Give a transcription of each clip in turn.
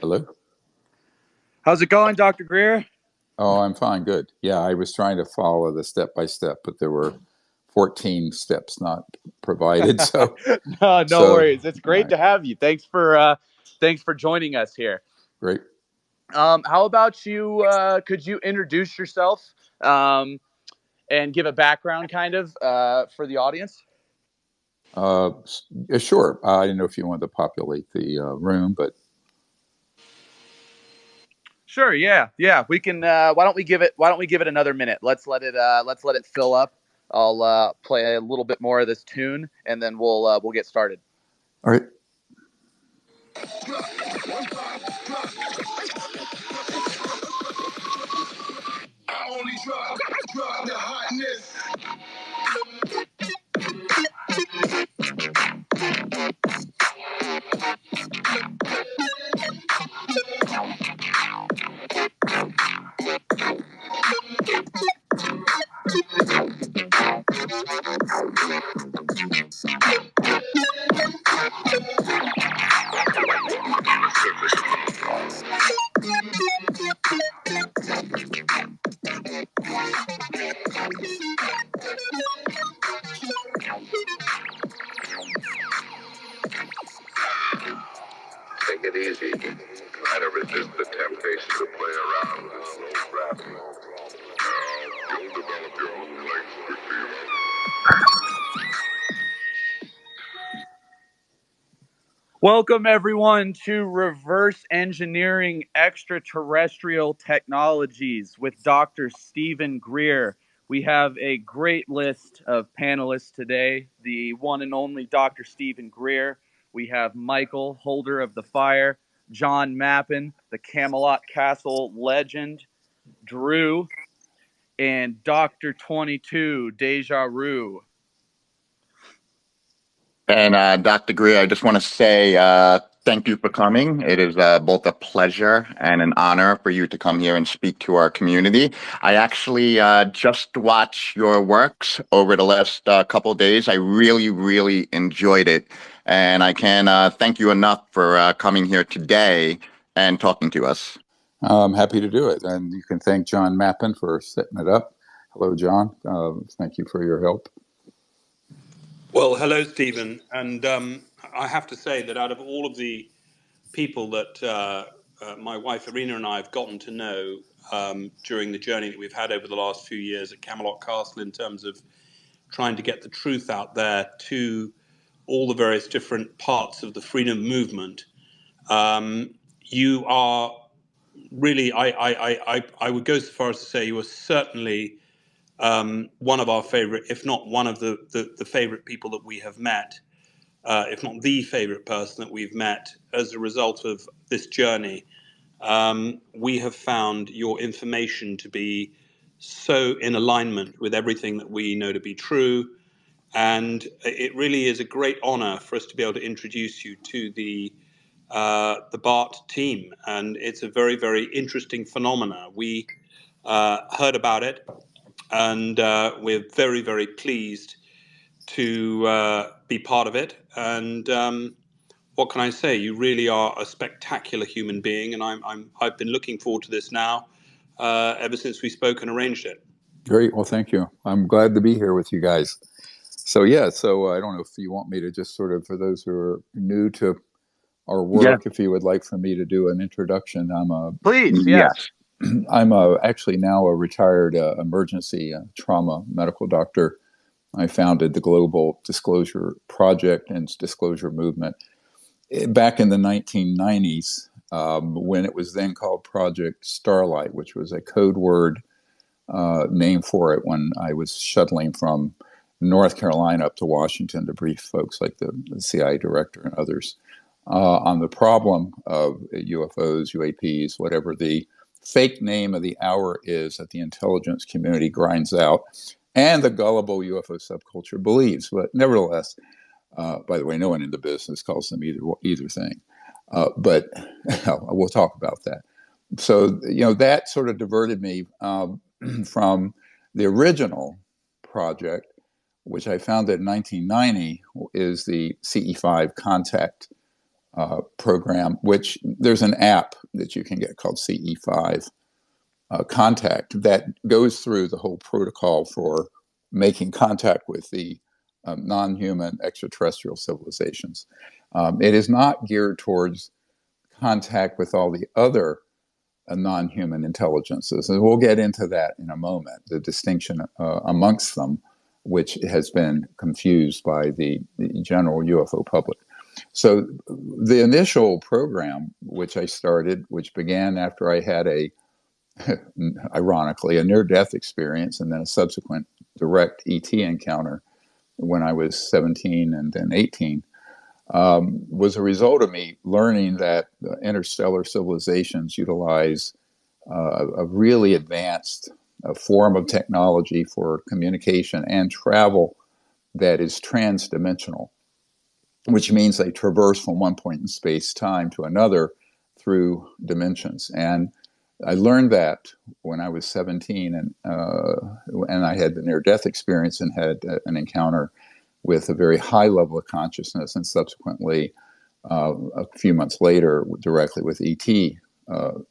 Hello? How's it going, Dr. Greer? Oh, I'm fine. Good. Yeah, I was trying to follow the step by step, but there were 14 steps not provided. No So, worries. It's all great right, to have you. Thanks for joining us here. great. How about you? Could you introduce yourself um, and give a background, kind of, for the audience? Yeah, sure. I didn't know if you wanted to populate the room, but Sure. Yeah. Yeah. We can. Why don't we give it another minute? Let's let it fill up. I'll play a little bit more of this tune, and then we'll get started. all right. I only drop the hotness. Take it easy. Try to resist the temptation to play around with slow gravity. You'll develop your own legs quickly. Welcome, everyone, to Reverse Engineering Extraterrestrial Technologies with Dr. Stephen Greer. We have a great list of panelists today. The one and only Dr. Stephen Greer. We have Michael, holder of the fire, John Mappin, the Camelot Castle legend, Drew, and Dr. 22, Deja Vu. And Dr. Greer, I just want to say thank you for coming. It is both a pleasure and an honor for you to come here and speak to our community. I actually just watched your works over the last couple of days. I really, really enjoyed it. And I can thank you enough for coming here today and talking to us. I'm happy to do it. And you can thank John Mappin for setting it up. Hello, John. Thank you for your help. Well, hello, Stephen. And I have to say that out of all of the people that my wife Irina and I have gotten to know during the journey that we've had over the last few years at Camelot Castle, in terms of trying to get the truth out there to all the various different parts of the freedom movement, you are really, I would go so far as to say you are certainly one of our favorite, if not one of the favorite people that we have met, if not the favorite person that we've met as a result of this journey. We have found your information to be so in alignment with everything that we know to be true. And it really is a great honor for us to be able to introduce you to the BART team. And it's a very, very interesting phenomena. We heard about it, and we're very, very pleased to be part of it. And what can I say? You really are a spectacular human being, and I've been looking forward to this now ever since we spoke and arranged it. Great. Well, thank you. I'm glad to be here with you guys. So, yeah, so I don't know if you want me to just sort of, for those who are new to our work, if you would like for me to do an introduction. Please, yes. Yes. I'm actually now a retired emergency trauma medical doctor. I founded the Global Disclosure Project and Disclosure Movement back in the 1990s, when it was then called Project Starlight, which was a code word name for it when I was shuttling from North Carolina up to Washington to brief folks like the CIA director and others on the problem of UFOs, UAPs, whatever the fake name of the hour is that the intelligence community grinds out and the gullible UFO subculture believes. But nevertheless, by the way, no one in the business calls them either thing. But we'll talk about that. So, that sort of diverted me from the original project, which I founded in 1990, is the CE5 contact program, which there's an app that you can get called CE5 contact that goes through the whole protocol for making contact with the non-human extraterrestrial civilizations. It is not geared towards contact with all the other non-human intelligences, and we'll get into that in a moment, the distinction amongst them, which has been confused by the general UFO public. So the initial program, which I started, which began after I had ironically, a near-death experience and then a subsequent direct ET encounter when I was 17 and then 18, was a result of me learning that interstellar civilizations utilize a really advanced form of technology for communication and travel that is transdimensional, which means they traverse from one point in space-time to another through dimensions. And I learned that when I was 17, and I had the near-death experience and had an encounter with a very high level of consciousness, and subsequently, a few months later, directly with ET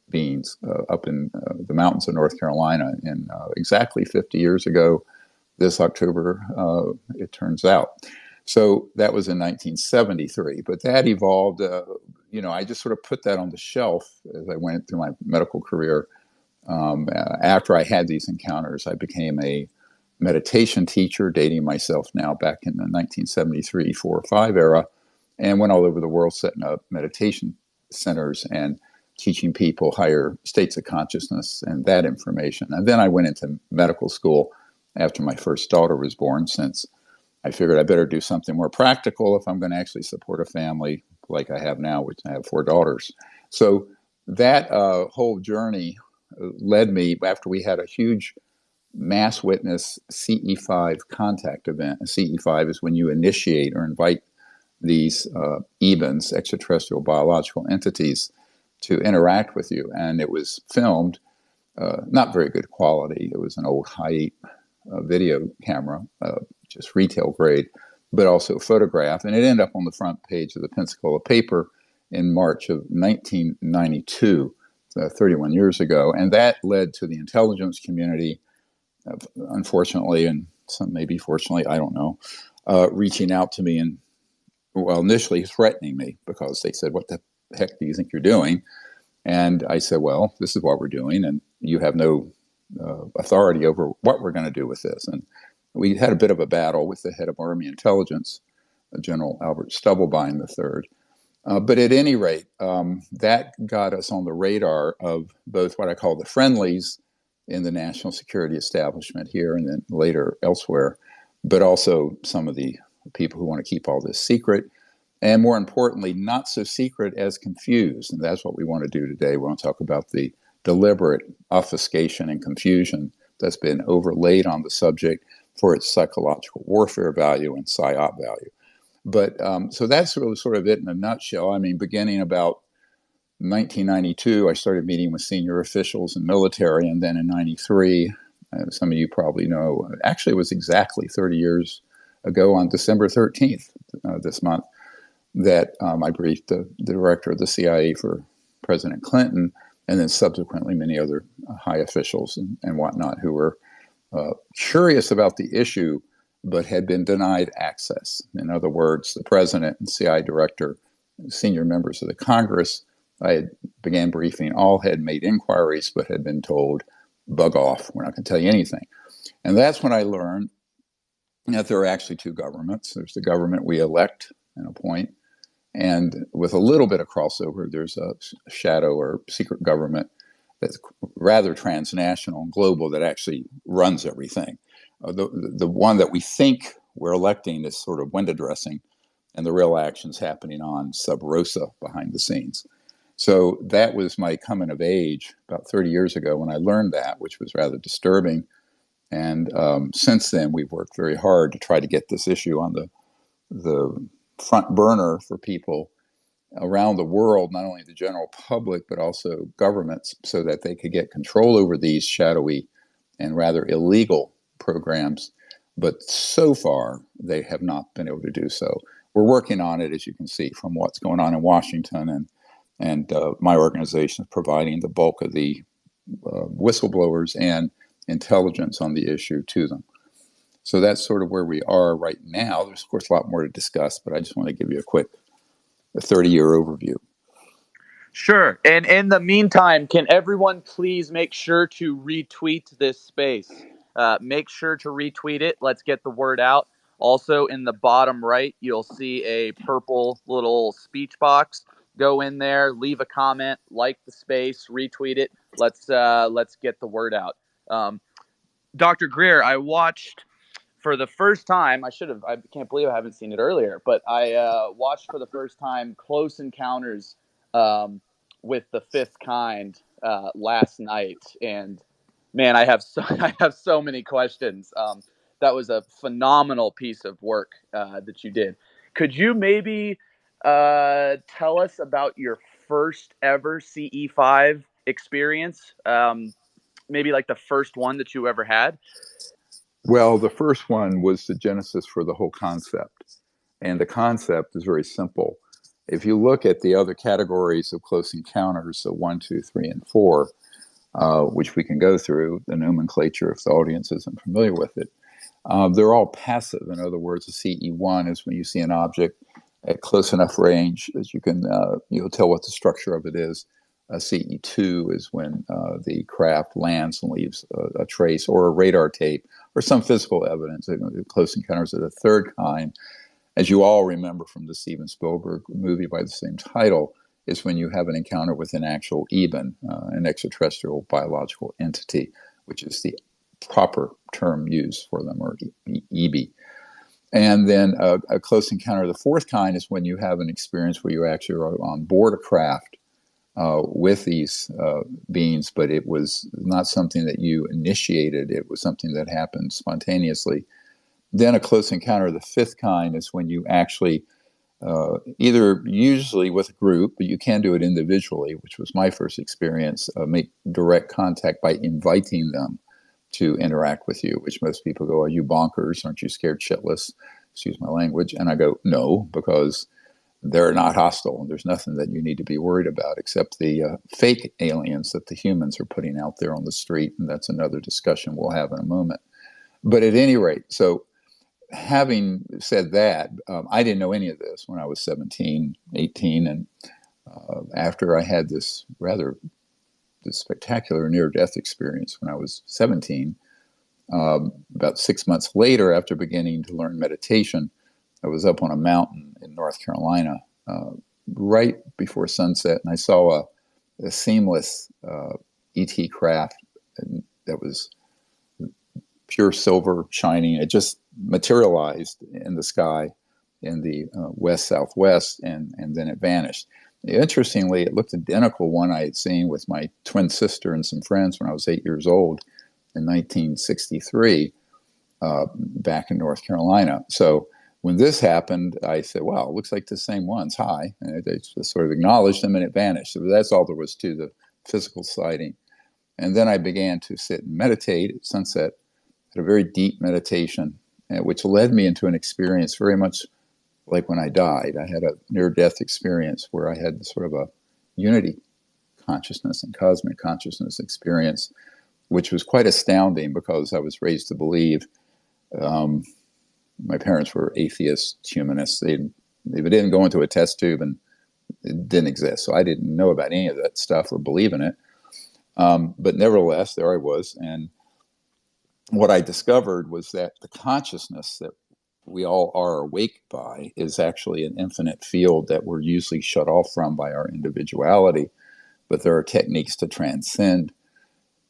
beings up in the mountains of North Carolina, in exactly 50 years ago, this October, it turns out. So that was in 1973, but that evolved. I just sort of put that on the shelf as I went through my medical career. After I had these encounters, I became a meditation teacher, dating myself now back in the 1973, 4 or 5 era, and went all over the world setting up meditation centers and teaching people higher states of consciousness and that information. And then I went into medical school after my first daughter was born, since I figured I better do something more practical if I'm going to actually support a family like I have now, which I have 4 daughters. So that whole journey led me, after we had a huge mass witness CE5 contact event. CE5 is when you initiate or invite these EBINs, extraterrestrial biological entities, to interact with you. And it was filmed, not very good quality. It was an old high video camera, just retail grade, but also photographed. And it ended up on the front page of the Pensacola paper in March of 1992, 31 years ago. And that led to the intelligence community, unfortunately, and some maybe fortunately, I don't know, reaching out to me and, well, initially threatening me, because they said, "What the heck do you think you're doing?" And I said, "Well, this is what we're doing, and you have no authority over what we're going to do with this." And we had a bit of a battle with the head of Army Intelligence, General Albert Stubblebine III. But at any rate, that got us on the radar of both what I call the friendlies in the national security establishment here and then later elsewhere, but also some of the people who want to keep all this secret, and more importantly, not so secret as confused. And that's what we want to do today. We want to talk about the deliberate obfuscation and confusion that's been overlaid on the subject for its psychological warfare value and psyop value. But so that's really sort of it in a nutshell. I mean, beginning about 1992, I started meeting with senior officials in military, and then in 93, some of you probably know, actually it was exactly 30 years ago on December 13th this month, that I briefed the director of the CIA for President Clinton, and then subsequently many other high officials and whatnot who were curious about the issue, but had been denied access. In other words, the president and CIA director, senior members of the Congress, I had began briefing, all had made inquiries, but had been told, "Bug off, we're not going to tell you anything." And that's when I learned that there are actually 2 governments. There's the government we elect and appoint, and with a little bit of crossover, there's a shadow or secret government that's rather transnational and global that actually runs everything. The one that we think we're electing is sort of window dressing, and the real action's happening on sub rosa behind the scenes. So that was my coming of age about 30 years ago when I learned that, which was rather disturbing. And since then, we've worked very hard to try to get this issue on the front burner for people around the world, not only the general public, but also governments, so that they could get control over these shadowy and rather illegal programs. But so far, they have not been able to do so. we're working on it, as you can see from what's going on in Washington, and my organization is providing the bulk of the whistleblowers and intelligence on the issue to them. So that's sort of where we are right now. There's, of course, a lot more to discuss, but I just want to give you a quick 30-year overview. Sure. And in the meantime, can everyone please make sure to retweet this space? Make sure to retweet it. Let's get the word out. Also, in the bottom right, you'll see a purple little speech box. Go in there, leave a comment, like the space, retweet it. Let's get the word out. Dr. Greer, I watched for the first time. I can't believe I haven't seen it earlier, but I watched for the first time Close Encounters with the Fifth Kind last night, and man, I have so many questions. That was a phenomenal piece of work that you did. Could you maybe tell us about your first ever CE5 experience? Maybe like the first one that you ever had? Well, the first one was the genesis for the whole concept. And the concept is very simple. If you look at the other categories of close encounters, so 1, 2, 3, and 4, which we can go through, the nomenclature if the audience isn't familiar with it, they're all passive. In other words, a CE1 is when you see an object at close enough range that you can tell what the structure of it is. A CE2 is when the craft lands and leaves a trace or a radar tape or some physical evidence. Close encounters of the third kind, as you all remember from the Steven Spielberg movie by the same title, is when you have an encounter with an actual EBIN, an extraterrestrial biological entity, which is the proper term used for them, or EB. And then a close encounter of the fourth kind is when you have an experience where you actually are on board a craft with these beings, but it was not something that you initiated. It was something that happened spontaneously. Then a close encounter of the fifth kind is when you actually either usually with a group, but you can do it individually, which was my first experience, make direct contact by inviting them to interact with you, which most people go, are you bonkers? Aren't you scared shitless? Excuse my language. And I go, no, because they're not hostile. There's nothing that you need to be worried about except the fake aliens that the humans are putting out there on the street. And that's another discussion we'll have in a moment. But at any rate, so having said that, I didn't know any of this when I was 17, 18. And after I had this spectacular near-death experience when I was 17, about 6 months later, after beginning to learn meditation, I was up on a mountain in North Carolina right before sunset, and I saw a seamless ET craft that was pure silver shining. It just materialized in the sky in the west-southwest, and then it vanished. Interestingly, it looked identical to one I had seen with my twin sister and some friends when I was 8 years old in 1963 back in North Carolina. So when this happened, I said, wow, it looks like the same ones. Hi. And I just sort of acknowledged them and it vanished. So that's all there was to the physical sighting. And then I began to sit and meditate at sunset, had a very deep meditation, which led me into an experience very much like when I died. I had a near-death experience where I had sort of a unity consciousness and cosmic consciousness experience, which was quite astounding because I was raised to believe. My parents were atheists, humanists. They didn't go into a test tube and it didn't exist. So I didn't know about any of that stuff or believe in it. But nevertheless, there I was. And what I discovered was that the consciousness that we all are awake by is actually an infinite field that we're usually shut off from by our individuality. But there are techniques to transcend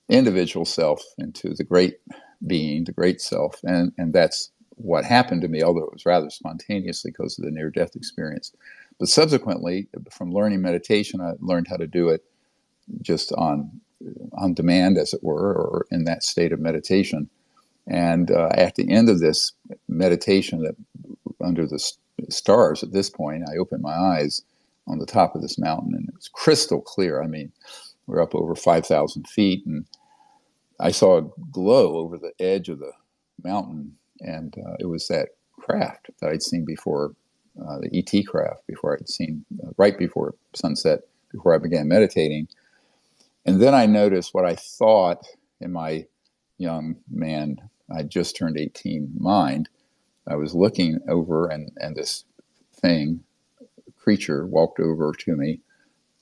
individual self into the great being, the great self. And that's what happened to me, although it was rather spontaneously because of the near-death experience. But subsequently, from learning meditation, I learned how to do it just on demand, as it were, or in that state of meditation. And at the end of this meditation, that under the stars at this point, I opened my eyes on the top of this mountain, and it was crystal clear. I mean, we're up over 5,000 feet, and I saw a glow over the edge of the mountain, and it was that craft that I'd seen before the ET craft before I'd seen, right before sunset, before I began meditating. And then I noticed what I thought in my young man, I just turned 18 mind. I was looking over, and this creature walked over to me,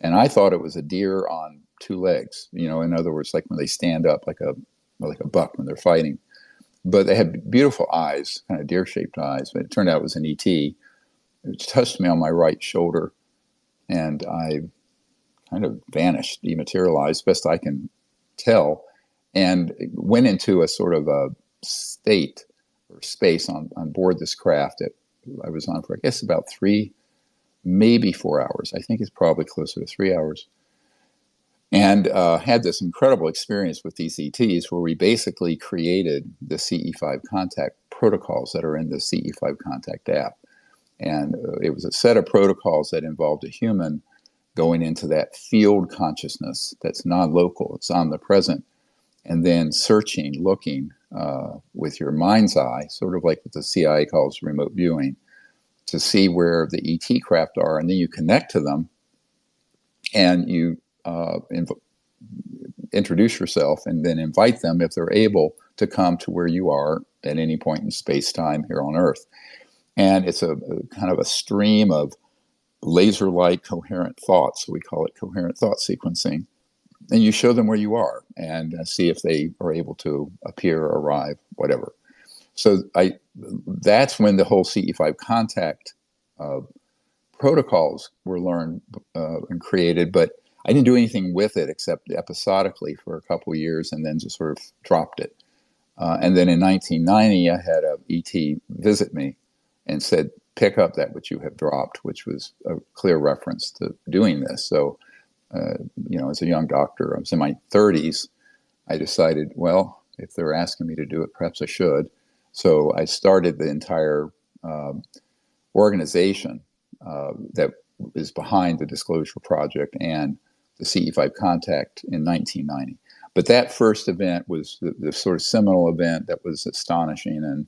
and I thought it was a deer on two legs. In other words, like when they stand up, like a buck when they're fighting. But they had beautiful eyes, kind of deer-shaped eyes. But it turned out it was an ET. It touched me on my right shoulder, and I kind of vanished, dematerialized, best I can tell, and went into a sort of a state or space on board this craft that I was on for, I guess, about 3, maybe 4 hours. I think it's probably closer to 3 hours. And had this incredible experience with these ETs where we basically created the CE5 contact protocols that are in the CE5 contact app. And it was a set of protocols that involved a human going into that field consciousness that's non-local, it's omnipresent, and then searching, looking with your mind's eye, sort of like what the CIA calls remote viewing, to see where the ET craft are, and then you connect to them, and you introduce yourself, and then invite them, if they're able, to come to where you are at any point in space-time here on Earth. And it's a kind of a stream of laser-like coherent thoughts. So we call it coherent thought sequencing. And you show them where you are and see if they are able to appear, arrive, whatever. So that's when the whole CE5 contact protocols were learned and created, but I didn't do anything with it except episodically for a couple of years, and then just sort of dropped it. And then in 1990, I had a ET visit me and said, pick up that which you have dropped, which was a clear reference to doing this. So, as a young doctor, I was in my 30s, I decided, well, if they're asking me to do it, perhaps I should. So I started the entire organization that is behind the Disclosure Project and the CE5 Contact in 1990. But that first event was the sort of seminal event that was astonishing. And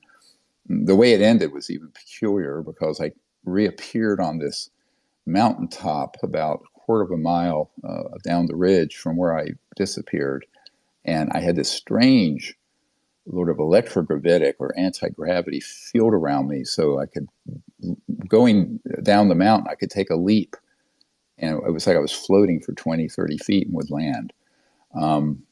the way it ended was even peculiar, because I reappeared on this mountaintop about a quarter of a mile down the ridge from where I disappeared. And I had this strange sort of electrogravitic or anti-gravity field around me. So I could, going down the mountain, I could take a leap. And it was like I was floating for 20, 30 feet and would land.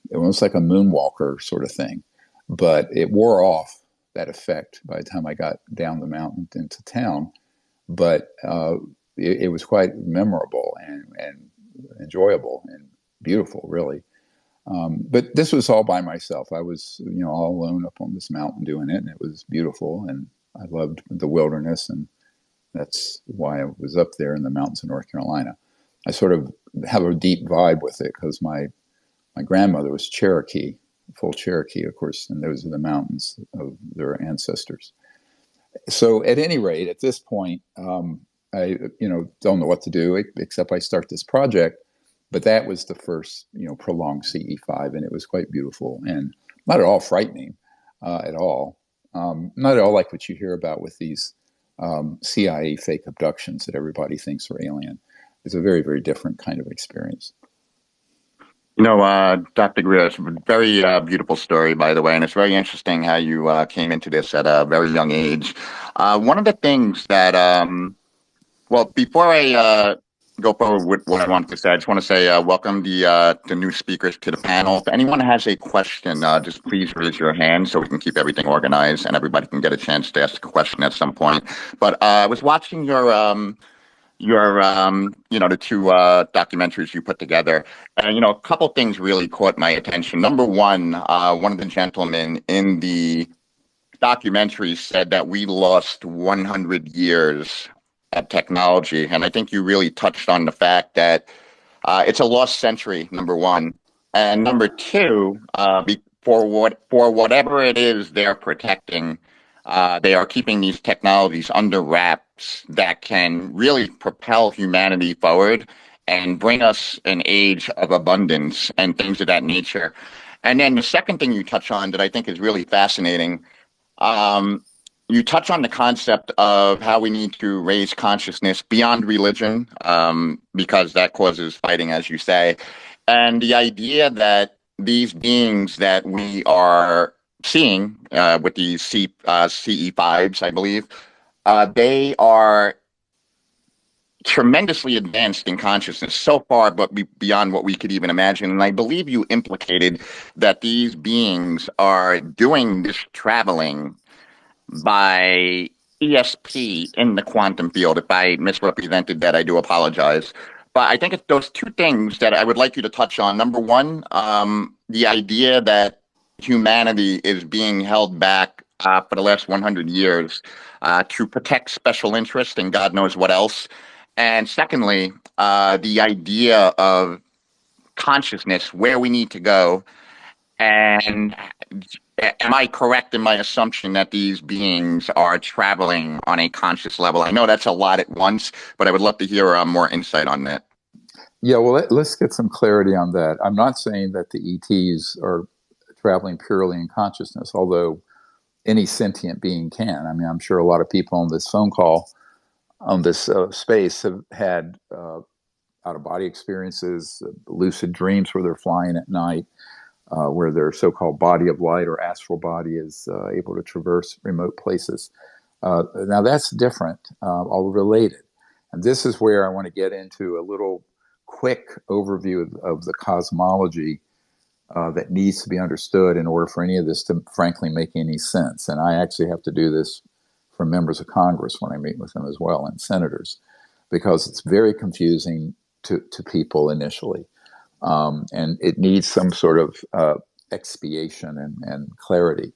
It was like a moonwalker sort of thing. But it wore off, that effect, by the time I got down the mountain into town. But it was quite memorable and enjoyable and beautiful, really. But this was all by myself. I was, all alone up on this mountain doing it, and it was beautiful, and I loved the wilderness, and that's why I was up there in the mountains of North Carolina. I sort of have a deep vibe with it because my grandmother was Cherokee, full Cherokee, of course, and those are the mountains of their ancestors. So at any rate, at this point, I don't know what to do except I start this project. But that was the first prolonged CE5, and it was quite beautiful and not at all frightening at all. Not at all like what you hear about with these CIA fake abductions that everybody thinks are alien. It's a very, very different kind of experience. Dr. Greer, it's a very beautiful story, by the way, and it's very interesting how you came into this at a very young age. One of the things that, before I go forward with what I wanted to say, I just want to say welcome the new speakers to the panel. If anyone has a question, just please raise your hand so we can keep everything organized and everybody can get a chance to ask a question at some point. But I was watching your the two documentaries you put together, and a couple things really caught my attention. Number one of the gentlemen in the documentary said that we lost 100 years of technology, and I think you really touched on the fact that it's a lost century. Number one, and number two, for whatever it is they're protecting. They are keeping these technologies under wraps that can really propel humanity forward and bring us an age of abundance and things of that nature. And then the second thing you touch on that I think is really fascinating, you touch on the concept of how we need to raise consciousness beyond religion, because that causes fighting, as you say, and the idea that these beings that we are seeing with these CE5s, I believe, they are tremendously advanced in consciousness so far, but beyond what we could even imagine. And I believe you implicated that these beings are doing this traveling by ESP in the quantum field. If I misrepresented that, I do apologize. But I think it's those two things that I would like you to touch on. Number one, the idea that humanity is being held back for the last 100 years to protect special interests and God knows what else. And secondly, the idea of consciousness, where we need to go, and am I correct in my assumption that these beings are traveling on a conscious level? I know that's a lot at once, but I would love to hear more insight on that. Yeah, well, let's get some clarity on that. I'm not saying that the ETs are traveling purely in consciousness, although any sentient being can. I mean, I'm sure a lot of people on this phone call, on this space, have had out-of-body experiences, lucid dreams where they're flying at night, where their so-called body of light or astral body is able to traverse remote places. Now that's different, all related. And this is where I want to get into a little quick overview of the cosmology that needs to be understood in order for any of this to frankly make any sense. And I actually have to do this for members of Congress when I meet with them as well, and senators, because it's very confusing to people initially. And it needs some sort of expiation and clarity.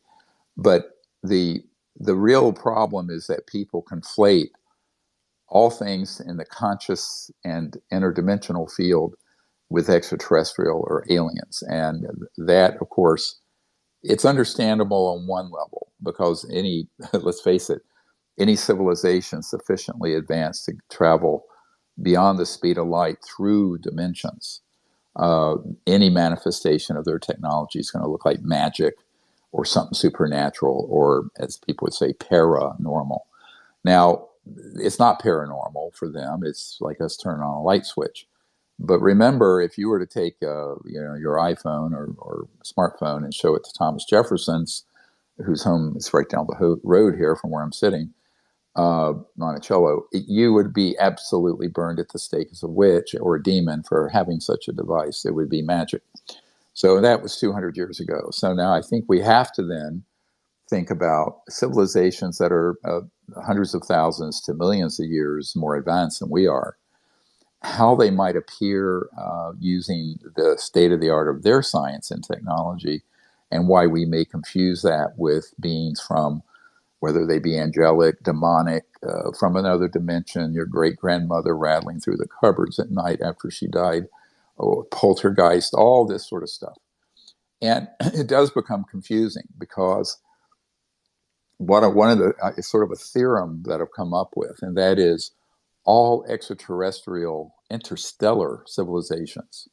But the real problem is that people conflate all things in the conscious and interdimensional field with extraterrestrial or aliens. And that, of course, it's understandable on one level because any, let's face it, any civilization sufficiently advanced to travel beyond the speed of light through dimensions, any manifestation of their technology is going to look like magic or something supernatural, or as people would say, paranormal. Now, it's not paranormal for them. It's like us turning on a light switch. But remember, if you were to take your iPhone or smartphone and show it to Thomas Jefferson's, whose home is right down the road here from where I'm sitting, Monticello, you would be absolutely burned at the stake as a witch or a demon for having such a device. It would be magic. So that was 200 years ago. So now I think we have to then think about civilizations that are hundreds of thousands to millions of years more advanced than we are, how they might appear using the state of the art of their science and technology, and why we may confuse that with beings from, whether they be angelic, demonic, from another dimension, your great-grandmother rattling through the cupboards at night after she died, poltergeist, all this sort of stuff. And it does become confusing because one of the it's sort of a theorem that I've come up with, and that is all extraterrestrial interstellar civilizations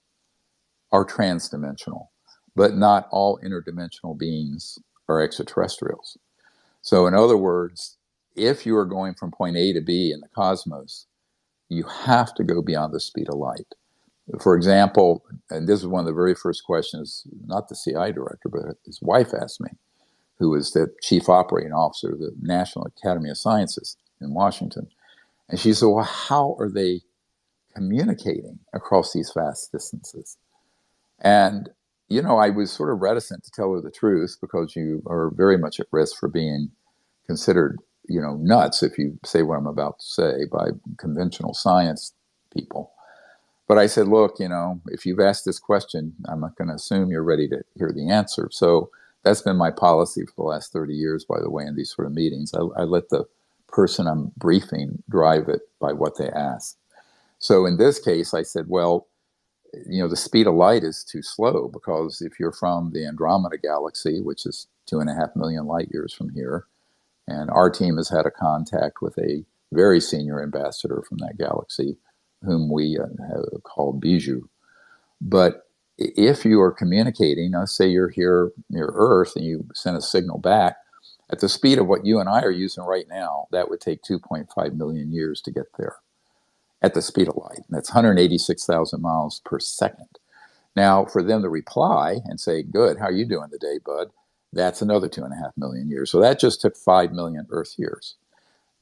are transdimensional, but not all interdimensional beings are extraterrestrials. So in other words, if you are going from point A to B in the cosmos, you have to go beyond the speed of light. For example, and this is one of the very first questions, not the CI director, but his wife asked me, who was the chief operating officer of the National Academy of Sciences in Washington. And she said, well, how are they communicating across these vast distances? And, I was sort of reticent to tell her the truth because you are very much at risk for being considered, nuts if you say what I'm about to say by conventional science people. But I said, look, if you've asked this question, I'm not going to assume you're ready to hear the answer. So that's been my policy for the last 30 years, by the way, in these sort of meetings. I let the person I'm briefing drive it by what they ask. So in this case, I said, well, the speed of light is too slow because if you're from the Andromeda galaxy, which is 2.5 million light years from here, and our team has had a contact with a very senior ambassador from that galaxy, whom we have called Bijou. But if you are communicating, let's say you're here near Earth and you send a signal back, At the speed of what you and I are using right now, that would take 2.5 million years to get there at the speed of light. And that's 186,000 miles per second. Now, for them to reply and say, good, how are you doing today, bud? That's another 2.5 million years. So that just took 5 million Earth years.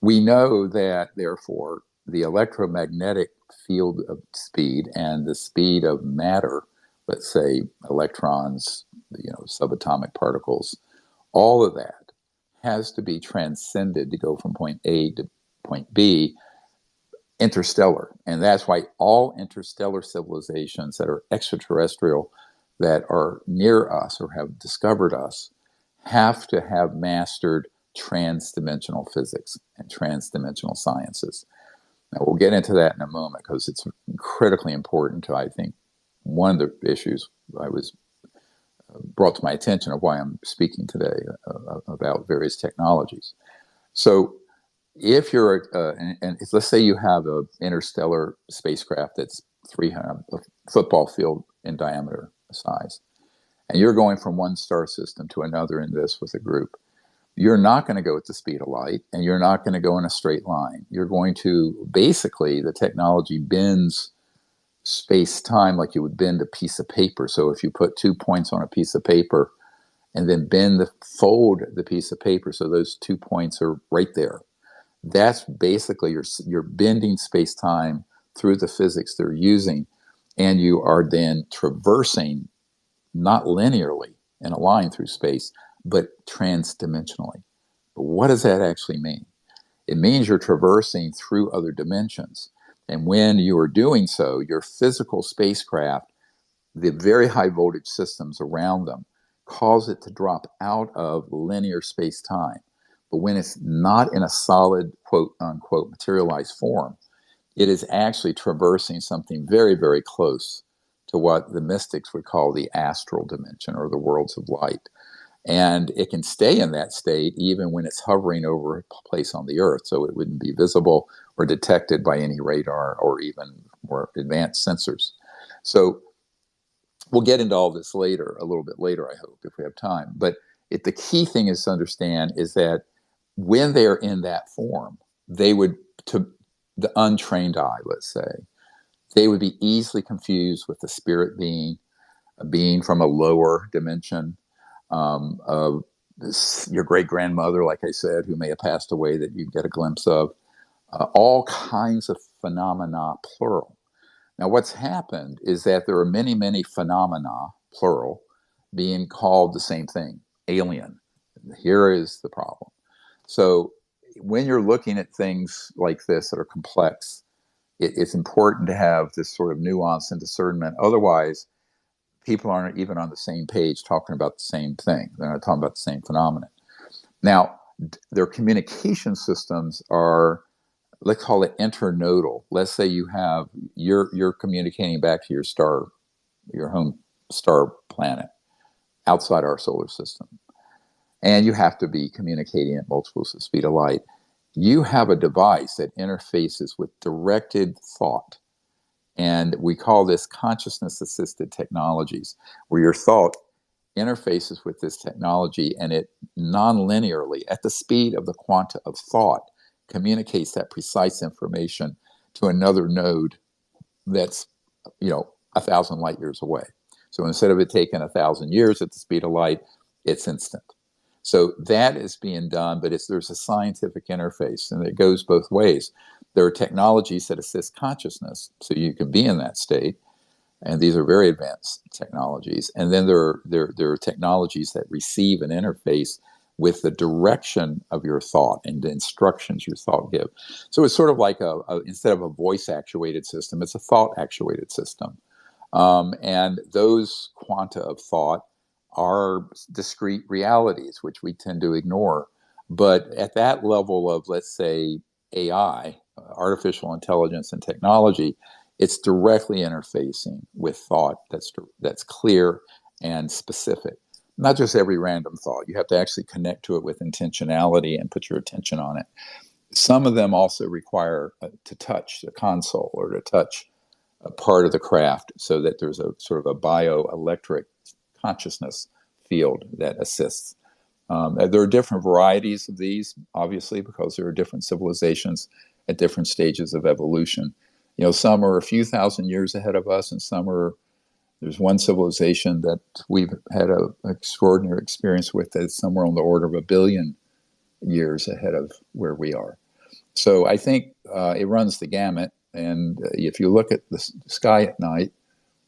We know that, therefore, the electromagnetic field of speed and the speed of matter, let's say electrons, subatomic particles, all of that has to be transcended to go from point A to point B, interstellar. And that's why all interstellar civilizations that are extraterrestrial, that are near us or have discovered us, have to have mastered trans-dimensional physics and trans-dimensional sciences. Now, we'll get into that in a moment because it's critically important to, I think, one of the issues I was brought to my attention of why I'm speaking today about various technologies. So if you're, and let's say you have an interstellar spacecraft that's 300, a football field in diameter size, and you're going from one star system to another in this with a group, you're not going to go at the speed of light, and you're not going to go in a straight line. You're going to, basically, the technology bends space-time like you would bend a piece of paper. So if you put 2 points on a piece of paper and then fold the piece of paper so those 2 points are right there, that's basically you're bending space-time through the physics they're using, and you are then traversing not linearly in a line through space, but trans-dimensionally. But what does that actually mean? It means you're traversing through other dimensions. And when you are doing so, your physical spacecraft, the very high voltage systems around them, cause it to drop out of linear space-time. But when it's not in a solid, quote unquote, materialized form, it is actually traversing something very, very close to what the mystics would call the astral dimension, or the worlds of light. And it can stay in that state even when it's hovering over a place on the Earth, so it wouldn't be visible or detected by any radar or even more advanced sensors. So we'll get into all this later, a little bit later, I hope, if we have time. But the key thing is to understand is that when they're in that form, they would, to the untrained eye, let's say, they would be easily confused with the spirit being, a being from a lower dimension, of your great grandmother, like I said, who may have passed away, that you get a glimpse of, all kinds of phenomena, plural. Now, what's happened is that there are many, many phenomena, plural, being called the same thing, alien. Here is the problem. So when you're looking at things like this that are complex, it's important to have this sort of nuance and discernment. Otherwise, people aren't even on the same page talking about the same thing. They're not talking about the same phenomenon. Now, their communication systems are, let's call it internodal. Let's say you're communicating back to your star, your home star planet outside our solar system, and you have to be communicating at multiples of the speed of light. You have a device that interfaces with directed thought. And we call this consciousness-assisted technologies, where your thought interfaces with this technology, and it non-linearly, at the speed of the quanta of thought, communicates that precise information to another node that's, 1,000 light years away. So instead of it taking 1,000 years at the speed of light, it's instant. So that is being done, but there's a scientific interface, and it goes both ways. There are technologies that assist consciousness, so you can be in that state, and these are very advanced technologies. And then there are technologies that receive an interface with the direction of your thought and the instructions your thought give. So it's sort of like instead of a voice-actuated system, it's a thought-actuated system. And those quanta of thought are discrete realities, which we tend to ignore. But at that level of, let's say, AI, artificial intelligence and technology, it's directly interfacing with thought that's clear and specific. Not just every random thought. You have to actually connect to it with intentionality and put your attention on it. Some of them also require to touch the console or to touch a part of the craft, so that there's a sort of a bioelectric consciousness field that assists. There are different varieties of these, obviously, because there are different civilizations at different stages of evolution. Some are a few thousand years ahead of us, and there's one civilization that we've had an extraordinary experience with that's somewhere on the order of 1 billion years ahead of where we are. So I think it runs the gamut. And if you look at the sky at night,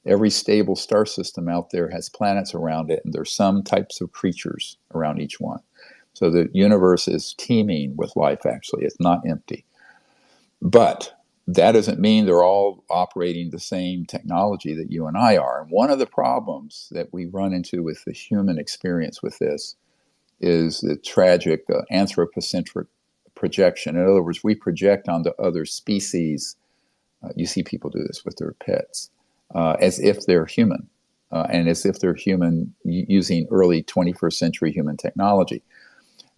every stable star system out there has planets around it, and there's some types of creatures around each one. So the universe is teeming with life, actually. It's not empty. But that doesn't mean they're all operating the same technology that you and I are. And one of the problems that we run into with the human experience with this is the tragic anthropocentric projection. In other words, we project onto other species. You see people do this with their pets, as if they're human, and as if they're human using early 21st century human technology.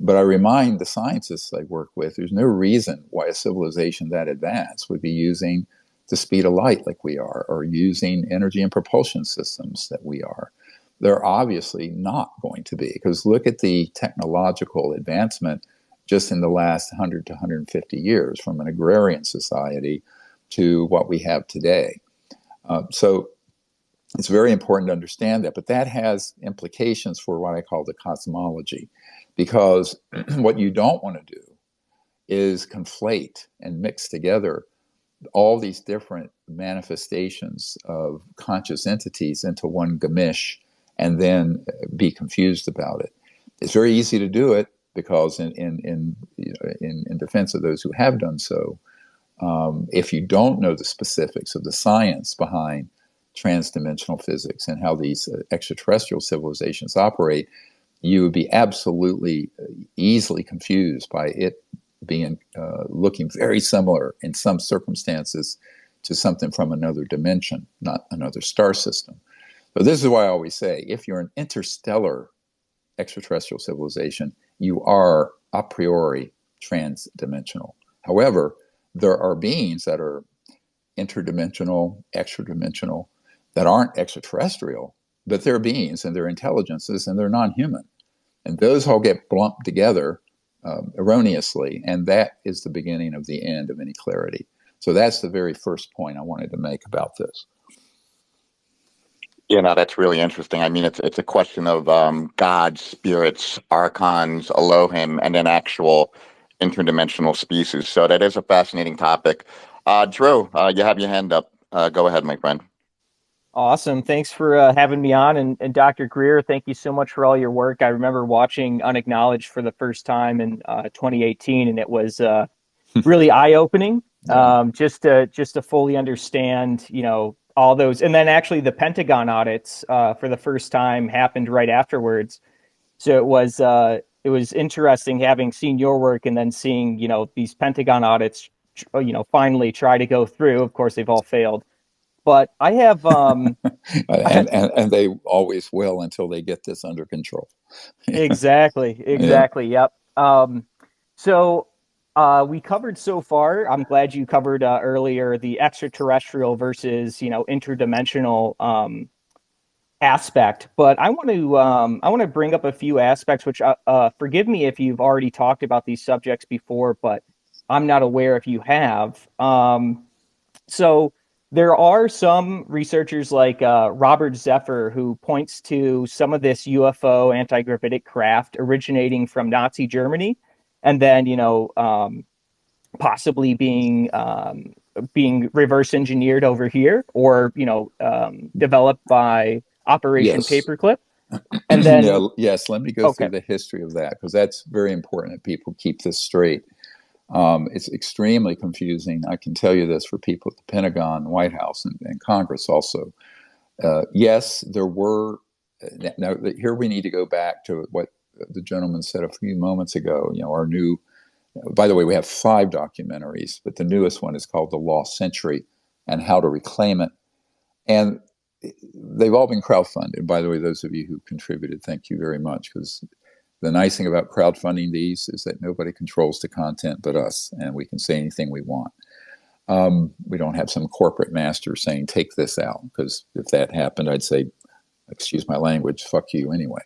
But I remind the scientists I work with, there's no reason why a civilization that advanced would be using the speed of light like we are, or using energy and propulsion systems that we are. They're obviously not going to be, because look at the technological advancement just in the last 100 to 150 years, from an agrarian society to what we have today. So it's very important to understand that, but that has implications for what I call the cosmology, because what you don't want to do is conflate and mix together all these different manifestations of conscious entities into one gamish and then be confused about it. It's very easy to do it, because in defense of those who have done so, if you don't know the specifics of the science behind transdimensional physics and how these extraterrestrial civilizations operate, you would be absolutely easily confused by it being looking very similar in some circumstances to something from another dimension, not another star system. So this is why I always say, if you're an interstellar extraterrestrial civilization, you are a priori transdimensional. However, there are beings that are interdimensional, extra-dimensional, that aren't extraterrestrial, but they're beings and they're intelligences and they're non-human. And those all get lumped together erroneously, and that is the beginning of the end of any clarity. So that's the very first point I wanted to make about this. Yeah, no, that's really interesting. I mean, it's a question of gods, spirits, archons, Elohim, and then actual interdimensional species. So that is a fascinating topic. Drew, you have your hand up. Go ahead, my friend. Awesome. Thanks for having me on. And Dr. Greer, thank you so much for all your work. I remember watching Unacknowledged for the first time in 2018, and it was really eye-opening. Yeah. Just to fully understand, all those. And then actually the Pentagon audits for the first time happened right afterwards. So it was interesting having seen your work and then seeing, these Pentagon audits, finally try to go through. Of course, they've all failed. But I have and they always will until they get this under control. Exactly. Yeah. Yep. So we covered so far. I'm glad you covered earlier the extraterrestrial versus interdimensional aspect. But I want to bring up a few aspects. Which forgive me if you've already talked about these subjects before, but I'm not aware if you have. So there are some researchers like Robert Zephyr who points to some of this UFO anti-gravitic craft originating from Nazi Germany, and then possibly being reverse engineered over here, or developed by Operation Yes. Paperclip. And then yes, let me go through the history of that, because that's very important that people keep this straight. It's extremely confusing. I can tell you this for people at the Pentagon, White House, and Congress also. Yes, there were. Now, here we need to go back to what the gentleman said a few moments ago. Our new. By the way, we have 5 documentaries, but the newest one is called The Lost Century and How to Reclaim It. And they've all been crowdfunded. By the way, those of you who contributed, thank you very much, because the nice thing about crowdfunding these is that nobody controls the content but us, and we can say anything we want. We don't have some corporate master saying, take this out, because if that happened, I'd say, excuse my language, fuck you anyway.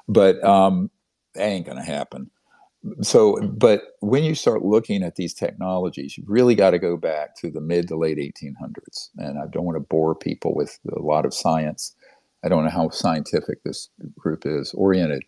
But that ain't going to happen. So, but when you start looking at these technologies, you've really got to go back to the mid to late 1800s. And I don't want to bore people with a lot of science. I don't know how scientific this group is oriented.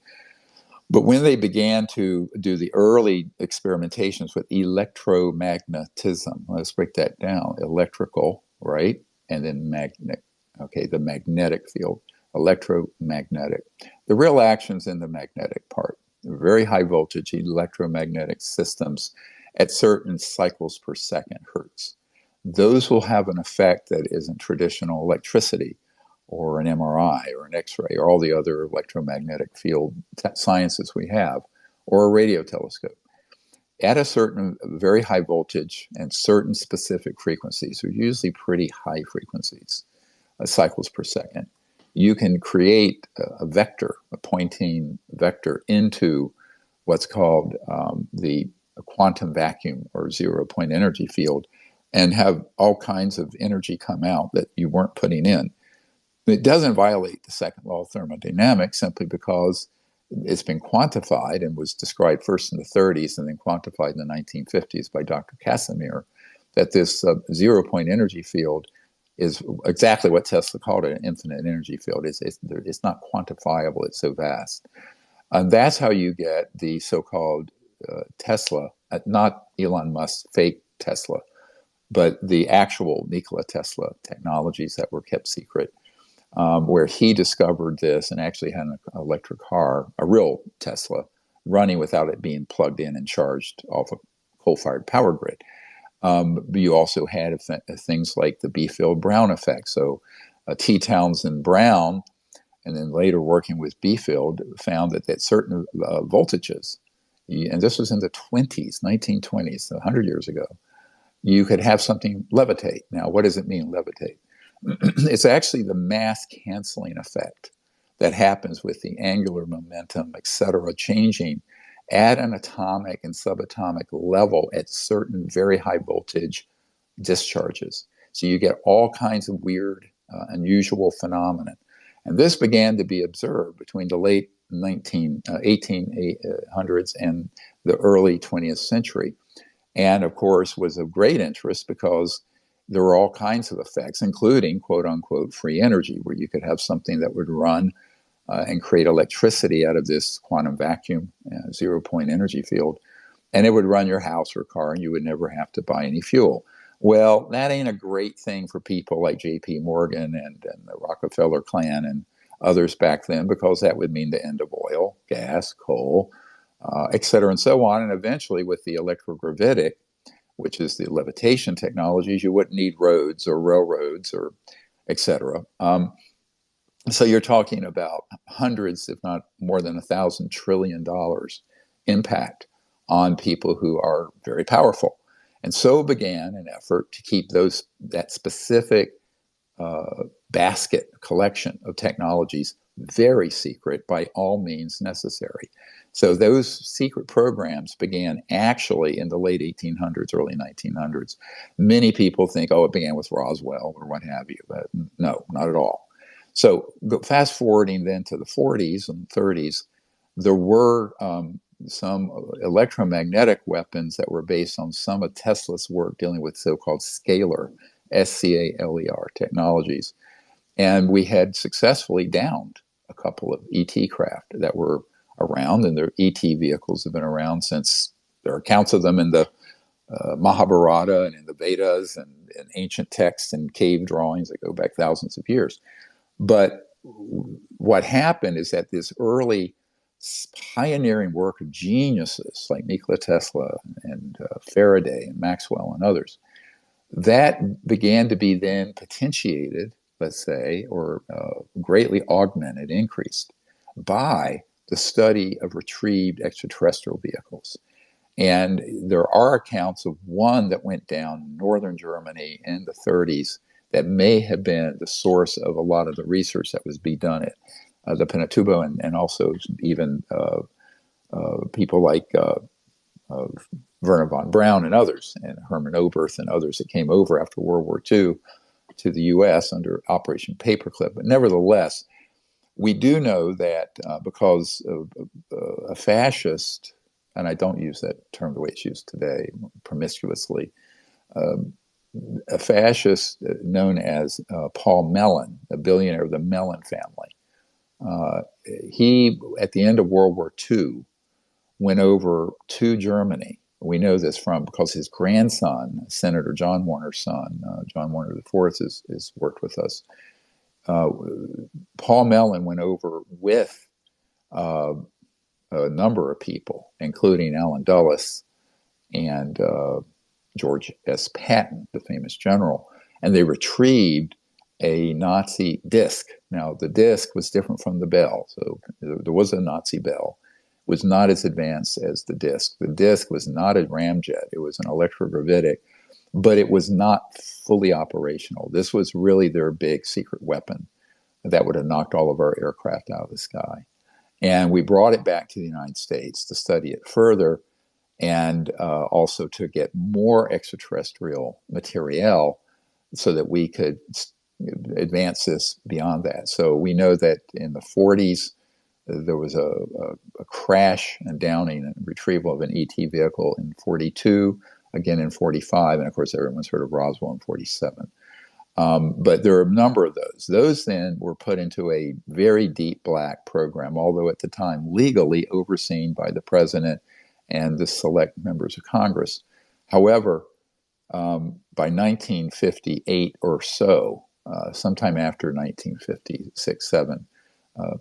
But when they began to do the early experimentations with electromagnetism, let's break that down. Electrical, right? And then magnet. Okay, the magnetic field, electromagnetic. The real action's in the magnetic part. Very high voltage electromagnetic systems at certain cycles per second, hertz. Those will have an effect that isn't traditional electricity or an MRI or an X-ray or all the other electromagnetic field sciences we have, or a radio telescope. At a certain very high voltage and certain specific frequencies, are usually pretty high frequencies, cycles per second, you can create a vector, a pointing vector into what's called the quantum vacuum or 0-point energy field, and have all kinds of energy come out that you weren't putting in. It doesn't violate the second law of thermodynamics simply because it's been quantified and was described first in the 30s and then quantified in the 1950s by Dr. Casimir, that this 0-point energy field is exactly what Tesla called it, an infinite energy field. It's not quantifiable, it's so vast. And that's how you get the so-called Tesla, not Elon Musk's fake Tesla, but the actual Nikola Tesla technologies that were kept secret, where he discovered this and actually had an electric car, a real Tesla, running without it being plugged in and charged off a coal-fired power grid. You also had things like the Beefield-Brown effect. So T. Townsend Brown, and then later working with Beefield, found that at certain voltages, and this was in the 20s, 1920s, 100 years ago, you could have something levitate. Now, what does it mean, levitate? It's actually the mass canceling effect that happens with the angular momentum, et cetera, changing at an atomic and subatomic level at certain very high voltage discharges. So you get all kinds of weird, unusual phenomena. And this began to be observed between the late 1800s and the early 20th century. And of course, was of great interest because there were all kinds of effects, including quote unquote free energy, where you could have something that would run and create electricity out of this quantum vacuum, 0-point energy field, and it would run your house or car and you would never have to buy any fuel. Well, that ain't a great thing for people like J.P. Morgan and the Rockefeller clan and others back then, because that would mean the end of oil, gas, coal, et cetera, and so on. And eventually with the electrogravitic, which is the levitation technologies, you wouldn't need roads or railroads or et cetera. So you're talking about hundreds, if not more than $1,000 trillion impact on people who are very powerful. And so began an effort to keep that specific basket collection of technologies very secret by all means necessary. So those secret programs began actually in the late 1800s, early 1900s. Many people think, it began with Roswell or what have you, but no, not at all. So fast forwarding then to the 40s and 30s, there were some electromagnetic weapons that were based on some of Tesla's work dealing with so-called scalar, SCALER technologies. And we had successfully downed a couple of ET craft that were around, and their ET vehicles have been around since there are accounts of them in the Mahabharata and in the Vedas and in ancient texts and cave drawings that go back thousands of years. But what happened is that this early pioneering work of geniuses like Nikola Tesla and Faraday and Maxwell and others, that began to be then potentiated, let's say, or greatly augmented, increased by the study of retrieved extraterrestrial vehicles. And there are accounts of one that went down in northern Germany in the 30s that may have been the source of a lot of the research that was being done at the Pinatubo, and also even people like Werner von Braun and others, and Hermann Oberth and others that came over after World War II to the U.S. under Operation Paperclip. But nevertheless, We do know that because of a fascist, and I don't use that term the way it's used today, promiscuously, a fascist known as Paul Mellon, a billionaire of the Mellon family. He, at the end of World War II, went over to Germany. We know this because his grandson, Senator John Warner's son, John Warner IV, has worked with us. Paul Mellon went over with a number of people, including Allen Dulles and George S. Patton, the famous general, and they retrieved a Nazi disc. Now, the disc was different from the bell, so there was a Nazi bell. It was not as advanced as the disc. The disc was not a ramjet. It was an electrogravitic, but it was not fully operational. This was really their big secret weapon that would have knocked all of our aircraft out of the sky. And we brought it back to the United States to study it further and also to get more extraterrestrial material so that we could advance this beyond that. So we know that in the 40s, there was a crash and downing and retrieval of an ET vehicle in 42, again in 45, and of course everyone's heard of Roswell in 47. But there are a number of those. Those then were put into a very deep black program, although at the time legally overseen by the president and the select members of Congress. However, by 1958 or so, sometime after 1956-7,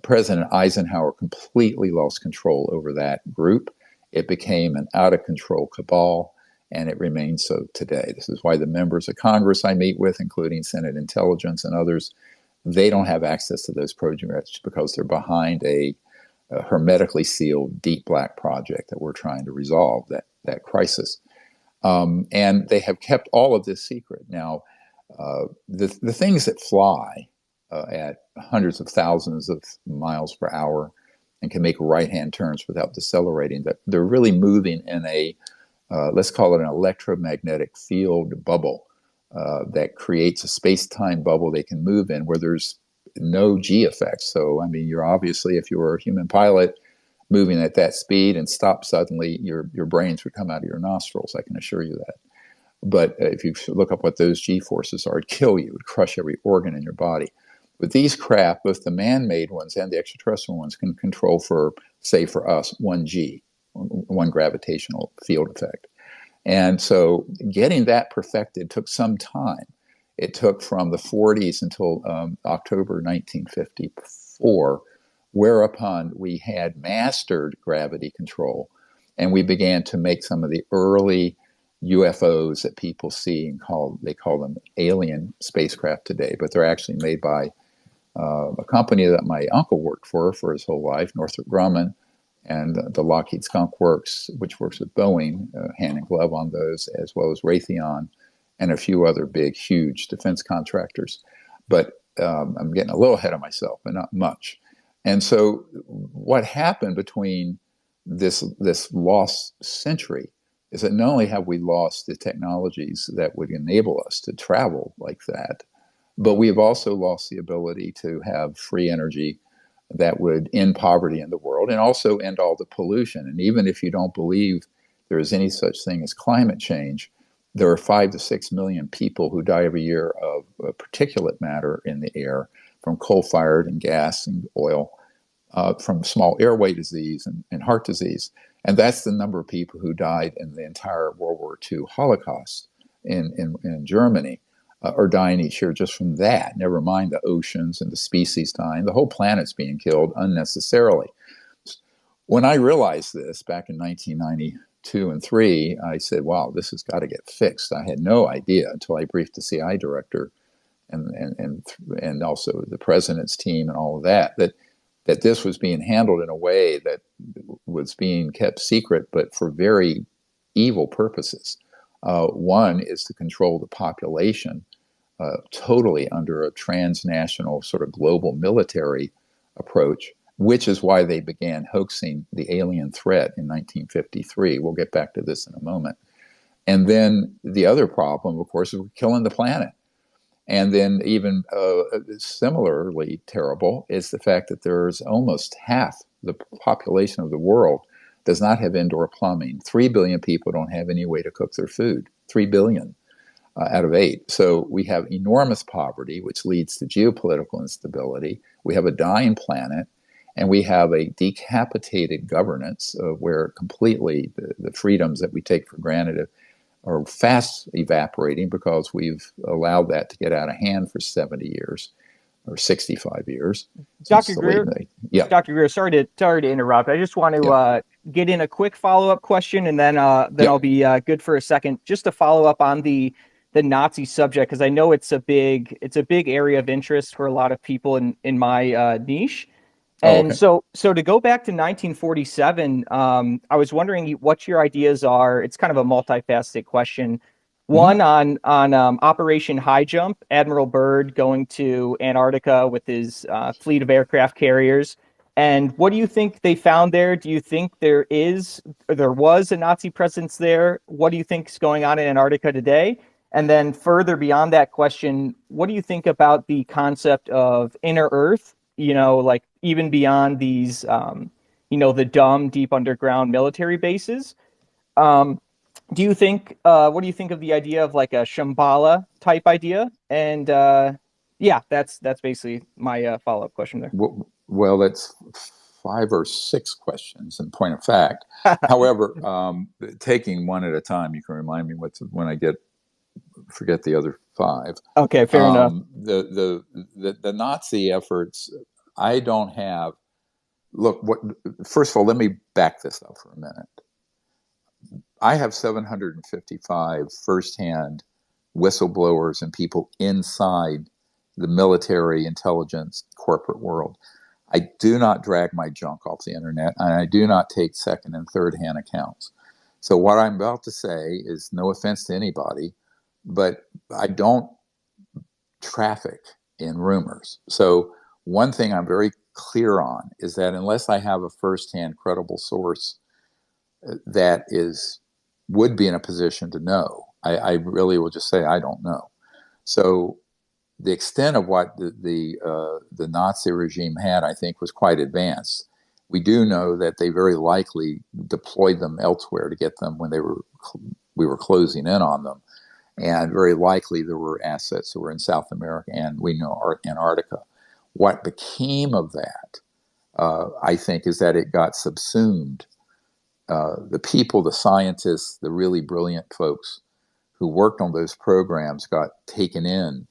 President Eisenhower completely lost control over that group. It became an out-of-control cabal, and it remains so today. This is why the members of Congress I meet with, including Senate Intelligence and others, they don't have access to those projects because they're behind a hermetically sealed deep black project that we're trying to resolve that crisis. And they have kept all of this secret. Now, the things that fly at hundreds of thousands of miles per hour and can make right-hand turns without decelerating, that they're really moving in a, let's call it an electromagnetic field bubble that creates a space-time bubble they can move in where there's no G effects. So, I mean, you're obviously, if you were a human pilot moving at that speed and stop suddenly, your brains would come out of your nostrils, I can assure you that. But if you look up what those G forces are, it'd kill you, it'd crush every organ in your body. But these craft, both the man-made ones and the extraterrestrial ones, can control for, say for us, 1G, one gravitational field effect. And so getting that perfected took some time. It took from the 40s until October 1954, whereupon we had mastered gravity control, and we began to make some of the early UFOs that people see and they call them alien spacecraft today, but they're actually made by a company that my uncle worked for his whole life, Northrop Grumman, and the Lockheed Skunk Works, which works with Boeing, hand in glove on those, as well as Raytheon and a few other big, huge defense contractors. But I'm getting a little ahead of myself, but not much. And so what happened between this lost century is that not only have we lost the technologies that would enable us to travel like that, but we have also lost the ability to have free energy that would end poverty in the world and also end all the pollution. And even if you don't believe there is any such thing as climate change, there are 5 to 6 million people who die every year of particulate matter in the air from coal-fired and gas and oil, from small airway disease and heart disease. And that's the number of people who died in the entire World War II Holocaust in Germany. Are dying each year just from that, never mind the oceans and the species dying. The whole planet's being killed unnecessarily. When I realized this back in 1992 and 3, I said, wow, this has got to get fixed. I had no idea until I briefed the CI director and also the president's team and all of that this was being handled in a way that was being kept secret, but for very evil purposes. One is to control the population totally under a transnational sort of global military approach, which is why they began hoaxing the alien threat in 1953. We'll get back to this in a moment. And then the other problem, of course, is we're killing the planet. And then even similarly terrible is the fact that there's almost half the population of the world does not have indoor plumbing. 3 billion people don't have any way to cook their food. 3 billion out of 8. So we have enormous poverty, which leads to geopolitical instability. We have a dying planet, and we have a decapitated governance where completely the freedoms that we take for granted are fast evaporating because we've allowed that to get out of hand for 70 years or 65 years. Dr. Greer, yeah. Dr. Greer, sorry to interrupt. I just want to get in a quick follow-up question, and then I'll be good for a second. Just to follow up on the Nazi subject, because I know it's a big area of interest for a lot of people in my niche. And so to go back to 1947, I was wondering what your ideas are. It's kind of a multifaceted question. One on Operation High Jump, Admiral Byrd going to Antarctica with his fleet of aircraft carriers. And what do you think they found there? Do you think there was a Nazi presence there? What do you think is going on in Antarctica today? And then further beyond that question, what do you think about the concept of inner Earth? Like even beyond these, the dumb, deep underground military bases. Do you think, what do you think of the idea of like a Shambhala type idea? And that's basically my follow-up question there. Well, that's 5 or 6 questions in point of fact. However, taking one at a time, you can remind me when I forget the other 5. Okay, fair enough. The Nazi efforts, I don't have. Look, first of all, let me back this up for a minute. I have 755 firsthand whistleblowers and people inside the military, intelligence, corporate world. I do not drag my junk off the internet, and I do not take second and third hand accounts. So what I'm about to say is no offense to anybody, but I don't traffic in rumors. So one thing I'm very clear on is that unless I have a firsthand credible source that would be in a position to know, I really will just say I don't know. So the extent of what the Nazi regime had, I think, was quite advanced. We do know that they very likely deployed them elsewhere to get them when we were closing in on them. And very likely there were assets that were in South America and we know Antarctica. What became of that, I think, is that it got subsumed. The people, the scientists, the really brilliant folks who worked on those programs got taken in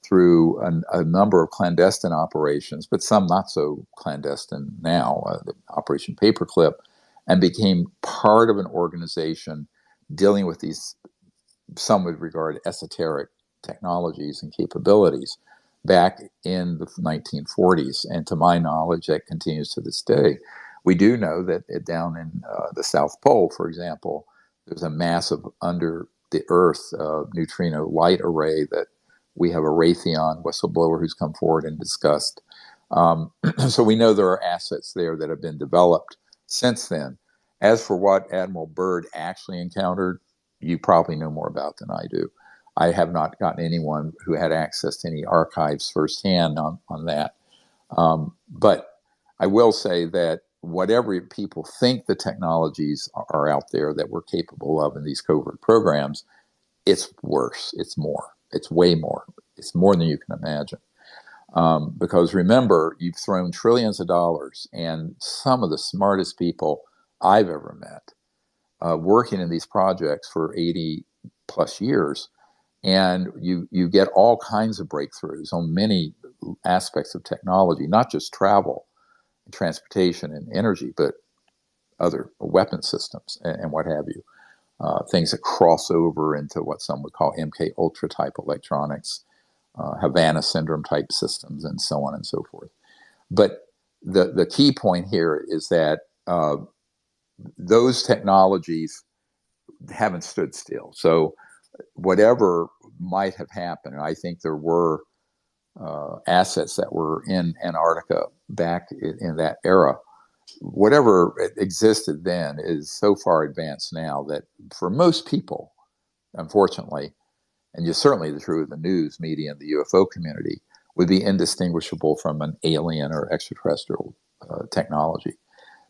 through a number of clandestine operations, but some not so clandestine now, the Operation Paperclip, and became part of an organization dealing with these, some would regard esoteric technologies and capabilities back in the 1940s. And to my knowledge, that continues to this day. We do know that down in the South Pole, for example, there's a massive under the earth neutrino light array that we have a Raytheon whistleblower who's come forward and discussed. So we know there are assets there that have been developed since then. As for what Admiral Byrd actually encountered, you probably know more about than I do. I have not gotten anyone who had access to any archives firsthand on that. But I will say that whatever people think the technologies are out there that we're capable of in these covert programs, it's worse. It's more. It's way more. It's more than you can imagine. Because remember, you've thrown trillions of dollars, and some of the smartest people I've ever met working in these projects for 80 plus years, and you get all kinds of breakthroughs on many aspects of technology, not just travel, transportation, and energy, but other weapon systems and what have you. Things that cross over into what some would call MK Ultra type electronics, Havana syndrome type systems, and so on and so forth. But the key point here is that those technologies haven't stood still. So whatever might have happened, and I think there were assets that were in Antarctica back in that era, whatever existed then is so far advanced now that for most people, unfortunately, and you're certainly true of the news media and the UFO community, would be indistinguishable from an alien or extraterrestrial technology.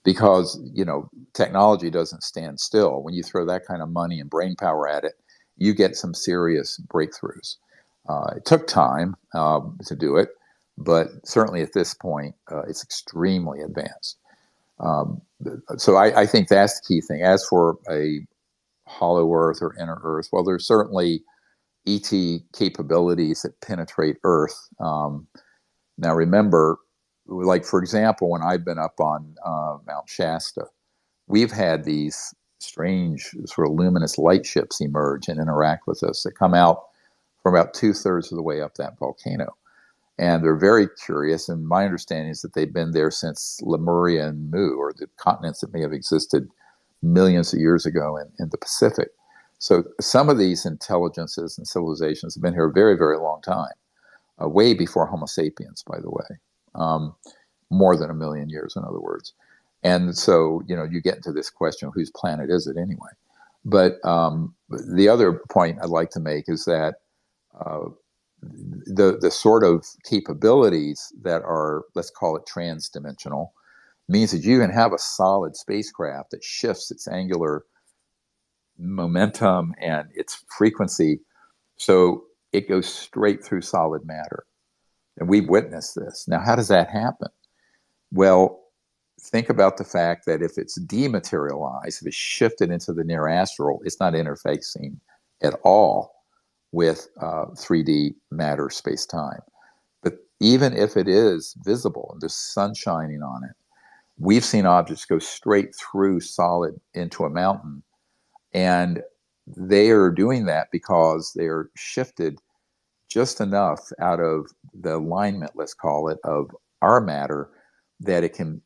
Because, technology doesn't stand still. When you throw that kind of money and brain power at it, you get some serious breakthroughs. It took time to do it, but certainly at this point, it's extremely advanced. So I think that's the key thing. As for a hollow Earth or inner Earth, well, there's certainly ET capabilities that penetrate Earth. Now, remember, like, for example, when I've been up on Mount Shasta, we've had these strange sort of luminous light ships emerge and interact with us that come out from about 2/3 of the way up that volcano. And they're very curious, and my understanding is that they've been there since Lemuria and Mu, or the continents that may have existed millions of years ago in the Pacific. So some of these intelligences and civilizations have been here a very, very long time, way before Homo sapiens, by the way, more than 1 million years, in other words. And so, you get into this question of whose planet is it anyway? But the other point I'd like to make is that the sort of capabilities that are, let's call it transdimensional, means that you can have a solid spacecraft that shifts its angular momentum and its frequency so it goes straight through solid matter. And we've witnessed this. Now, how does that happen? Well, think about the fact that if it's dematerialized, if it's shifted into the near astral, it's not interfacing at all with 3D matter space-time. But even if it is visible and there's sun shining on it, we've seen objects go straight through solid into a mountain. And they are doing that because they are shifted just enough out of the alignment, let's call it, of our matter that it can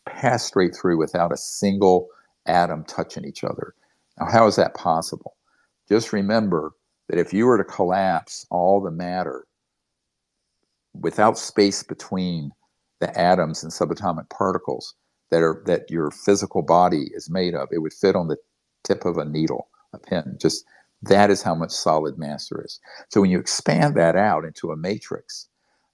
pass straight through without a single atom touching each other. Now, how is that possible? Just remember that if you were to collapse all the matter without space between the atoms and subatomic particles that your physical body is made of, it would fit on the tip of a needle, a pin. Just that is how much solid mass there is. So when you expand that out into a matrix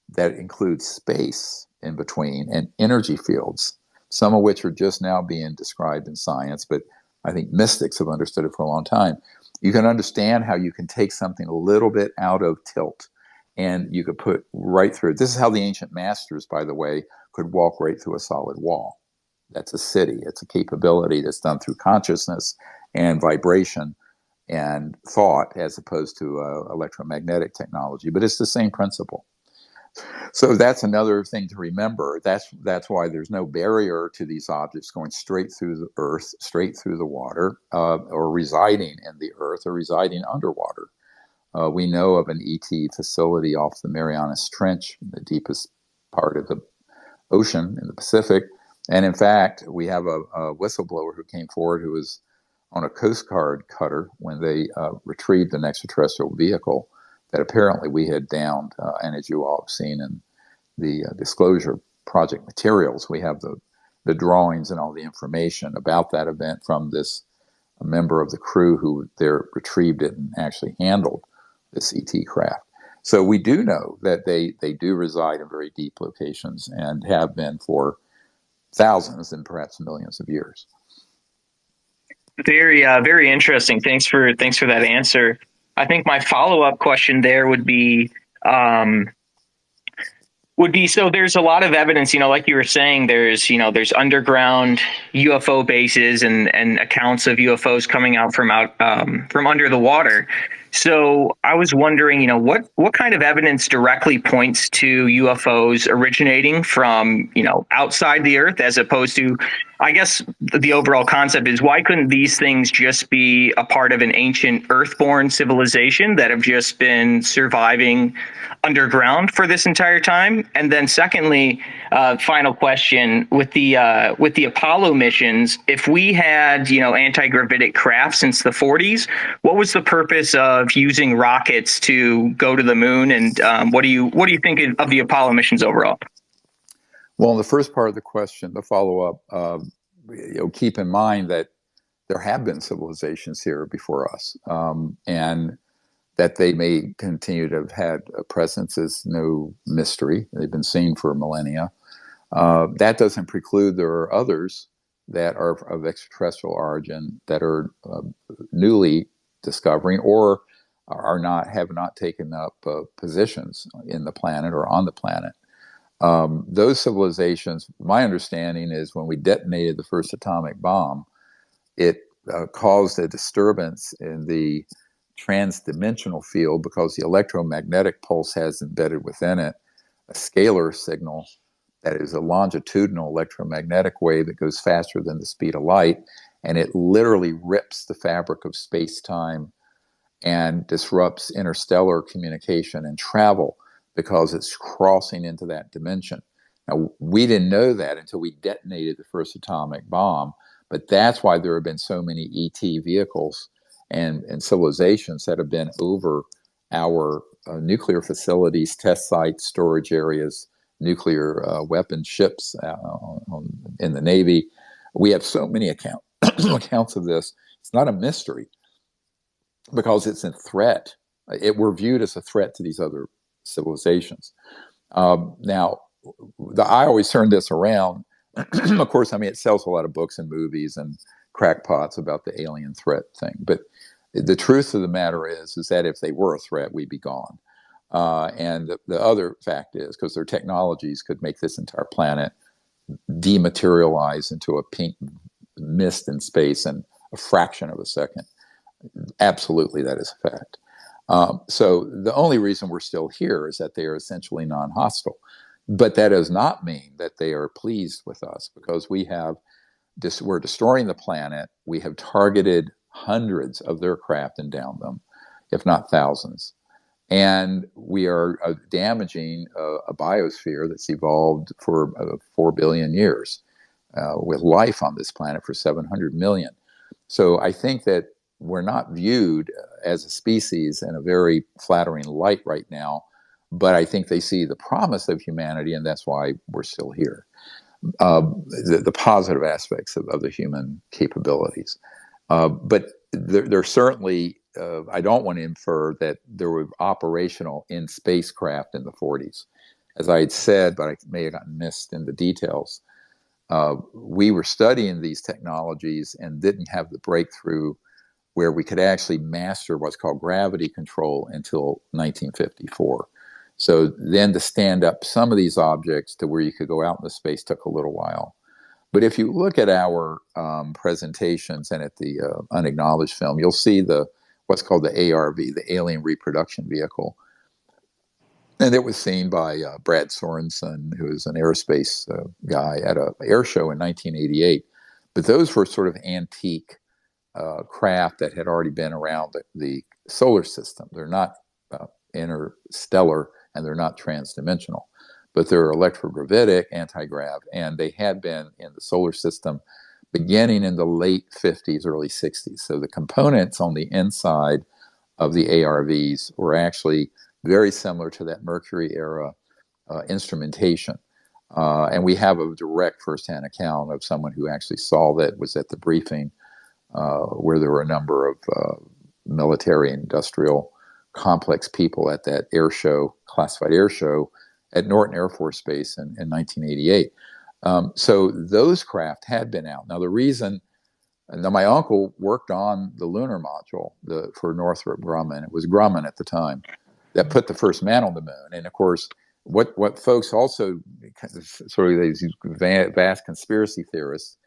that includes space in between and energy fields, some of which are just now being described in science, but I think mystics have understood it for a long time, you can understand how you can take something a little bit out of tilt and you could put right through. This is how the ancient masters, by the way, could walk right through a solid wall. That's a city. It's a capability that's done through consciousness and vibration and thought, as opposed to electromagnetic technology. But it's the same principle. So that's another thing to remember. That's why there's no barrier to these objects going straight through the earth, straight through the water, or residing in the earth, or residing underwater. We know of an ET facility off the Marianas Trench, the deepest part of the ocean in the Pacific. And in fact, we have a whistleblower who came forward who was on a Coast Guard cutter when they retrieved an extraterrestrial vehicle that apparently we had downed. And as you all have seen in the disclosure project materials, we have the drawings and all the information about that event from this member of the crew who there retrieved it and actually handled this ET craft. So we do know that they do reside in very deep locations and have been for thousands and perhaps millions of years. Very interesting. Thanks for that answer. I think my follow-up question there would be so there's a lot of evidence, like you were saying, there's underground UFO bases and accounts of UFOs coming out from under the water. So I was wondering, what kind of evidence directly points to UFOs originating from, outside the Earth, as opposed to, I guess the overall concept is, why couldn't these things just be a part of an ancient Earthborn civilization that have just been surviving underground for this entire time? And then secondly, final question, with the Apollo missions, if we had, anti-gravitic craft since the 40s, what was the purpose of using rockets to go to the moon? And what do you think of the Apollo missions overall? Well, in the first part of the question, the follow-up, keep in mind that there have been civilizations here before us, and That they may continue to have had a presence is no mystery. They've been seen for millennia. That doesn't preclude there are others that are of extraterrestrial origin that are newly discovering or have not taken up positions in the planet or on the planet. Those civilizations, my understanding is when we detonated the first atomic bomb, it caused a disturbance in the transdimensional field because the electromagnetic pulse has embedded within it a scalar signal that is a longitudinal electromagnetic wave that goes faster than the speed of light, and it literally rips the fabric of space-time and disrupts interstellar communication and travel because it's crossing into that dimension. Now, we didn't know that until we detonated the first atomic bomb, but that's why there have been so many ET vehicles and civilizations that have been over our nuclear facilities, test sites, storage areas, nuclear weapon ships in the Navy. We have so many accounts of this. It's not a mystery because it's a threat. We're viewed as a threat to these other civilizations. Now, I always turn this around. Of course, I mean, it sells a lot of books and movies and crackpots about the alien threat thing. But the truth of the matter is that if they were a threat, we'd be gone. And the other fact is, because their technologies could make this entire planet dematerialize into a pink mist in space in a fraction of a second. Absolutely, that is a fact. So the only reason we're still here is that they are essentially non-hostile. But that does not mean that they are pleased with us, because we're destroying the planet. We have targeted hundreds of their craft and downed them, if not thousands. And we are damaging a biosphere that's evolved for 4 billion years with life on this planet for 700 million. So I think that we're not viewed as a species in a very flattering light right now, but I think they see the promise of humanity, and that's why we're still here. The positive aspects of the human capabilities. But there certainly, I don't want to infer that there were operational in spacecraft in the 40s. As I had said, but I may have gotten missed in the details, we were studying these technologies and didn't have the breakthrough where we could actually master what's called gravity control until 1954. So then to stand up some of these objects to where you could go out into space took a little while. But if you look at our presentations and at the unacknowledged film, you'll see what's called the ARV, the Alien Reproduction Vehicle. And it was seen by Brad Sorensen, who is an aerospace guy at an air show in 1988. But those were sort of antique craft that had already been around the solar system. They're not interstellar and they're not transdimensional, but they're electrogravitic, anti-grav, and they had been in the solar system beginning in the late 50s, early 60s. So the components on the inside of the ARVs were actually very similar to that Mercury era instrumentation. And we have a direct firsthand account of someone who actually saw that, was at the briefing where there were a number of military industrial complex people at that air show, classified air show at Norton Air Force Base in 1988. So those craft had been out. Now the reason, now my uncle worked on the lunar module for Northrop Grumman. It was Grumman at the time that put the first man on the moon. And of course, what folks also, sort of these vast conspiracy theorists,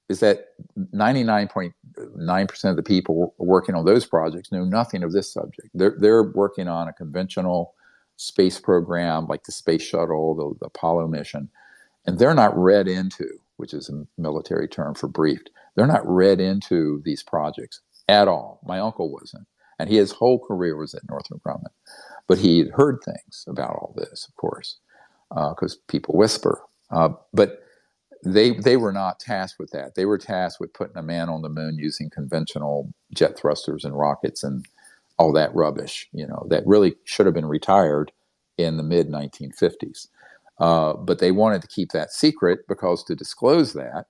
is that 99.9% of the people working on those projects know nothing of this subject. They're working on a conventional space program like the space shuttle, the Apollo mission, and they're not read into, which is a military term for briefed, they're not read into these projects at all. My uncle wasn't, and his whole career was at Northrop Grumman, but he had heard things about all this, of course, because people whisper. But they were not tasked with that. They were tasked with putting a man on the moon using conventional jet thrusters and rockets and all that rubbish, that really should have been retired in the mid 1950s. But they wanted to keep that secret because to disclose that,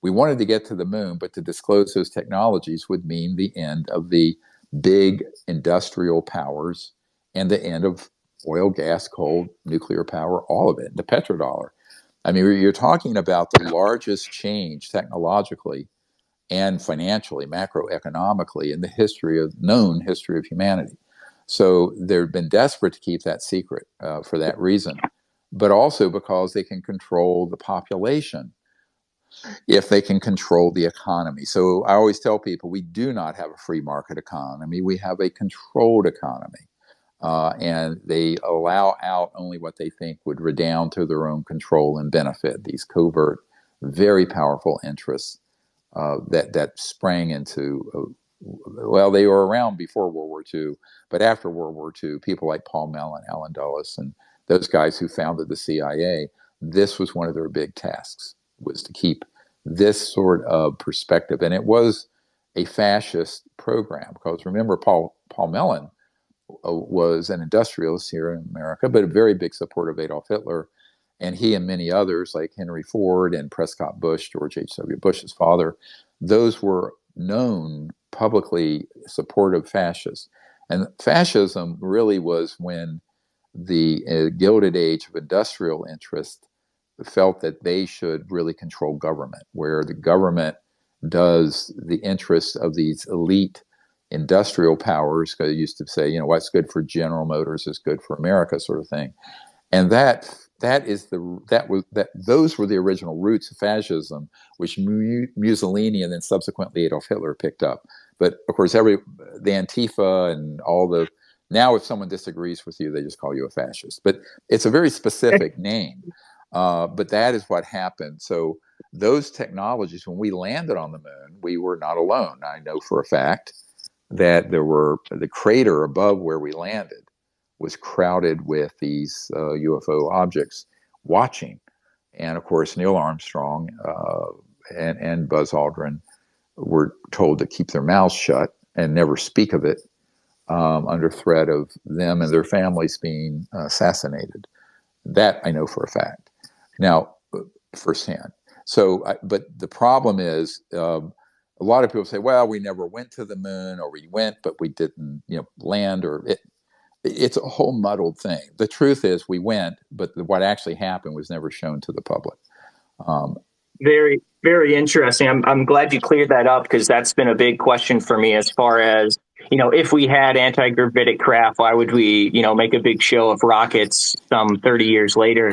we wanted to get to the moon, but to disclose those technologies would mean the end of the big industrial powers, and the end of oil, gas, coal, nuclear power, all of it, the petrodollar. I mean, you're talking about the largest change technologically and financially, macroeconomically, in the known history of humanity. So they've been desperate to keep that secret for that reason, but also because they can control the population if they can control the economy. So I always tell people we do not have a free market economy. We have a controlled economy. And they allow out only what they think would redound to their own control and benefit, these covert, very powerful interests that sprang into, well, they were around before World War II, but after World War II, people like Paul Mellon, Alan Dulles, and those guys who founded the CIA, this was one of their big tasks, was to keep this sort of perspective. And it was a fascist program, because remember, Paul Mellon was an industrialist here in America, but a very big supporter of Adolf Hitler. And he and many others, like Henry Ford and Prescott Bush, George H.W. Bush's father, those were known publicly supportive fascists. And fascism really was when the Gilded Age of industrial interest felt that they should really control government, where the government does the interests of these elite industrial powers. Because they used to say, you know, what's good for General Motors is good for America, sort of thing. And those were the original roots of fascism, which Mussolini and then subsequently Adolf Hitler picked up. But of course, the Antifa and all the, now if someone disagrees with you, they just call you a fascist. But it's a very specific name. But that is what happened. So those technologies, when we landed on the moon, we were not alone. I know for a fact that the crater above where we landed was crowded with these UFO objects watching. And of course, Neil Armstrong and Buzz Aldrin were told to keep their mouths shut and never speak of it, under threat of them and their families being assassinated. That I know for a fact. Now, firsthand. So, but the problem is, a lot of people say, well, we never went to the moon, or we went, but we didn't, land, or it's a whole muddled thing. The truth is we went, but what actually happened was never shown to the public. Very, very interesting. I'm glad you cleared that up, because that's been a big question for me as far as, if we had anti-gravitic craft, why would we, make a big show of rockets some 30 years later?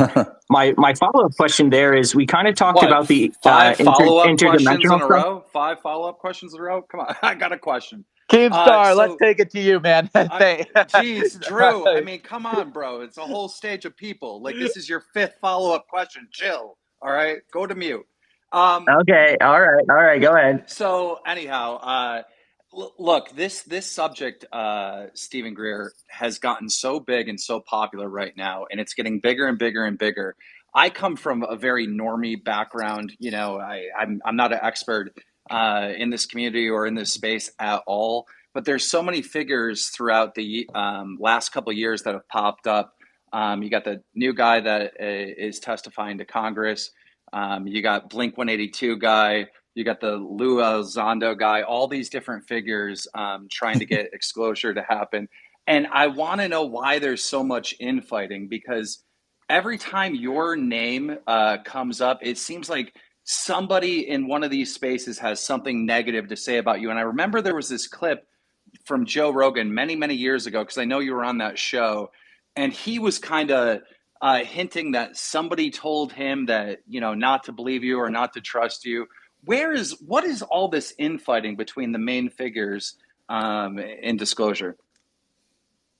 My follow-up question there is, we kind of talked about the five follow-up questions interdimensional in a stuff. row. 5 follow-up questions in a row. Come on, I got a question. Keemstar, let's take it to you, man. Geez, Drew. I mean, come on, bro. It's a whole stage of people. Like, this is your 5th follow-up question. Chill. All right, go to mute. Okay. All right. Go ahead. So anyhow, look, this subject, Stephen Greer, has gotten so big and so popular right now, and it's getting bigger and bigger and bigger. I come from a very normie background. I'm not an expert in this community or in this space at all, but there's so many figures throughout the last couple of years that have popped up. You got the new guy that is testifying to Congress. You got Blink 182 guy, you got the Lou Elizondo guy, all these different figures trying to get exposure to happen. And I want to know why there's so much infighting, because every time your name comes up, it seems like somebody in one of these spaces has something negative to say about you. And I remember there was this clip from Joe Rogan many, many years ago, because I know you were on that show, and he was kind of hinting that somebody told him that, not to believe you or not to trust you. What is all this infighting between the main figures in disclosure?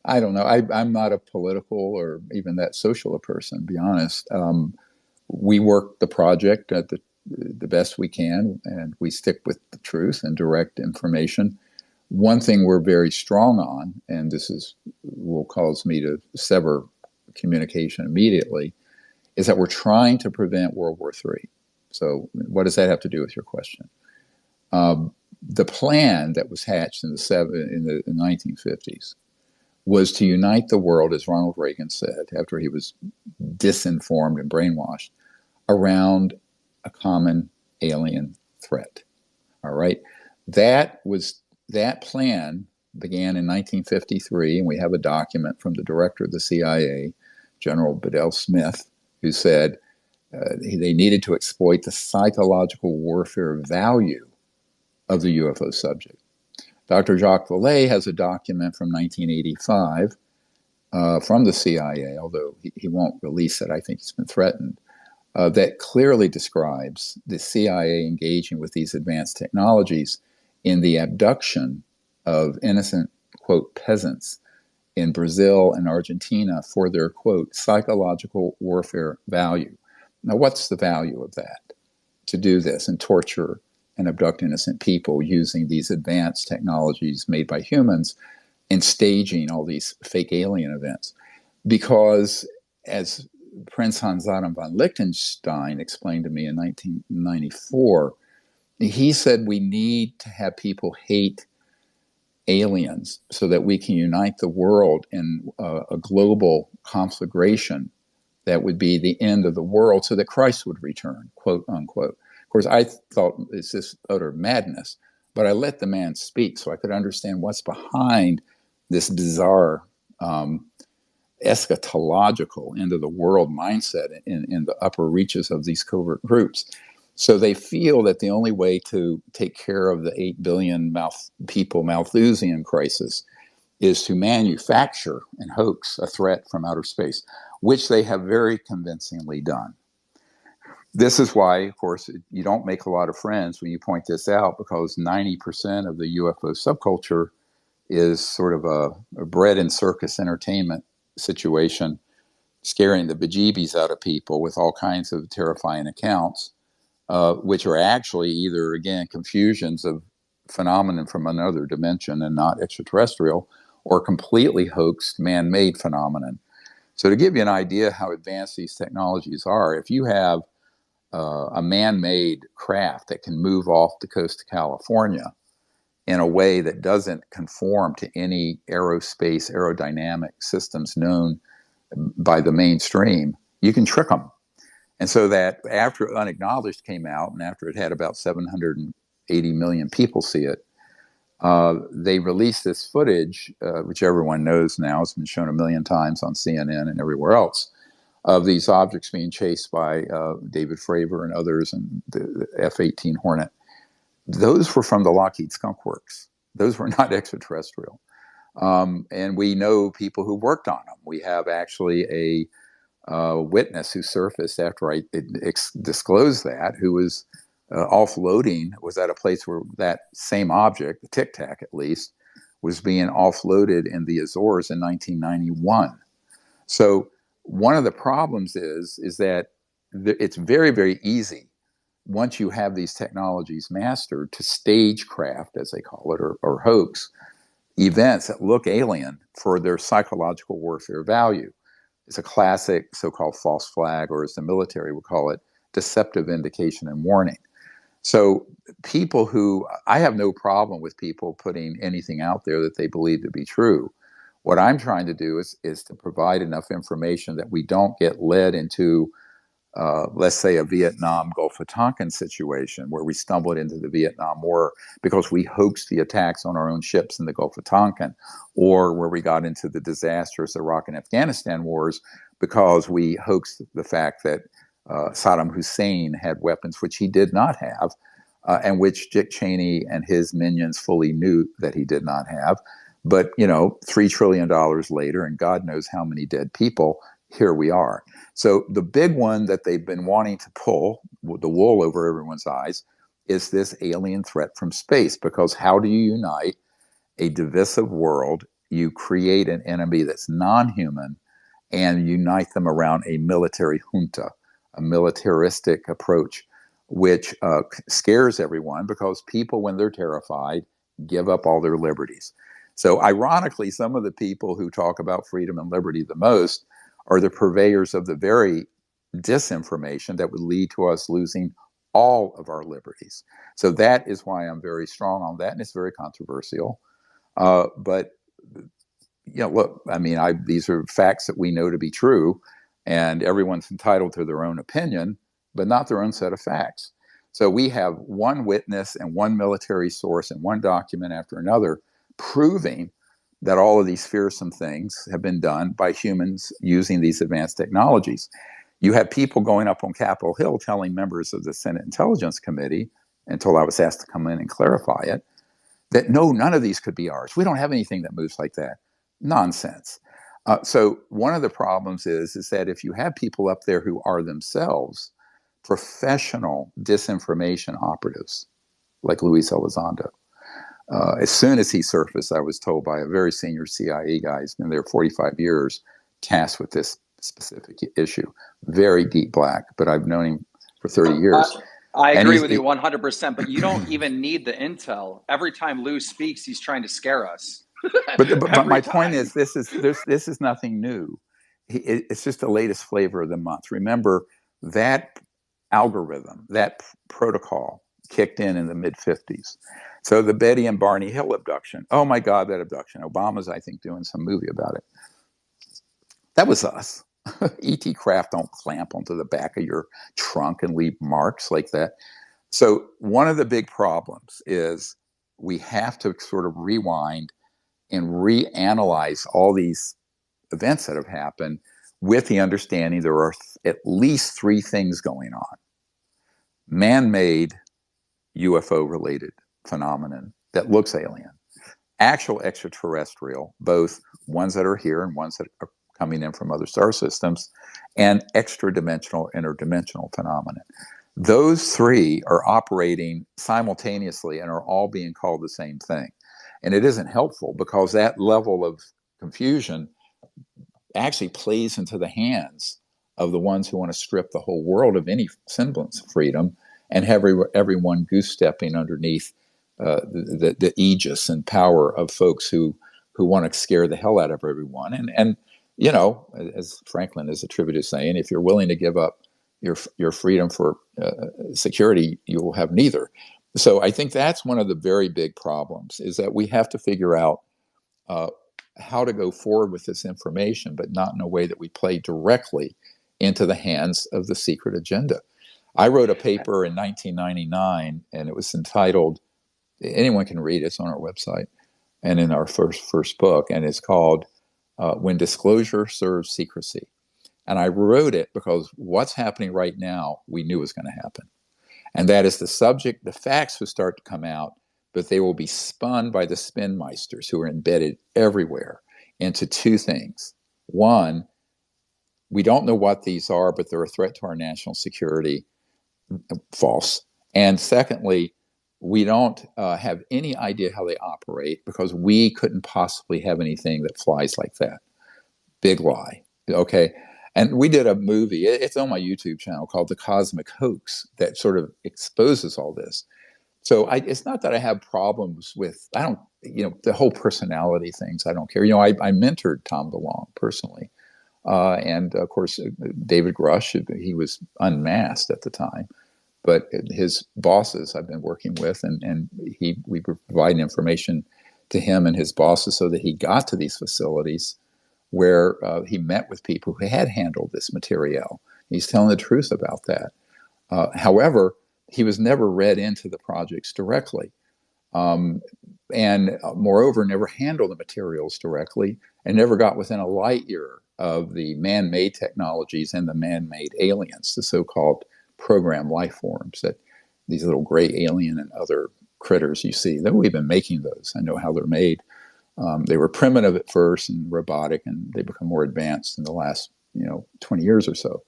I don't know. I'm not a political or even that social a person, to be honest. We work the project at the best we can, and we stick with the truth and direct information. One thing we're very strong on, and will cause me to sever communication immediately, is that we're trying to prevent World War III. So what does that have to do with your question? The plan that was hatched in the 1950s was to unite the world, as Ronald Reagan said, after he was disinformed and brainwashed, around a common alien threat. All right? That plan began in 1953, and we have a document from the director of the CIA, General Bedell Smith, who said they needed to exploit the psychological warfare value of the UFO subject. Dr. Jacques Vallée has a document from 1985 from the CIA, although he won't release it. I think he's been threatened. That clearly describes the CIA engaging with these advanced technologies in the abduction of innocent, quote, peasants in Brazil and Argentina for their, quote, psychological warfare value. Now, what's the value of that? To do this and torture and abduct innocent people using these advanced technologies made by humans and staging all these fake alien events. Because as Prince Hans Adam von Liechtenstein explained to me in 1994, he said we need to have people hate aliens so that we can unite the world in a global conflagration that would be the end of the world so that Christ would return, quote unquote. Of course, I thought it's this utter madness, but I let the man speak so I could understand what's behind this bizarre eschatological end of the world mindset in the upper reaches of these covert groups. So they feel that the only way to take care of the 8 billion people Malthusian crisis is to manufacture and hoax a threat from outer space, which they have very convincingly done. This is why, of course, you don't make a lot of friends when you point this out, because 90% of the UFO subculture is sort of a bread and circus entertainment situation, scaring the bejeebies out of people with all kinds of terrifying accounts, which are actually either, again, confusions of phenomenon from another dimension and not extraterrestrial, or completely hoaxed man-made phenomenon. So to give you an idea how advanced these technologies are, if you have a man-made craft that can move off the coast of California in a way that doesn't conform to any aerospace aerodynamic systems known by the mainstream, you can trick them. And so that after Unacknowledged came out, and after it had about 780 million people see it, they released this footage, which everyone knows now, it's been shown a million times on CNN and everywhere else, of these objects being chased by David Fravor and others and the F-18 Hornet. Those were from the Lockheed Skunk Works. Those were not extraterrestrial. And we know people who worked on them. We have actually a witness who surfaced after I disclosed that, who was offloading, was at a place where that same object, the Tic Tac at least, was being offloaded in the Azores in 1991. So one of the problems is that it's very, very easy, once you have these technologies mastered, to stagecraft, as they call it, or hoax events that look alien for their psychological warfare value. It's a classic so-called false flag, or as the military would call it, deceptive indication and warning. So people who, I have no problem with people putting anything out there that they believe to be true. What I'm trying to do is to provide enough information that we don't get led into, let's say, a Vietnam Gulf of Tonkin situation where we stumbled into the Vietnam War because we hoaxed the attacks on our own ships in the Gulf of Tonkin, or where we got into the disastrous Iraq and Afghanistan wars because we hoaxed the fact that Saddam Hussein had weapons which he did not have, and which Dick Cheney and his minions fully knew that he did not have. But, $3 trillion later, and God knows how many dead people, here we are. So the big one that they've been wanting to pull, the wool over everyone's eyes, is this alien threat from space. Because how do you unite a divisive world? You create an enemy that's non-human and unite them around a military junta, a militaristic approach, which scares everyone, because people, when they're terrified, give up all their liberties. So ironically, some of the people who talk about freedom and liberty the most are the purveyors of the very disinformation that would lead to us losing all of our liberties. So that is why I'm very strong on that, and it's very controversial. But look, I mean, these are facts that we know to be true, and everyone's entitled to their own opinion, but not their own set of facts. So we have one witness and one military source and one document after another proving that all of these fearsome things have been done by humans using these advanced technologies. You have people going up on Capitol Hill telling members of the Senate Intelligence Committee, until I was asked to come in and clarify it, that no, none of these could be ours. We don't have anything that moves like that. Nonsense. So one of the problems is that if you have people up there who are themselves professional disinformation operatives, like Luis Elizondo, as soon as he surfaced, I was told by a very senior CIA guy, he's been there 45 years, tasked with this specific issue. Very deep black, but I've known him for 30 years. I agree with you 100%, but you don't even need the intel. Every time Lou speaks, he's trying to scare us. But my point is, this is nothing new. It's just the latest flavor of the month. Remember, that algorithm, that protocol kicked in the mid-50s. So the Betty and Barney Hill abduction. Oh my God, that abduction. Obama's, I think, doing some movie about it. That was us. E.T. Craft don't clamp onto the back of your trunk and leave marks like that. So one of the big problems is we have to sort of rewind and reanalyze all these events that have happened with the understanding there are at least three things going on. Man-made UFO-related phenomenon that looks alien, actual extraterrestrial, both ones that are here and ones that are coming in from other star systems, and extra-dimensional, interdimensional phenomenon. Those three are operating simultaneously and are all being called the same thing. And it isn't helpful because that level of confusion actually plays into the hands of the ones who want to strip the whole world of any semblance of freedom and have everyone goose-stepping underneath the aegis and power of folks who want to scare the hell out of everyone. And you know, as Franklin is attributed to saying, if you're willing to give up your freedom for security, you will have neither. So I think that's one of the very big problems, is that we have to figure out how to go forward with this information, but not in a way that we play directly into the hands of the secret agenda. I wrote a paper in 1999, and it was entitled, anyone can read it, it's on our website, and in our first book, and it's called When Disclosure Serves Secrecy. And I wrote it because what's happening right now, we knew was going to happen. And that is the facts will start to come out, but they will be spun by the spin meisters who are embedded everywhere into two things. One, we don't know what these are, but they're a threat to our national security. False. And secondly, we don't have any idea how they operate because we couldn't possibly have anything that flies like that. Big lie. Okay. And we did a movie, it's on my YouTube channel, called The Cosmic Hoax, that sort of exposes all this. So it's not that I have problems with, the whole personality things, I don't care. I mentored Tom DeLonge personally. And of course, David Grush, he was unmasked at the time. But his bosses I've been working with, and we provide information to him and his bosses so that he got to these facilities where he met with people who had handled this material. He's telling the truth about that. However, he was never read into the projects directly. And moreover, never handled the materials directly and never got within a light year of the man-made technologies and the man-made aliens, the so-called program life forms, that these little gray alien and other critters you see. We've been making those. I know how they're made. They were primitive at first and robotic, and they become more advanced in the last 20 years or so.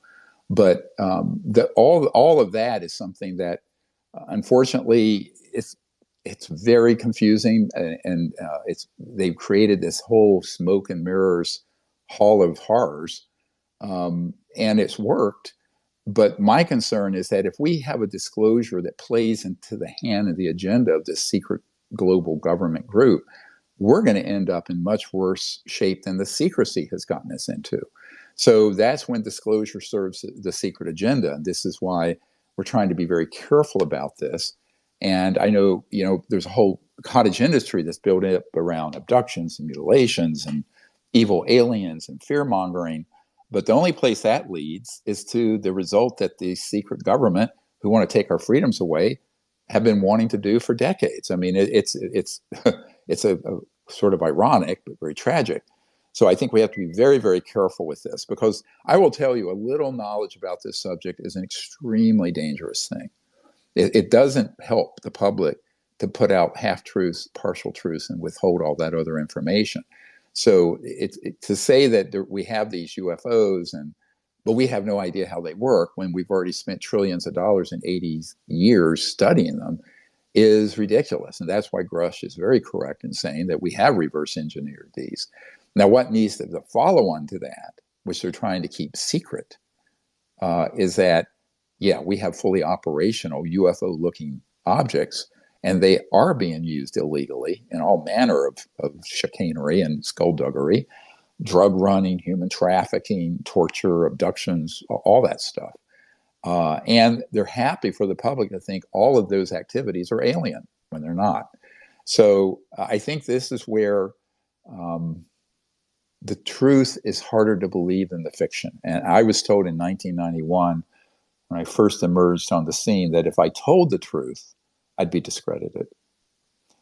But all of that is something that, unfortunately, it's very confusing, and they've created this whole smoke and mirrors hall of horrors, and it's worked. But my concern is that if we have a disclosure that plays into the hand of the agenda of this secret global government group, we're going to end up in much worse shape than the secrecy has gotten us into. So that's when disclosure serves the secret agenda. And this is why we're trying to be very careful about this. And I know, there's a whole cottage industry that's built up around abductions and mutilations and evil aliens and fear mongering. But the only place that leads is to the result that the secret government, who want to take our freedoms away, have been wanting to do for decades. I mean, it's a sort of ironic, but very tragic. So I think we have to be very, very careful with this, because I will tell you, a little knowledge about this subject is an extremely dangerous thing. It doesn't help the public to put out half-truths, partial truths, and withhold all that other information. So to say that we have these UFOs, but we have no idea how they work when we've already spent trillions of dollars in 80 years studying them, is ridiculous. And that's why Grush is very correct in saying that we have reverse engineered these. Now, what needs to follow on to that, which they're trying to keep secret, is that, yeah, we have fully operational UFO-looking objects, and they are being used illegally in all manner of chicanery and skullduggery, drug running, human trafficking, torture, abductions, all that stuff. And they're happy for the public to think all of those activities are alien when they're not. So I think this is where the truth is harder to believe than the fiction. And I was told in 1991, when I first emerged on the scene, that if I told the truth, I'd be discredited.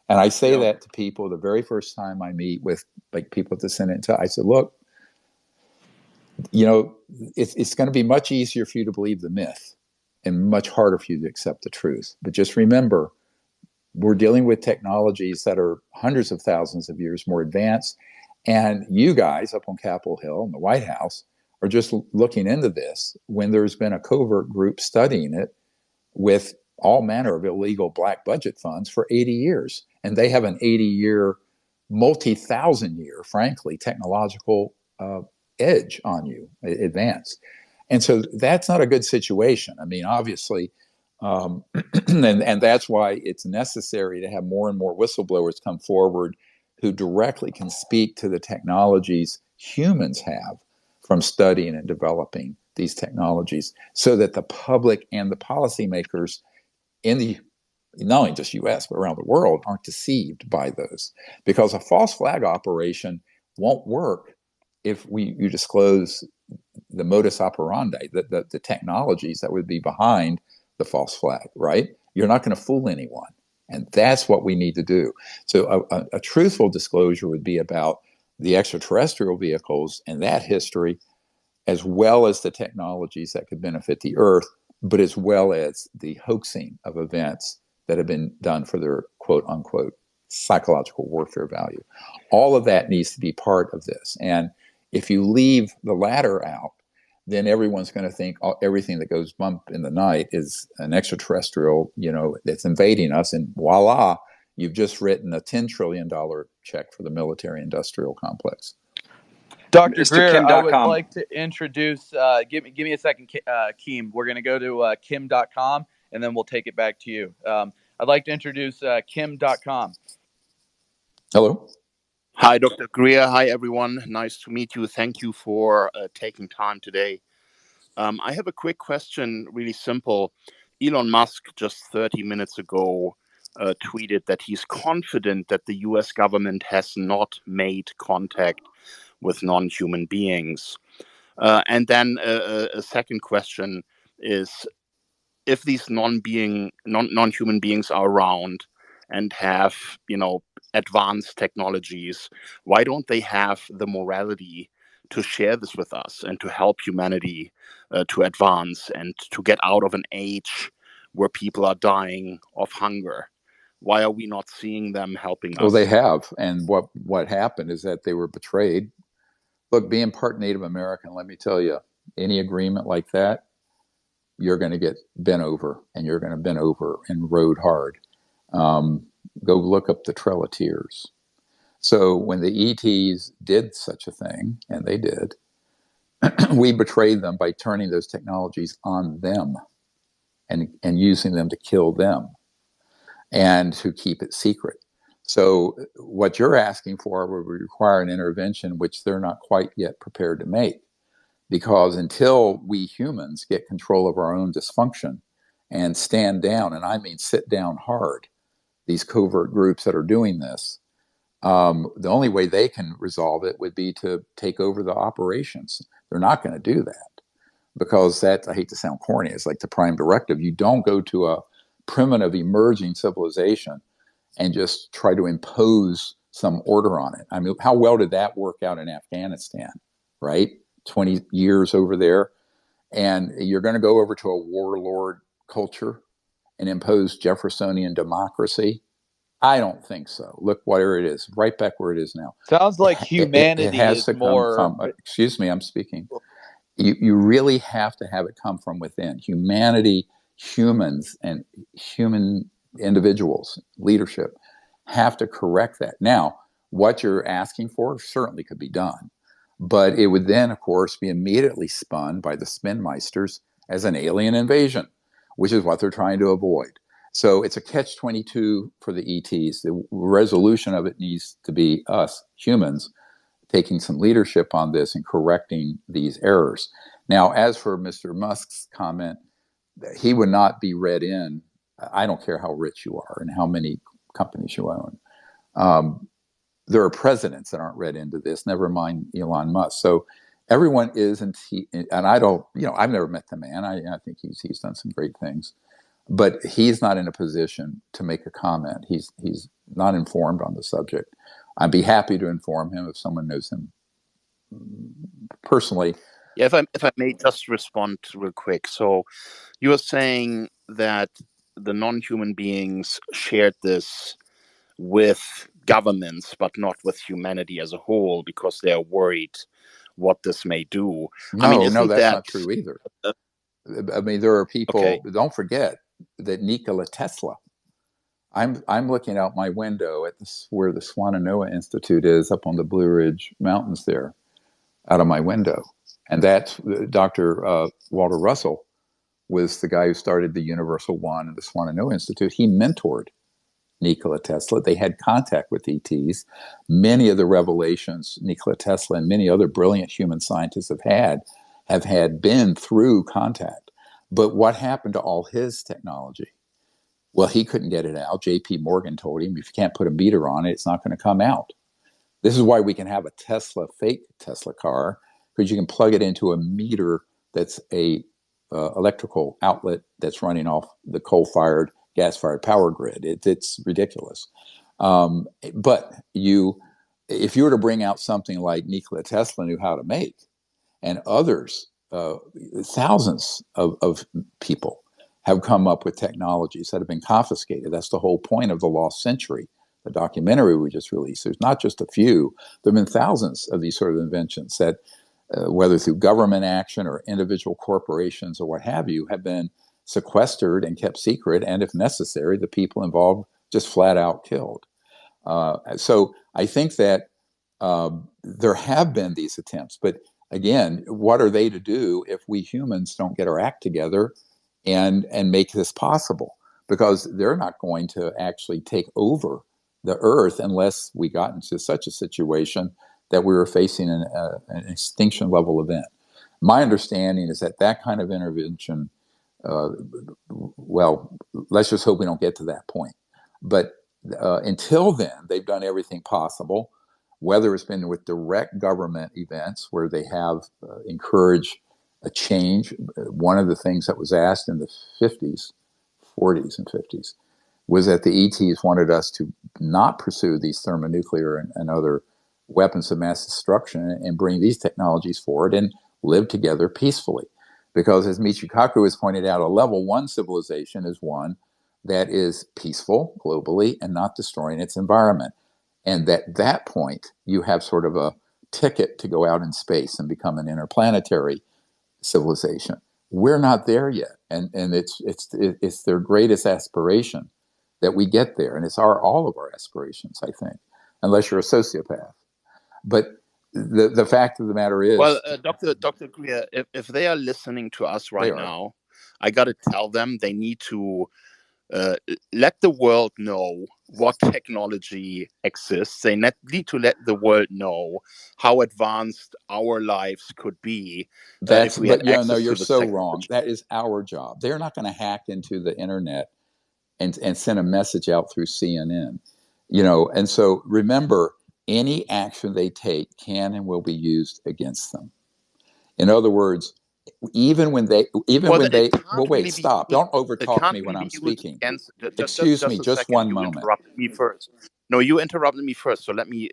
And I say that to people the very first time I meet with people at the Senate. I said, look, it's going to be much easier for you to believe the myth and much harder for you to accept the truth. But just remember, we're dealing with technologies that are hundreds of thousands of years more advanced. And you guys up on Capitol Hill and the White House are just looking into this when there's been a covert group studying it with all manner of illegal black budget funds for 80 years. And they have an 80-year, multi-thousand-year, frankly, technological edge on you, advance. And so that's not a good situation. I mean, obviously, and that's why it's necessary to have more and more whistleblowers come forward who directly can speak to the technologies humans have from studying and developing these technologies, so that the public and the policymakers in the, not only just US, but around the world, aren't deceived by those. Because a false flag operation won't work if you disclose the modus operandi, the technologies that would be behind the false flag, right? You're not going to fool anyone. And that's what we need to do. So a truthful disclosure would be about the extraterrestrial vehicles and that history, as well as the technologies that could benefit the Earth, but as well as the hoaxing of events that have been done for their quote unquote psychological warfare value. All of that needs to be part of this. And if you leave the latter out, then everyone's going to think everything that goes bump in the night is an extraterrestrial, that's invading us. And voila, you've just written a $10 trillion check for the military-industrial complex. Dr. Greer, I would like to introduce, give me a second, Keem. We're going to go to Kim.com, and then we'll take it back to you. I'd like to introduce Kim.com. Hello. Hi, Dr. Greer. Hi, everyone. Nice to meet you. Thank you for taking time today. I have a quick question, really simple. Elon Musk just 30 minutes ago tweeted that he's confident that the US government has not made contact with non-human beings. And then a second question is, if these non-human beings are around and have, advanced technologies, why don't they have the morality to share this with us and to help humanity to advance and to get out of an age where people are dying of hunger? Why are we not seeing them helping us? Well, they have. And what happened is that they were betrayed. Look, being part Native American, let me tell you, any agreement like that, you're going to get bent over, and you're going to bend over and rode hard. Go look up the Trail of Tears. So when the ETs did such a thing, and they did, we betrayed them by turning those technologies on them and using them to kill them and to keep it secret. So what you're asking for would require an intervention which they're not quite yet prepared to make. Because until we humans get control of our own dysfunction and stand down, and I mean sit down hard, these covert groups that are doing this, the only way they can resolve it would be to take over the operations. They're not going to do that, because that, I hate to sound corny, it's like the prime directive. You don't go to a primitive emerging civilization and just try to impose some order on it. I mean, how well did that work out in Afghanistan, right? 20 years over there. And you're going to go over to a warlord culture and impose Jeffersonian democracy? I don't think so. Look where it is, right back where it is now. Sounds like humanity it has is to come more. from, excuse me, I'm speaking. You really have to have it come from within. Humanity, humans, and human individuals, leadership, have to correct that. Now, what you're asking for certainly could be done, but it would then, of course, be immediately spun by the spinmeisters as an alien invasion, which is what they're trying to avoid. So it's a catch-22 for the ETs. The resolution of it needs to be us, humans, taking some leadership on this and correcting these errors. Now, as for Mr. Musk's comment, he would not be read in. I don't care how rich you are and how many companies you own. There are presidents that aren't read into this, never mind Elon Musk. So everyone is, and I don't, I've never met the man. I think he's done some great things, but he's not in a position to make a comment. He's not informed on the subject. I'd be happy to inform him if someone knows him personally. Yeah, if I may just respond real quick. So you are saying that the non-human beings shared this with governments, but not with humanity as a whole, because they are worried what this may do. No, that's not true either. I mean, there are people. Okay. Don't forget that Nikola Tesla. I'm looking out my window at where the Swannanoa Institute is up on the Blue Ridge Mountains there, out of my window, and that's Dr. Walter Russell was the guy who started the Universal One and the Swannanoa Institute. He mentored Nikola Tesla. They had contact with ETs. Many of the revelations Nikola Tesla and many other brilliant human scientists have had been through contact. But what happened to all his technology? Well, he couldn't get it out. J.P. Morgan told him, if you can't put a meter on it, it's not going to come out. This is why we can have a fake Tesla car, because you can plug it into a meter that's a electrical outlet that's running off the coal-fired, gas-fired power grid. It's ridiculous. But if you were to bring out something like Nikola Tesla knew how to make, and others, thousands of people have come up with technologies that have been confiscated. That's the whole point of The Lost Century, the documentary we just released. There's not just a few. There have been thousands of these sort of inventions that, whether through government action or individual corporations or what have you, have been sequestered and kept secret, and if necessary, the people involved just flat out killed. So I think that there have been these attempts, but again, what are they to do if we humans don't get our act together and make this possible? Because they're not going to actually take over the earth unless we got into such a situation that we were facing an extinction level event. My understanding is that kind of intervention, well, let's just hope we don't get to that point. But until then, they've done everything possible, whether it's been with direct government events where they have encouraged a change. One of the things that was asked in the 50s, 40s and 50s, was that the ETs wanted us to not pursue these thermonuclear and other weapons of mass destruction and bring these technologies forward and live together peacefully. Because as Michikaku has pointed out, a level 1 civilization is one that is peaceful globally and not destroying its environment. And at that point, you have sort of a ticket to go out in space and become an interplanetary civilization. We're not there yet, and it's their greatest aspiration that we get there, and it's all of our aspirations, I think, unless you're a sociopath. But the fact of the matter is, well, Dr. Greer, if they are listening to us right now, I got to tell them they need to let the world know what technology exists. They need to let the world know how advanced our lives could be if we had access to you're this so technology. wrong. That is our job. They're not going to hack into the internet and send a message out through CNN, and so remember, any action they take can and will be used against them. In other words, even when they wait, stop. Don't overtalk me when I'm speaking. Excuse me, just one moment. Interrupted me first. No, you interrupted me first, so let me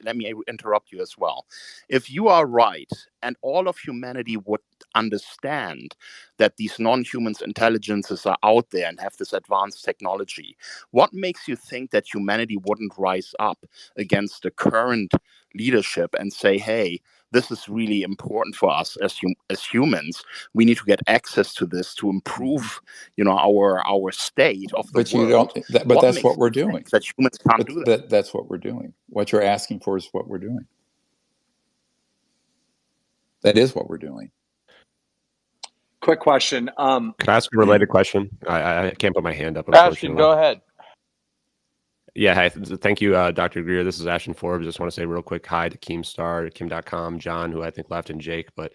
interrupt you as well. If you are right, and all of humanity would understand that these non-humans intelligences are out there and have this advanced technology, what makes you think that humanity wouldn't rise up against the current leadership and say, hey, this is really important for us as humans. We need to get access to this to improve, our state of the But you world. don't. But What that's makes what we're you doing. think that humans can't do that? But that's what we're doing. What you're asking for is what we're doing. That is what we're doing. Quick question. Can I ask a related question? I can't put my hand up, Ashton, unfortunately. go ahead. Yeah, hi. Thank you, Dr. Greer. This is Ashton Forbes. Just want to say real quick hi to Keemstar, Kim.com, John, who I think left, and Jake. But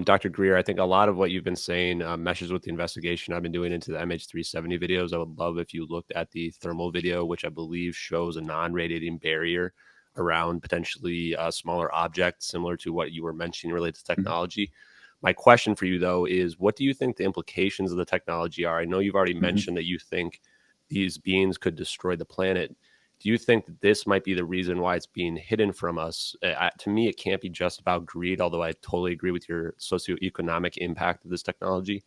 Dr. Greer, I think a lot of what you've been saying meshes with the investigation I've been doing into the MH370 videos. I would love if you looked at the thermal video, which I believe shows a non-radiating barrier around potentially a smaller object, similar to what you were mentioning related to technology. My question for you, though, is what do you think the implications of the technology are? I know you've already mentioned that you think these beings could destroy the planet. Do you think that this might be the reason why it's being hidden from us? To me, it can't be just about greed, although I totally agree with your socioeconomic impact of this technology.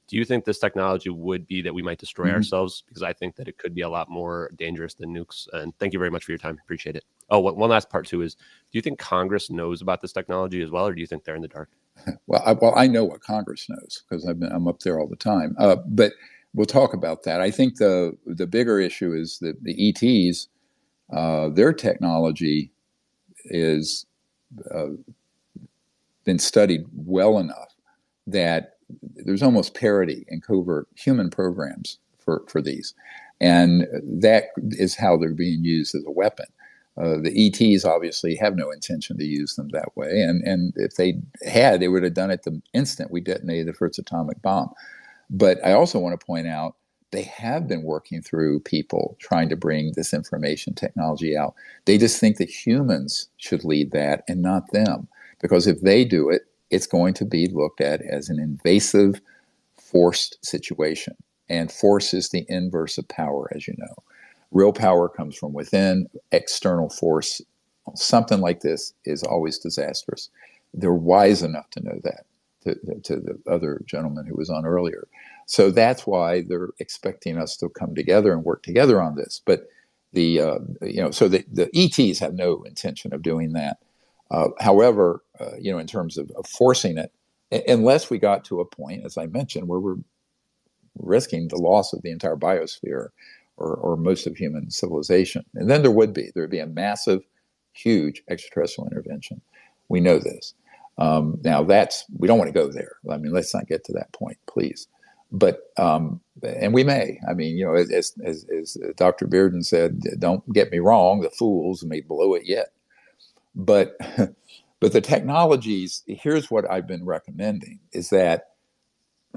Do you think this technology would be that we might destroy ourselves? Because I think that it could be a lot more dangerous than nukes. And thank you very much for your time. Appreciate it. Oh, one last part too is, do you think Congress knows about this technology as well, or do you think they're in the dark? Well, I know what Congress knows because I'm up there all the time. But we'll talk about that. I think the bigger issue is that the ETs, their technology is been studied well enough that there's almost parity in covert human programs for these, and that is how they're being used as a weapon. The ETs obviously have no intention to use them that way, and if they had, they would have done it the instant we detonated the first atomic bomb. But I also want to point out they have been working through people trying to bring this information technology out. They just think that humans should lead that and not them, because if they do it, it's going to be looked at as an invasive, forced situation. And force is the inverse of power, as you know. Real power comes from within. External force, something like this, is always disastrous. They're wise enough to know that, to the other gentleman who was on earlier. So that's why they're expecting us to come together and work together on this. But the ETs have no intention of doing that. However, in terms of forcing it, unless we got to a point, as I mentioned, where we're risking the loss of the entire biosphere or most of human civilization. And then there'd be a massive, huge extraterrestrial intervention. We know this. Now we don't want to go there. I mean, let's not get to that point, please. But, and we may, I mean, as Dr. Bearden said, don't get me wrong, the fools may blow it yet. But the technologies, here's what I've been recommending, is that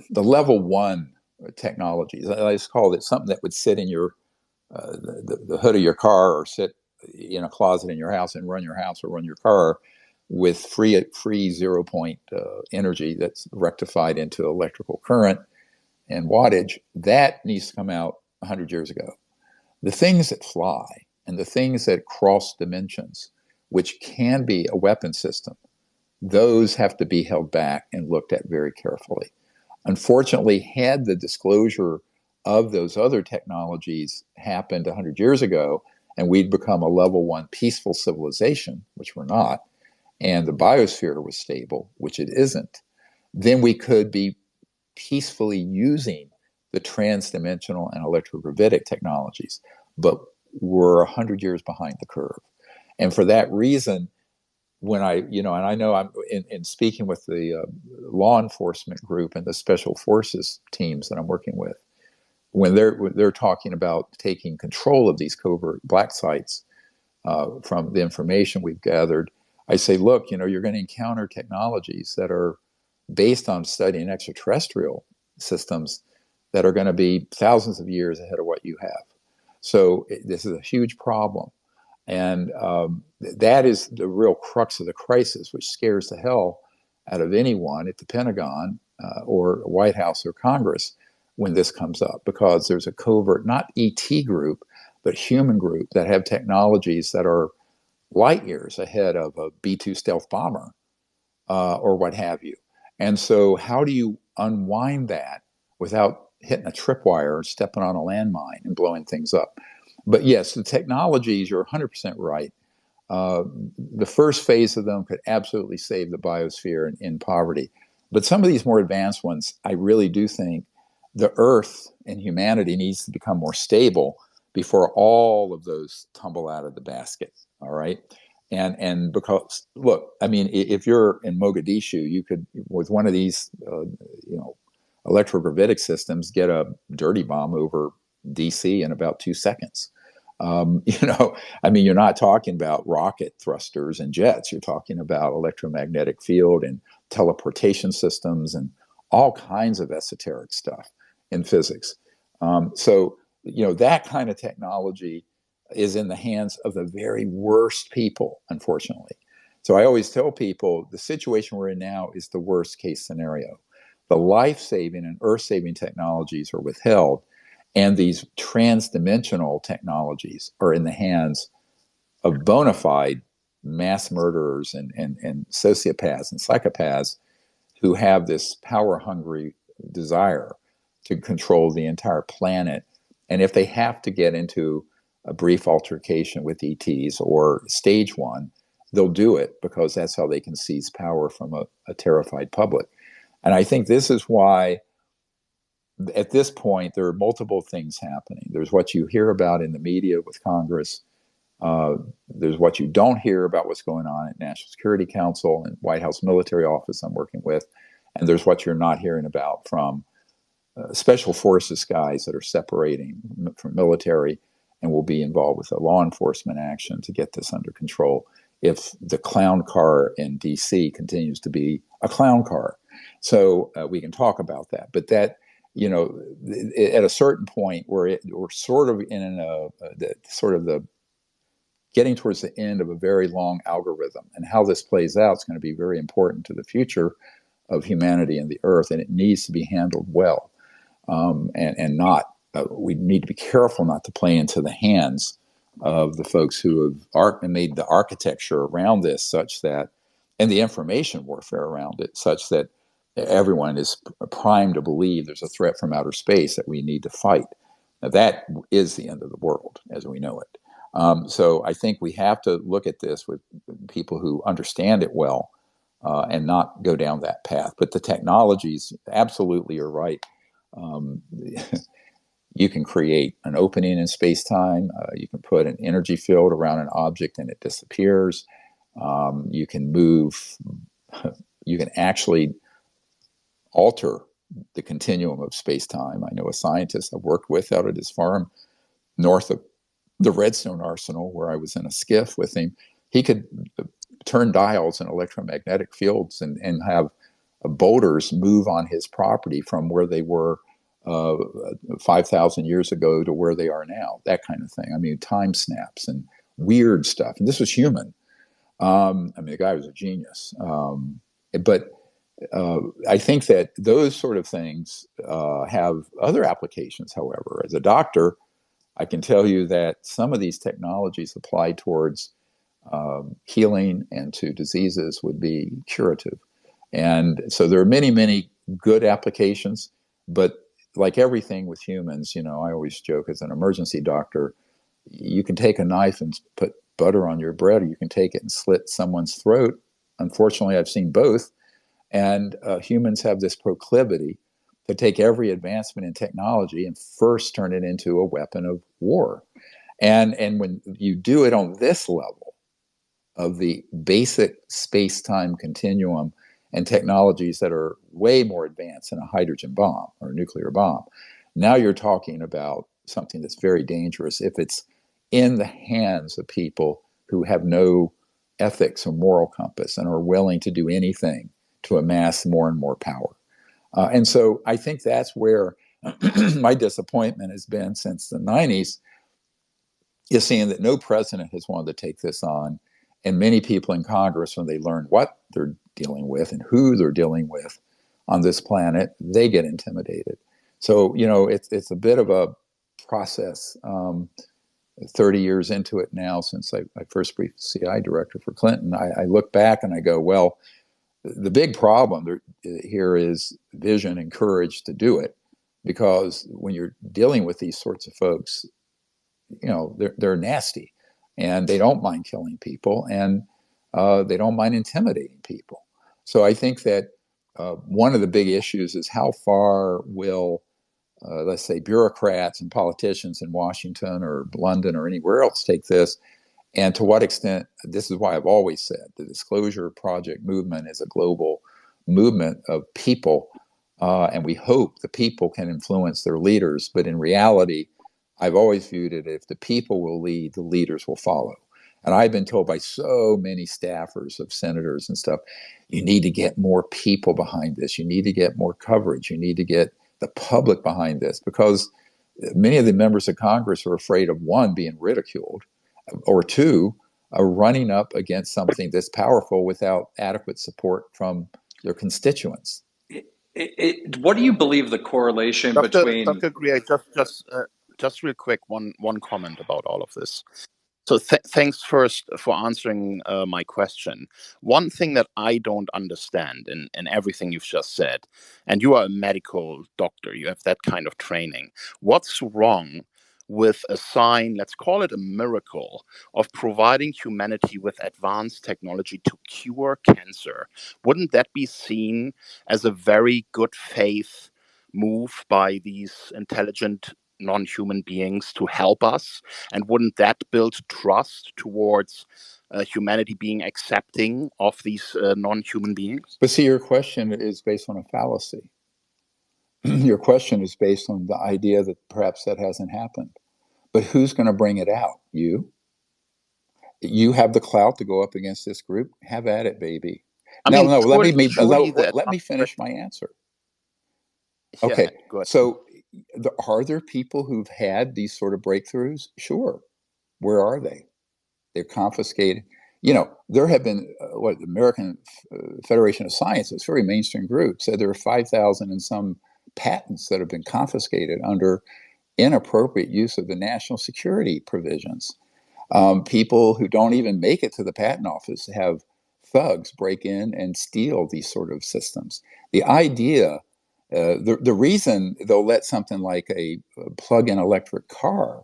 the level 1 technologies, I just call it something that would sit in your the hood of your car, or sit in a closet in your house and run your house or run your car with free 0 point energy that's rectified into electrical current and wattage. That needs to come out 100 years ago. The things that fly and the things that cross dimensions, which can be a weapon system, those have to be held back and looked at very carefully. Unfortunately, had the disclosure of those other technologies happened 100 years ago, and we'd become a level 1 peaceful civilization, which we're not, and the biosphere was stable, which it isn't, then we could be peacefully using the transdimensional and electrogravitic technologies. But we're 100 years behind the curve. And for that reason, when and I know I'm in speaking with the law enforcement group and the special forces teams that I'm working with, when they're talking about taking control of these covert black sites from the information we've gathered, I say, look, you're going to encounter technologies that are based on studying extraterrestrial systems that are going to be thousands of years ahead of what you have. So this is a huge problem. And that is the real crux of the crisis, which scares the hell out of anyone at the Pentagon or White House or Congress when this comes up, because there's a covert, not ET group, but human group that have technologies that are light years ahead of a B-2 stealth bomber or what have you. And so how do you unwind that without hitting a tripwire or stepping on a landmine and blowing things up? But yes, the technologies, you're 100% right. The first phase of them could absolutely save the biosphere in poverty. But some of these more advanced ones, I really do think the Earth and humanity needs to become more stable before all of those tumble out of the basket. All right. And because look, I mean, if you're in Mogadishu, you could with one of these, electrogravitic systems, get a dirty bomb over DC in about 2 seconds. I mean, you're not talking about rocket thrusters and jets. You're talking about electromagnetic field and teleportation systems and all kinds of esoteric stuff in physics. So, that kind of technology is in the hands of the very worst people, unfortunately. So I always tell people the situation we're in now is the worst case scenario. The life-saving and earth-saving technologies are withheld, and these trans-dimensional technologies are in the hands of bona fide mass murderers and sociopaths and psychopaths who have this power-hungry desire to control the entire planet. And if they have to get into a brief altercation with ETs or stage one, they'll do it because that's how they can seize power from a terrified public. And I think this is why at this point, there are multiple things happening. There's what you hear about in the media with Congress. There's what you don't hear about what's going on at National Security Council and White House Military Office I'm working with. And there's what you're not hearing about from special forces guys that are separating from military and will be involved with a law enforcement action to get this under control if the clown car in DC continues to be a clown car. So we can talk about that. But that, at a certain point where we're sort of in the getting towards the end of a very long algorithm, and how this plays out is going to be very important to the future of humanity and the earth, and it needs to be handled well. And not, we need to be careful not to play into the hands of the folks who have made the architecture around this such that, and the information warfare around it, such that everyone is primed to believe there's a threat from outer space that we need to fight. Now, that is the end of the world as we know it. So I think we have to look at this with people who understand it well and not go down that path. But the technologies absolutely are right. You can create an opening in space-time. You can put an energy field around an object and it disappears. You can move, you can actually alter the continuum of space-time. I know a scientist I've worked with out at his farm north of the Redstone Arsenal, where I was in a skiff with him. He could turn dials in electromagnetic fields and have boulders move on his property from where they were 5,000 years ago to where they are now, that kind of thing. I mean, time snaps and weird stuff. And this was human. The guy was a genius. But I think that those sort of things have other applications, however. As a doctor, I can tell you that some of these technologies applied towards healing and to diseases would be curative. And so there are many, many good applications, but like everything with humans, I always joke as an emergency doctor, you can take a knife and put butter on your bread, or you can take it and slit someone's throat. Unfortunately, I've seen both. And humans have this proclivity to take every advancement in technology and first turn it into a weapon of war. And when you do it on this level of the basic space-time continuum and technologies that are way more advanced than a hydrogen bomb or a nuclear bomb, now you're talking about something that's very dangerous if it's in the hands of people who have no ethics or moral compass and are willing to do anything to amass more and more power. And so I think that's where my disappointment has been since the 90s, is seeing that no president has wanted to take this on. And many people in Congress, when they learn what they're dealing with and who they're dealing with on this planet, they get intimidated. So, it's a bit of a process. 30 years into it now, since I first briefed the CI director for Clinton, I look back and I go, well, the big problem here is vision and courage to do it, because when you're dealing with these sorts of folks, they're nasty, and they don't mind killing people, and they don't mind intimidating people. So I think that one of the big issues is how far will let's say bureaucrats and politicians in Washington or London or anywhere else take this, and to what extent. This is why I've always said the Disclosure Project movement is a global movement of people, and we hope the people can influence their leaders. But in reality, I've always viewed it, if the people will lead, the leaders will follow. And I've been told by so many staffers of senators and stuff, you need to get more people behind this. You need to get more coverage. You need to get the public behind this, because many of the members of Congress are afraid of, one, being ridiculed, or two, running up against something that's powerful without adequate support from their constituents. What do you believe the correlation between? Dr. Greer, just real quick, one comment about all of this. So thanks first for answering my question. One thing that I don't understand in everything you've just said, and you are a medical doctor, you have that kind of training. What's wrong with a sign, let's call it a miracle, of providing humanity with advanced technology to cure cancer? Wouldn't that be seen as a very good faith move by these intelligent non-human beings to help us? And wouldn't that build trust towards humanity being accepting of these non-human beings? But see, your question is based on a fallacy. Your question is based on the idea that perhaps that hasn't happened. But who's going to bring it out? You? You have the clout to go up against this group? Have at it, baby. No, let me finish my answer. Okay, yeah, so are there people who've had these sort of breakthroughs? Sure. Where are they? They're confiscated. There have been the American Federation of Science, it's a very mainstream group, said there are 5,000 and some patents that have been confiscated under inappropriate use of the national security provisions. People who don't even make it to the patent office have thugs break in and steal these sort of systems. The idea, the reason they'll let something like a plug-in electric car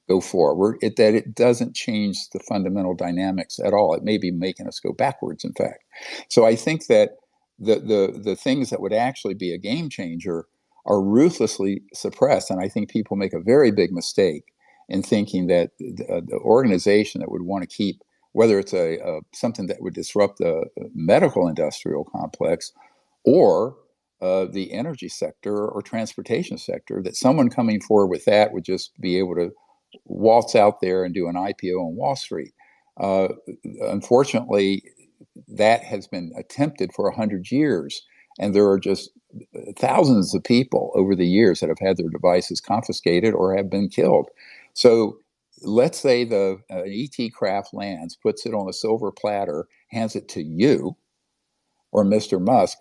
go forward, that it doesn't change the fundamental dynamics at all. It may be making us go backwards, in fact. So I think that the things that would actually be a game changer are ruthlessly suppressed. And I think people make a very big mistake in thinking that the organization that would want to keep, whether it's something that would disrupt the medical industrial complex, or the energy sector or transportation sector, that someone coming forward with that would just be able to waltz out there and do an IPO on Wall Street. Unfortunately, that has been attempted for 100 years, and there are just thousands of people over the years that have had their devices confiscated or have been killed. So let's say the ET craft lands, puts it on a silver platter, hands it to you or Mr. Musk.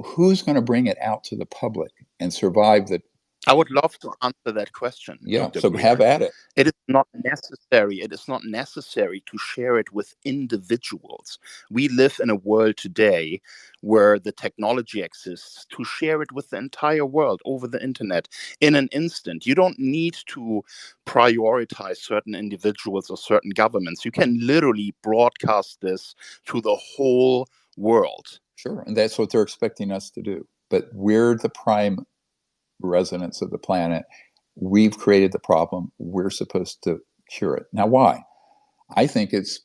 Who's going to bring it out to the public and survive the... I would love to answer that question. Yeah, Dr. so Greer. have at it. It is not necessary. It is not necessary to share it with individuals. We live in a world today where the technology exists to share it with the entire world over the internet in an instant. You don't need to prioritize certain individuals or certain governments. You can literally broadcast this to the whole world. Sure, and that's what they're expecting us to do. But we're the prime residents of the planet. We've created the problem. We're supposed to cure it. Now, why? I think it's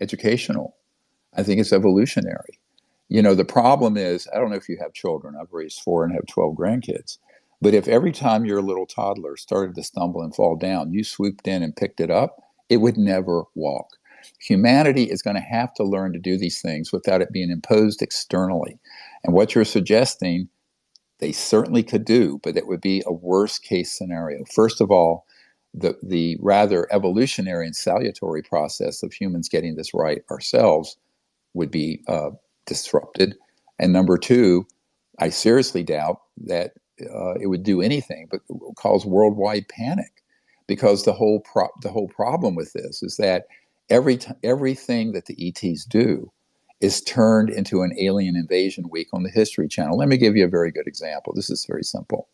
educational. I think it's evolutionary. The problem is, I don't know if you have children. I've raised 4 and have 12 grandkids. But if every time your little toddler started to stumble and fall down, you swooped in and picked it up, it would never walk. Humanity is going to have to learn to do these things without it being imposed externally. And what you're suggesting, they certainly could do, but it would be a worst case scenario. First of all, the rather evolutionary and salutary process of humans getting this right ourselves would be disrupted. And number two, I seriously doubt that it would do anything but cause worldwide panic. because the whole problem with this is that everything that the ETs do is turned into an alien invasion week on the History Channel. Let me give you a very good example. This is very simple.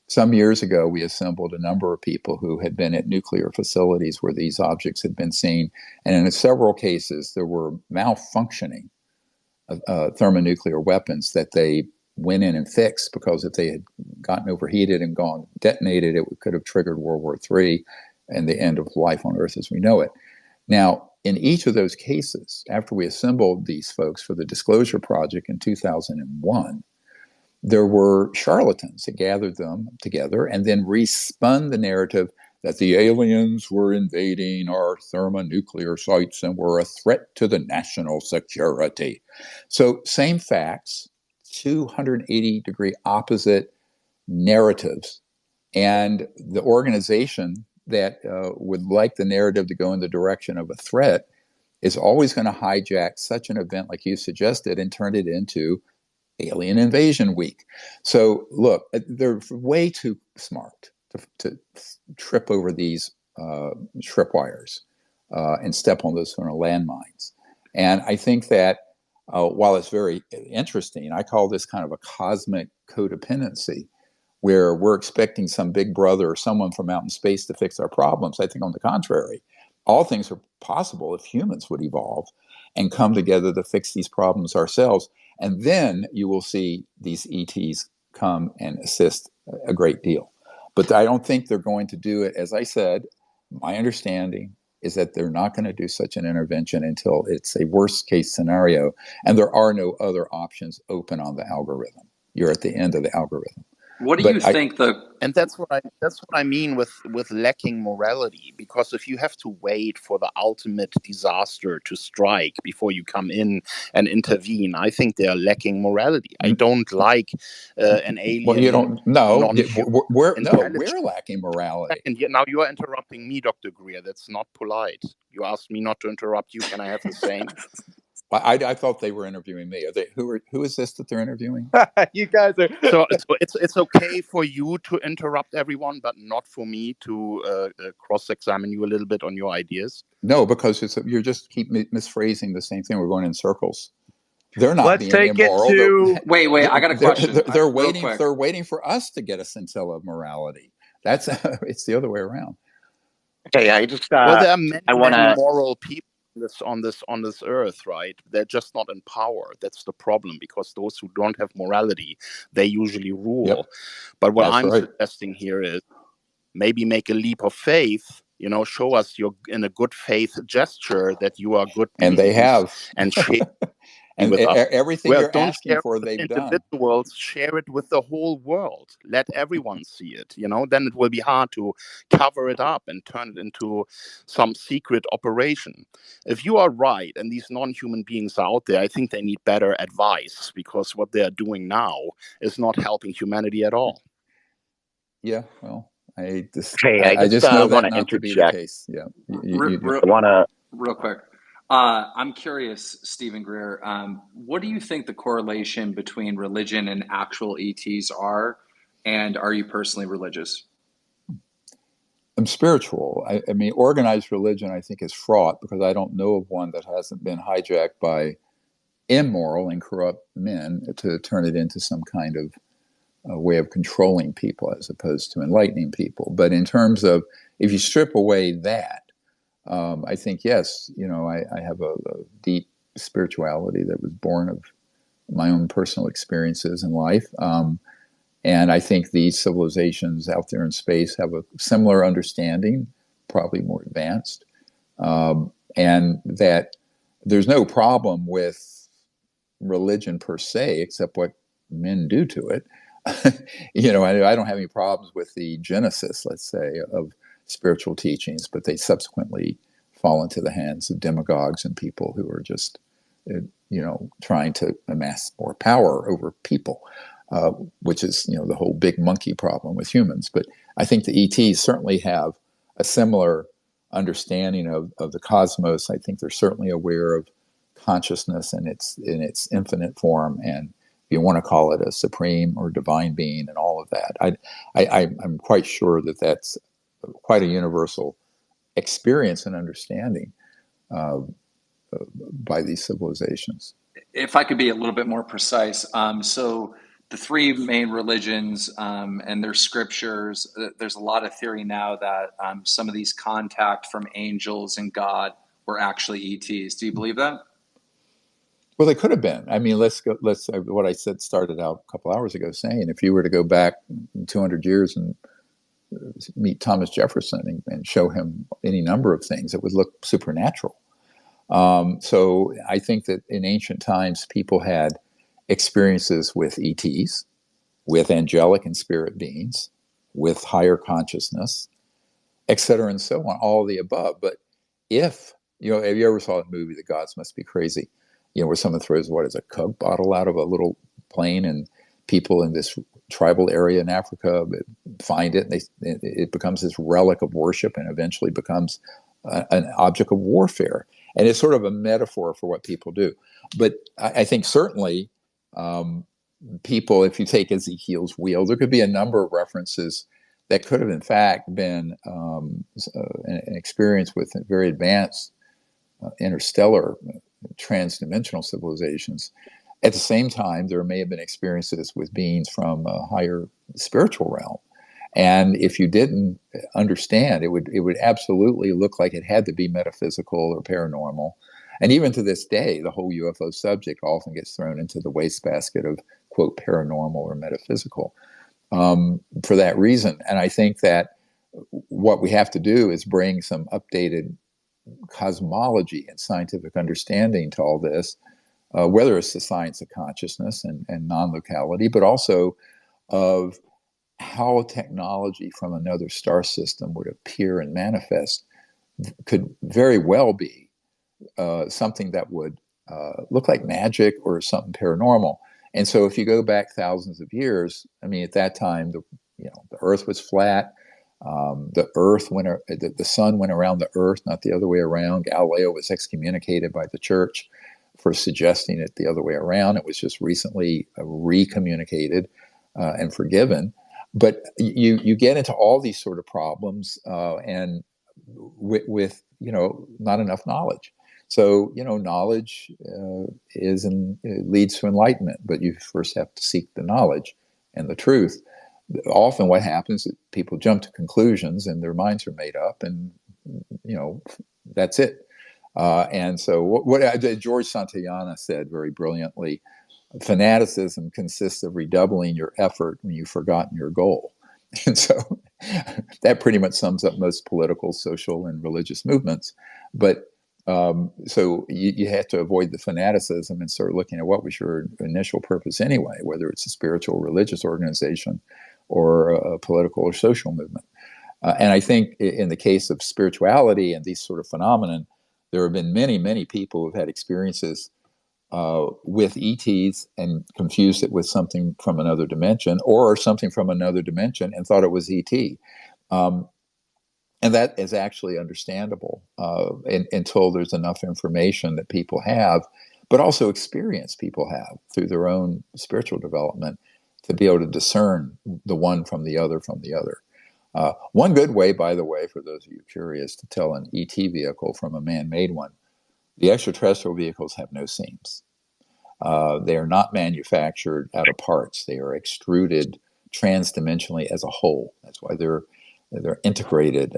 Some years ago, we assembled a number of people who had been at nuclear facilities where these objects had been seen, and in several cases, there were malfunctioning thermonuclear weapons that they went in and fixed, because if they had gotten overheated and gone detonated, it could have triggered World War III and the end of life on Earth as we know it. Now, in each of those cases, after we assembled these folks for the Disclosure Project in 2001, there were charlatans that gathered them together and then respun the narrative that the aliens were invading our thermonuclear sites and were a threat to the national security. So same facts, 280-degree opposite narratives. And the organization that would like the narrative to go in the direction of a threat is always going to hijack such an event like you suggested and turn it into Alien Invasion Week. So look, they're way too smart to trip over these tripwires and step on those landmines. And I think that while it's very interesting, I call this kind of a cosmic codependency, where we're expecting some big brother or someone from out in space to fix our problems. I think on the contrary, all things are possible if humans would evolve and come together to fix these problems ourselves. And then you will see these ETs come and assist a great deal. But I don't think they're going to do it. As I said, my understanding is that they're not going to do such an intervention until it's a worst case scenario. And there are no other options open on the algorithm. You're at the end of the algorithm. What do you think and that's what I mean with lacking morality, because if you have to wait for the ultimate disaster to strike before you come in and intervene, I think they are lacking morality. I don't like an alien. Well, you don't. No, we're lacking morality. And yet now you are interrupting me, Dr. Greer. That's not polite. You asked me not to interrupt you. Can I have the same? I thought they were interviewing me. Are they? Who is this that they're interviewing? You guys are. So it's okay for you to interrupt everyone, but not for me to cross-examine you a little bit on your ideas. No, because you're just keep misphrasing the same thing. We're going in circles. They're not Let's being take immoral. it to. Wait. I got a question. They're waiting. They're waiting for us to get a scintilla of morality. That's it's the other way around. Okay, I just. Well, there are many moral people on this earth, right? They're just not in power. That's the problem, because those who don't have morality, they usually rule. Yep. But what I'm suggesting here is maybe make a leap of faith. Show us you're in a good faith gesture that you are good beings, and they have, and share and with us. Everything you're asking for, they've done. Individuals share it with the whole world. Let everyone see it. Then it will be hard to cover it up and turn it into some secret operation. If you are right, and these non-human beings are out there, I think they need better advice, because what they are doing now is not helping humanity at all. Yeah, well, I just want know that to not interject. to be the case. Yeah, real quick. I'm curious, Stephen Greer, what do you think the correlation between religion and actual ETs are? And are you personally religious? I'm spiritual. I mean, organized religion, I think, is fraught, because I don't know of one that hasn't been hijacked by immoral and corrupt men to turn it into some kind of a way of controlling people as opposed to enlightening people. But in terms of, if you strip away that, I think, yes, I have a deep spirituality that was born of my own personal experiences in life. And I think these civilizations out there in space have a similar understanding, probably more advanced, and that there's no problem with religion per se, except what men do to it. I don't have any problems with the genesis, let's say, of spiritual teachings, but they subsequently fall into the hands of demagogues and people who are just, trying to amass more power over people, which is, the whole big monkey problem with humans. But I think the ETs certainly have a similar understanding of the cosmos. I think they're certainly aware of consciousness in its infinite form, and you want to call it a supreme or divine being and all of that. I'm quite sure that that's quite a universal experience and understanding by these civilizations. If I could be a little bit more precise, so the three main religions and their scriptures, there's a lot of theory now that some of these contact from angels and God were actually ETs. Do you believe that? Well, they could have been. I mean, let's go. What I said started out a couple hours ago saying, if you were to go back 200 years and meet Thomas Jefferson and show him any number of things, it would look supernatural. So I think that in ancient times, people had experiences with ETs, with angelic and spirit beings, with higher consciousness, et cetera, and so on, all the above. But if, have you ever saw a movie, The Gods Must Be Crazy? Where someone throws, what is a Coke bottle out of a little plane, and people in this tribal area in Africa find it, and it becomes this relic of worship and eventually becomes an object of warfare. And it's sort of a metaphor for what people do. But I think certainly people, if you take Ezekiel's wheel, there could be a number of references that could have in fact been an experience with very advanced interstellar transdimensional civilizations. At the same time, there may have been experiences with beings from a higher spiritual realm. And if you didn't understand, it would absolutely look like it had to be metaphysical or paranormal. And even to this day, the whole UFO subject often gets thrown into the wastebasket of, quote, paranormal or metaphysical for that reason. And I think that what we have to do is bring some updated cosmology and scientific understanding to all this, whether it's the science of consciousness and non-locality, but also of how technology from another star system would appear and manifest could very well be something that would look like magic or something paranormal. And so if you go back thousands of years, I mean, at that time, the Earth was flat. The sun went around the Earth, not the other way around. Galileo was excommunicated by the church for suggesting it the other way around. It was just recently recommunicated and forgiven. But you get into all these sort of problems and with not enough knowledge. So knowledge leads to enlightenment, but you first have to seek the knowledge and the truth. Often what happens is people jump to conclusions and their minds are made up, and that's it. And so what George Santayana said very brilliantly: fanaticism consists of redoubling your effort when you've forgotten your goal. And so that pretty much sums up most political, social, and religious movements. But so you have to avoid the fanaticism and start looking at what was your initial purpose anyway, whether it's a spiritual religious organization or a political or social movement. And I think in the case of spirituality and these sort of phenomenon, there have been many, many people who've had experiences with ETs and confused it with something from another dimension, or something from another dimension and thought it was ET. And that is actually understandable until there's enough information that people have, but also experience people have through their own spiritual development, to be able to discern the one from the other from the other. One good way, by the way, for those of you curious, to tell an ET vehicle from a man-made one: the extraterrestrial vehicles have no seams. They are not manufactured out of parts. They are extruded transdimensionally as a whole. That's why they're integrated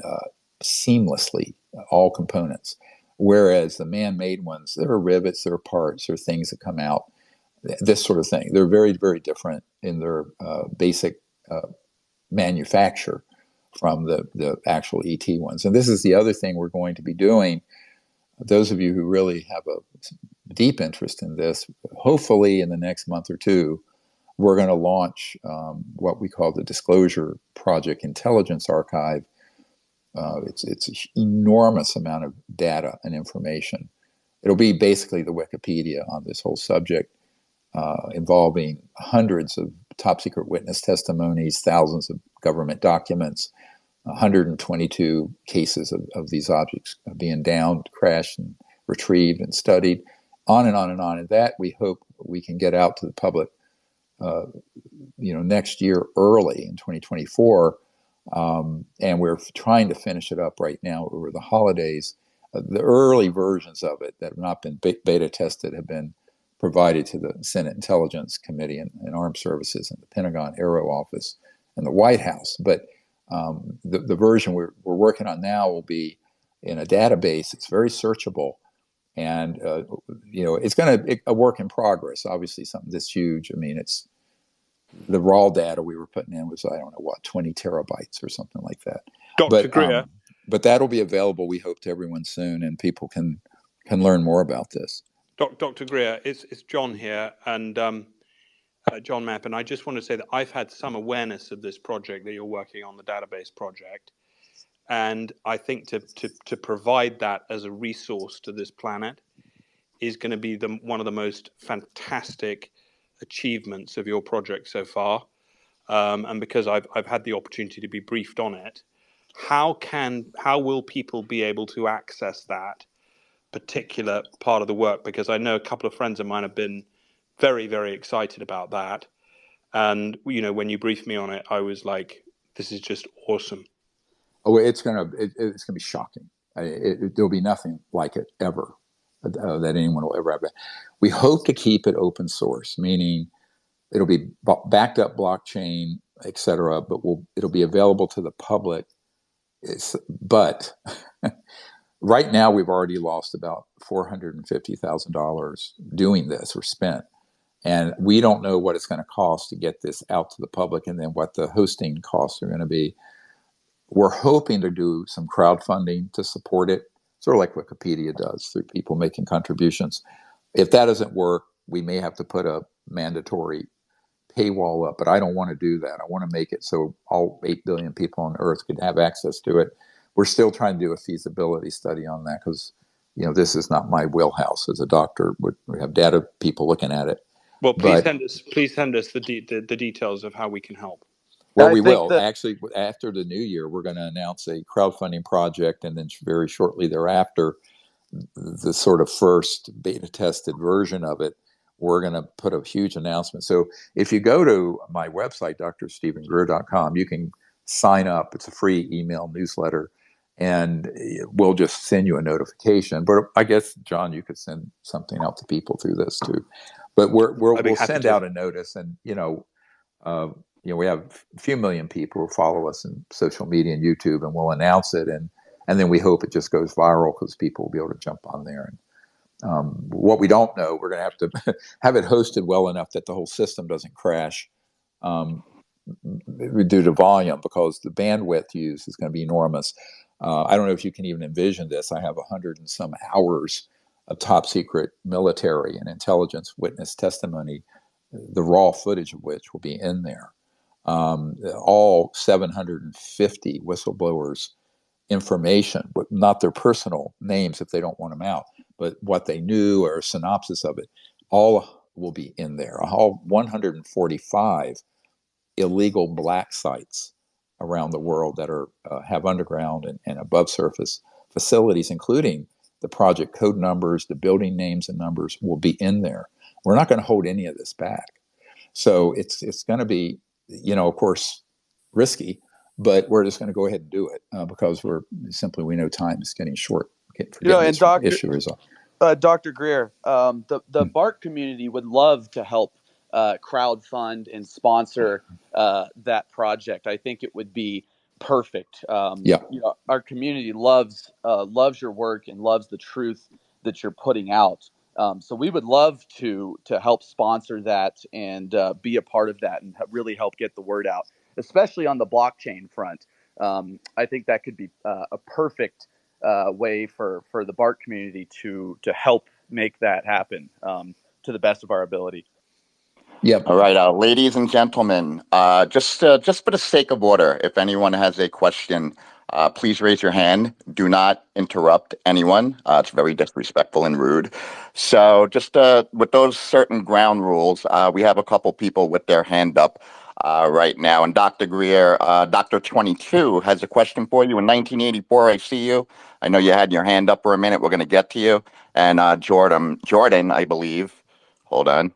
seamlessly, all components. Whereas the man-made ones, there are rivets, there are parts, there are things that come out, this sort of thing. They're very, very different in their basic manufacture from the actual ET ones. And this is the other thing we're going to be doing. Those of you who really have a deep interest in this, hopefully in the next month or two, we're going to launch what we call the Disclosure Project Intelligence Archive. It's an enormous amount of data and information. It'll be basically the Wikipedia on this whole subject, involving hundreds of top secret witness testimonies, thousands of government documents, 122 cases of these objects being downed, crashed, and retrieved and studied, on and on and on. And that we hope we can get out to the public, next year early in 2024, And we're trying to finish it up right now over the holidays. The early versions of it that have not been beta tested have been provided to the Senate Intelligence Committee and Armed Services and the Pentagon Aero Office and the White House. But the version we're working on now will be in a database. It's very searchable, and it's going to a work in progress. Obviously, something this huge. I mean, it's the raw data we were putting in was, I don't know what, 20 terabytes or something like that. Dr. Greer. But that'll be available, we hope, to everyone soon, and people can learn more about this. Dr. Greer, it's John here, and John Mapp, and I just want to say that I've had some awareness of this project that you're working on, the database project, and I think to provide that as a resource to this planet is going to be one of the most fantastic achievements of your project so far. And because I've had the opportunity to be briefed on it, how will people be able to access that particular part of the work? Because I know a couple of friends of mine have been very, very excited about that. And, when you briefed me on it, I was like, this is just awesome. Oh, it's gonna be shocking. There'll be nothing like it ever that anyone will ever have. We hope to keep it open source, meaning it'll be backed up blockchain, et cetera, but it'll be available to the public. But right now, we've already lost about $450,000 doing this, or spent. And we don't know what it's going to cost to get this out to the public, and then what the hosting costs are going to be. We're hoping to do some crowdfunding to support it, sort of like Wikipedia does, through people making contributions. If that doesn't work, we may have to put a mandatory paywall up, but I don't want to do that. I want to make it so all 8 billion people on Earth could have access to it. We're still trying to do a feasibility study on that, because this is not my wheelhouse as a doctor. We have data people looking at it. Well, please send us the details of how we can help. Well, we will. Actually, after the new year, we're going to announce a crowdfunding project, and then very shortly thereafter, the sort of first beta tested version of it, we're going to put a huge announcement. So if you go to my website, drstephengreer.com, you can sign up. It's a free email newsletter, and we'll just send you a notification. But I guess, John, you could send something out to people through this too. But we'll send out a notice, and we have a few million people who follow us in social media and YouTube, and we'll announce it, and then we hope it just goes viral, because people will be able to jump on there. And what we don't know, we're going to have to have it hosted well enough that the whole system doesn't crash due to volume, because the bandwidth used is going to be enormous. I don't know if you can even envision this. I have 100 and some hours of top secret military and intelligence witness testimony, the raw footage of which will be in there. All 750 whistleblowers' information, but not their personal names if they don't want them out, but what they knew or a synopsis of it, all will be in there. All 145 illegal black sites around the world that are have underground and above surface facilities, including the project code numbers, the building names and numbers, will be in there. We're not going to hold any of this back. So it's going to be, of course, risky, but we're just going to go ahead and do it because we know time is getting short. And Dr. Greer, the BARC community would love to help crowdfund and sponsor that project. I think it would be perfect. Our community loves your work and loves the truth that you're putting out. So we would love to help sponsor that and be a part of that and really help get the word out, especially on the blockchain front. I think that could be a perfect way for the BARC community to help make that happen to the best of our ability. Yep. All right, ladies and gentlemen, just for the sake of order, if anyone has a question, please raise your hand. Do not interrupt anyone. It's very disrespectful and rude. So just with those certain ground rules, we have a couple people with their hand up right now. And Dr. Greer, Dr. 22 has a question for you. In 1984, I see you. I know you had your hand up for a minute. We're going to get to you. And Jordan, I believe. Hold on.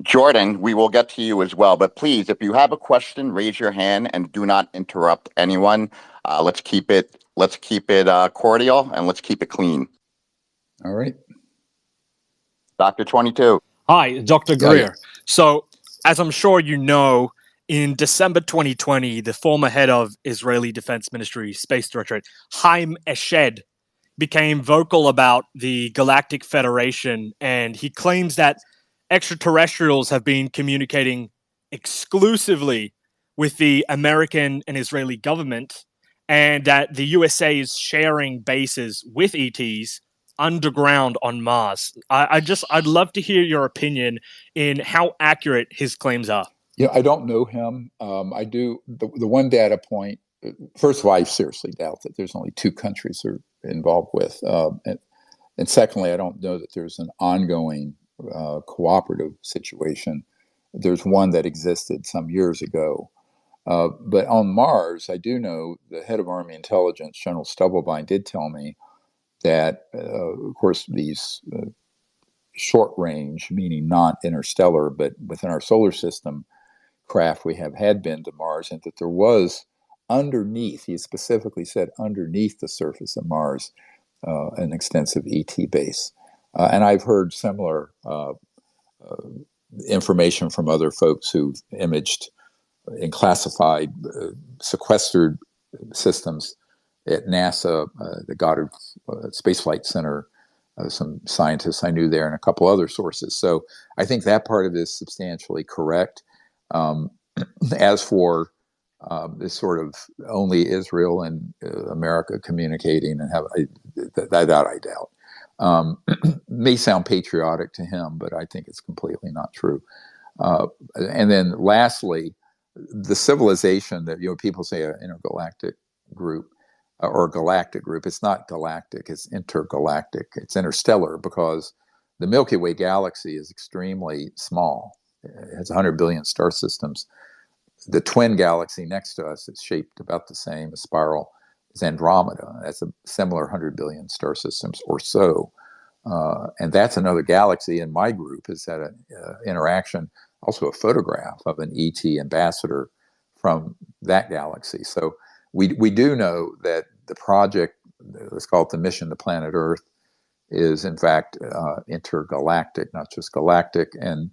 Jordan, we will get to you as well, but please, if you have a question, raise your hand and do not interrupt anyone. Let's keep it cordial and let's keep it clean. All right. Dr. 22. Hi, Dr. Yeah, Greer. So, as I'm sure you know, in December 2020, the former head of Israeli Defense Ministry Space Directorate, Haim Eshed, became vocal about the Galactic Federation, and he claims that extraterrestrials have been communicating exclusively with the American and Israeli government, and that the USA is sharing bases with ETs underground on Mars. I'd love to hear your opinion in how accurate his claims are. I don't know him. I do the one data point. First of all, I seriously doubt that there's only two countries are involved with, and secondly, I don't know that there's an ongoing cooperative situation. There's one that existed some years ago. But on Mars, I do know the head of Army Intelligence, General Stubblebine, did tell me that, of course, these short range, meaning not interstellar, but within our solar system, craft we had been to Mars, and that there was underneath, he specifically said, underneath the surface of Mars, an extensive ET base. And I've heard similar information from other folks who've imaged in classified, sequestered systems at NASA, the Goddard Space Flight Center, some scientists I knew there, and a couple other sources. So I think that part of it is substantially correct. As for this sort of only Israel and America communicating and that I doubt. May sound patriotic to him, but I think it's completely not true. And then lastly, the civilization that people say an intergalactic group or galactic group. It's not galactic, it's intergalactic. It's interstellar because the Milky Way galaxy is extremely small. It has 100 billion star systems. The twin galaxy next to us is shaped about the same, a spiral, is Andromeda. That's a similar 100 billion star systems or so. And that's another galaxy. And my group has had an interaction, also a photograph of an ET ambassador from that galaxy. So we do know that the project, let's call it the mission to planet Earth, is in fact intergalactic, not just galactic. And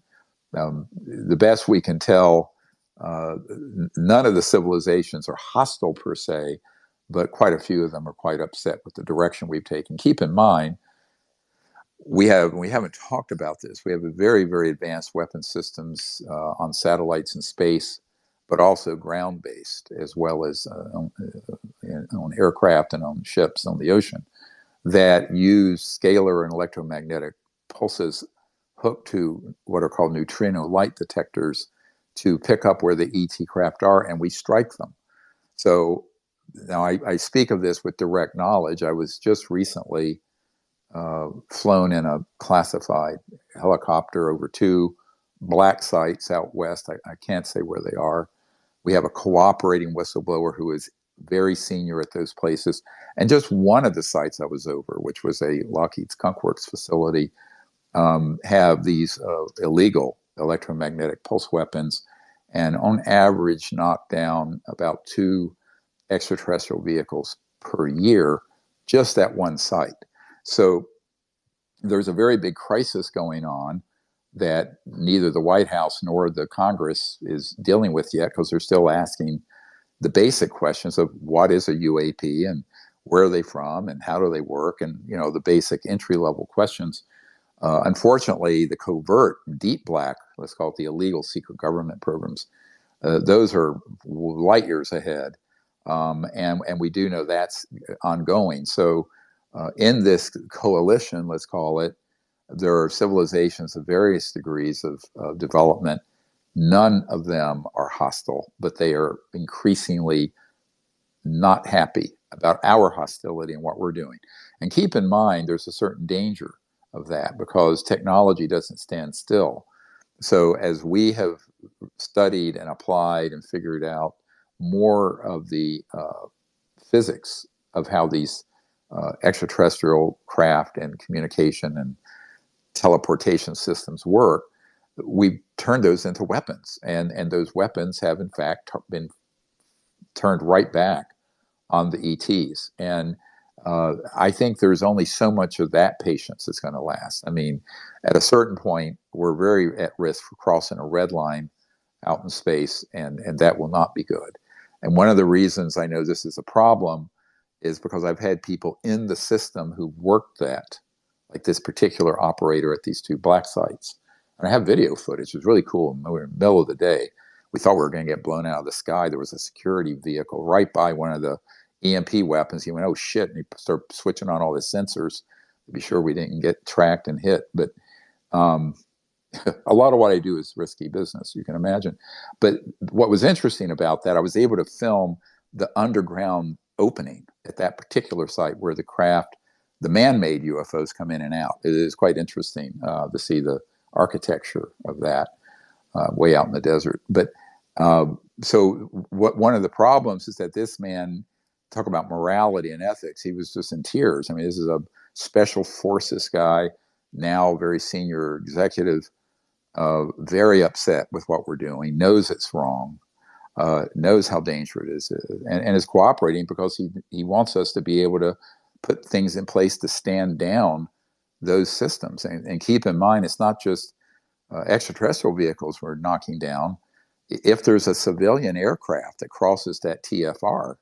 the best we can tell, none of the civilizations are hostile per se, but quite a few of them are quite upset with the direction we've taken. Keep in mind, we haven't talked about this. We have a very, very advanced weapon systems on satellites in space, but also ground-based, as well as on aircraft and on ships on the ocean, that use scalar and electromagnetic pulses hooked to what are called neutrino light detectors to pick up where the ET craft are, and we strike them. So now I speak of this with direct knowledge. I was just recently flown in a classified helicopter over two black sites out west. I can't say where they are. We have a cooperating whistleblower who is very senior at those places. And just one of the sites I was over, which was a Lockheed Skunk Works facility, have these illegal electromagnetic pulse weapons, and on average knock down about 2 extraterrestrial vehicles per year, just at one site. So there's a very big crisis going on that neither the White House nor the Congress is dealing with yet, because they're still asking the basic questions of what is a UAP and where are they from and how do they work, and the basic entry-level questions. Unfortunately, the covert, deep black, let's call it the illegal secret government programs, those are light years ahead. And we do know that's ongoing. So in this coalition, let's call it, there are civilizations of various degrees of development. None of them are hostile, but they are increasingly not happy about our hostility and what we're doing. And keep in mind, there's a certain danger of that because technology doesn't stand still. So as we have studied and applied and figured out more of the physics of how these extraterrestrial craft and communication and teleportation systems work, we've turned those into weapons, and those weapons have in fact been turned right back on the ETs. And I think there's only so much of that patience that's going to last. I mean, at a certain point, we're very at risk for crossing a red line out in space, and that will not be good. And one of the reasons I know this is a problem is because I've had people in the system who worked that, like this particular operator at these 2 black sites. And I have video footage. It was really cool. We were in the middle of the day. We thought we were going to get blown out of the sky. There was a security vehicle right by one of the EMP weapons. He went, oh shit, and he started switching on all his sensors to be sure we didn't get tracked and hit. But a lot of what I do is risky business, you can imagine. But what was interesting about that, I was able to film the underground opening at that particular site where the man-made UFOs come in and out. It is quite interesting to see the architecture of that way out in the desert. But so one of the problems is that this man, talk about morality and ethics, he was just in tears. I mean, this is a special forces guy, now very senior executive, very upset with what we're doing, knows it's wrong, knows how dangerous it is, and is cooperating because he wants us to be able to put things in place to stand down those systems. And keep in mind, it's not just extraterrestrial vehicles we're knocking down. If there's a civilian aircraft that crosses that TFR,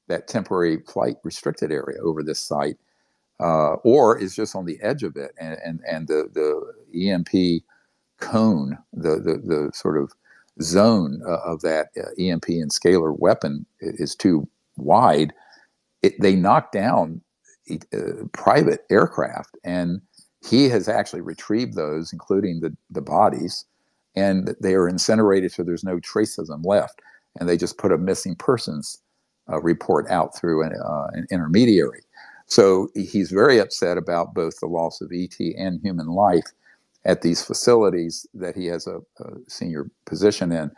that temporary flight restricted area over this site, or is just on the edge of it, and the EMP cone, the sort of zone of that EMP and scalar weapon is too wide, they knock down private aircraft, and he has actually retrieved those, including the bodies, and they are incinerated so there's no trace of them left, and they just put a missing persons report out through an intermediary. So he's very upset about both the loss of ET and human life at these facilities that he has a senior position in.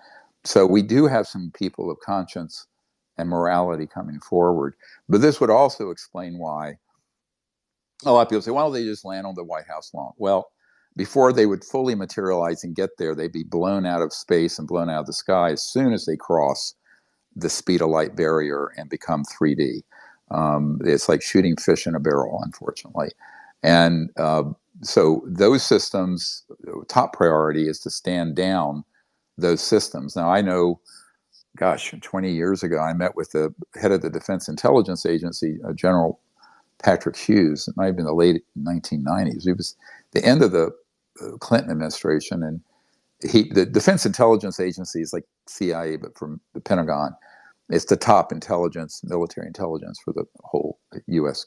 So we do have some people of conscience and morality coming forward. But this would also explain why a lot of people say, well, they just land on the White House lawn. Well, before they would fully materialize and get there, they'd be blown out of space and blown out of the sky as soon as they cross the speed of light barrier and become 3D. It's like shooting fish in a barrel, unfortunately. And so those systems, top priority is to stand down those systems. Now, I know, gosh, 20 years ago, I met with the head of the Defense Intelligence Agency, General Patrick Hughes. It might have been the late 1990s. It was the end of the Clinton administration, and the Defense Intelligence Agency is like CIA, but from the Pentagon. It's the top intelligence, military intelligence for the whole U.S.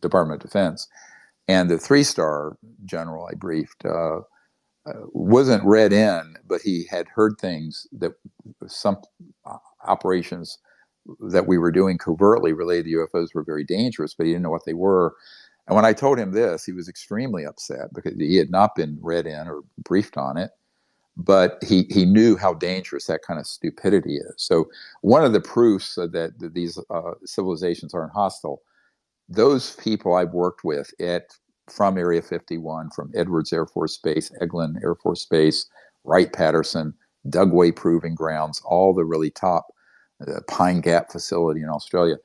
Department of Defense. And the 3-star general I briefed wasn't read in, but he had heard things that some operations that we were doing covertly related to UFOs were very dangerous, but he didn't know what they were. And when I told him this, he was extremely upset because he had not been read in or briefed on it, but he knew how dangerous that kind of stupidity is. So one of the proofs that these civilizations aren't hostile, those people I've worked with from Area 51, from Edwards Air Force Base, Eglin Air Force Base, Wright-Patterson, Dugway Proving Grounds, all the really top, Pine Gap facility in Australia,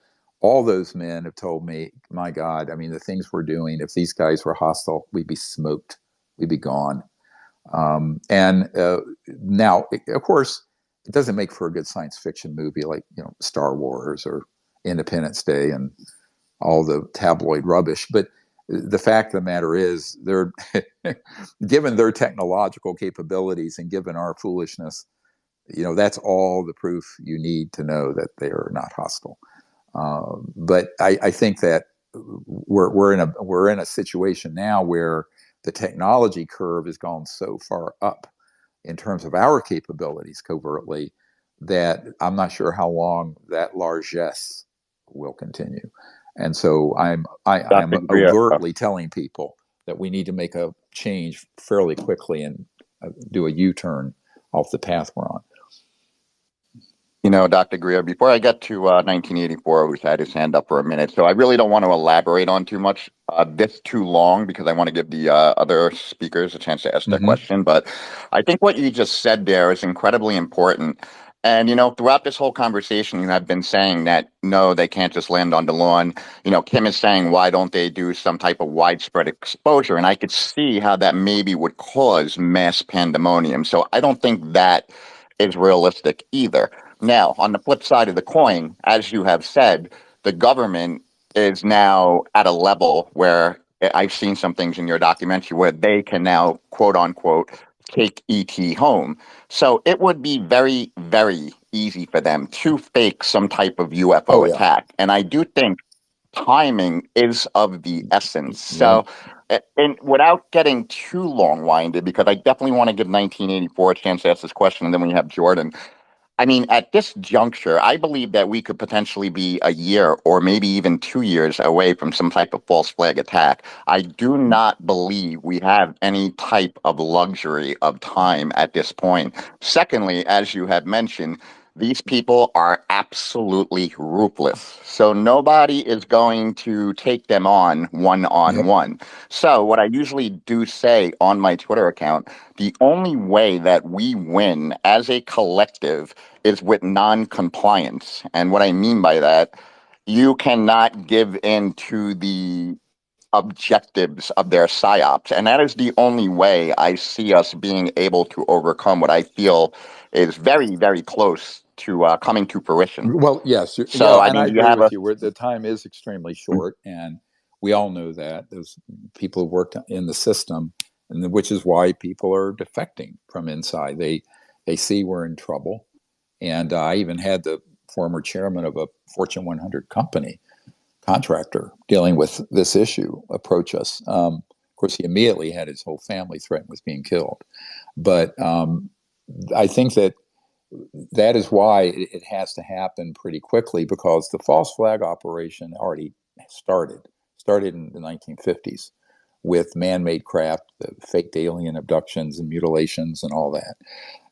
all those men have told me, my God, I mean, the things we're doing, if these guys were hostile, we'd be smoked. We'd be gone. And now, of course, it doesn't make for a good science fiction movie like, Star Wars or Independence Day and all the tabloid rubbish. But the fact of the matter is, they're given their technological capabilities and given our foolishness, that's all the proof you need to know that they are not hostile. But I think that we're in a situation now where the technology curve has gone so far up in terms of our capabilities covertly that I'm not sure how long that largesse will continue. And so I'm overtly telling people that we need to make a change fairly quickly and do a U-turn off the path we're on. You know, Dr. Greer, before I get to 1984, who's had his hand up for a minute, so I really don't want to elaborate on this too long, because I want to give the other speakers a chance to ask their Mm-hmm. question. But I think what you just said there is incredibly important. And, you know, throughout this whole conversation, you have been saying that, no, they can't just land on the lawn. You know, Kim is saying, why don't they do some type of widespread exposure? And I could see how that maybe would cause mass pandemonium. So I don't think that is realistic either. Now, on the flip side of the coin, as you have said, the government is now at a level where I've seen some things in your documentary where they can now, quote unquote, take ET home. So it would be very, very easy for them to fake some type of UFO Oh yeah. attack. And I do think timing is of the essence. Yeah. So, and without getting too long winded, because I definitely want to give 1984 a chance to ask this question, and then we have Jordan. I mean, at this juncture, I believe that we could potentially be a year or maybe even 2 years away from some type of false flag attack. I do not believe we have any type of luxury of time at this point. Secondly, as you have mentioned, these people are absolutely ruthless. So nobody is going to take them on Yep. one. So what I usually do say on my Twitter account, the only way that we win as a collective is with non-compliance. And what I mean by that, you cannot give in to the objectives of their psyops. And that is the only way I see us being able to overcome what I feel is very, very close to coming to fruition. Well, yes. So, Well, I and I mean, you agree have with a, you. The time is extremely short, and we all know that. Those people who worked in the system, and which is why people are defecting from inside. They see we're in trouble, and I even had the former chairman of a Fortune 100 company contractor dealing with this issue approach us. Of course, he immediately had his whole family threatened with being killed. But I think that is why it has to happen pretty quickly, because the false flag operation already started in the 1950s with man-made craft, the faked alien abductions and mutilations and all that.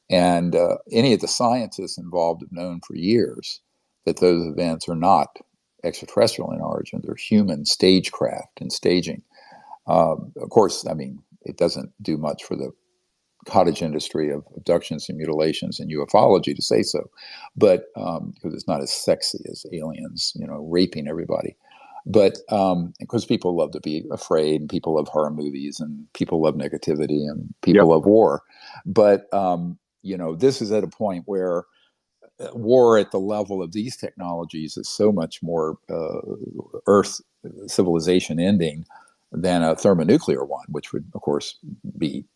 And any of the scientists involved have known for years that those events are not extraterrestrial in origin. They're human stagecraft and staging. Of course, I mean, it doesn't do much for the cottage industry of abductions and mutilations and ufology to say so, but because it's not as sexy as aliens, raping everybody. But because people love to be afraid, and people love horror movies, and people love negativity, and people love war. But this is at a point where war at the level of these technologies is so much more Earth civilization ending than a thermonuclear one, which would, of course, be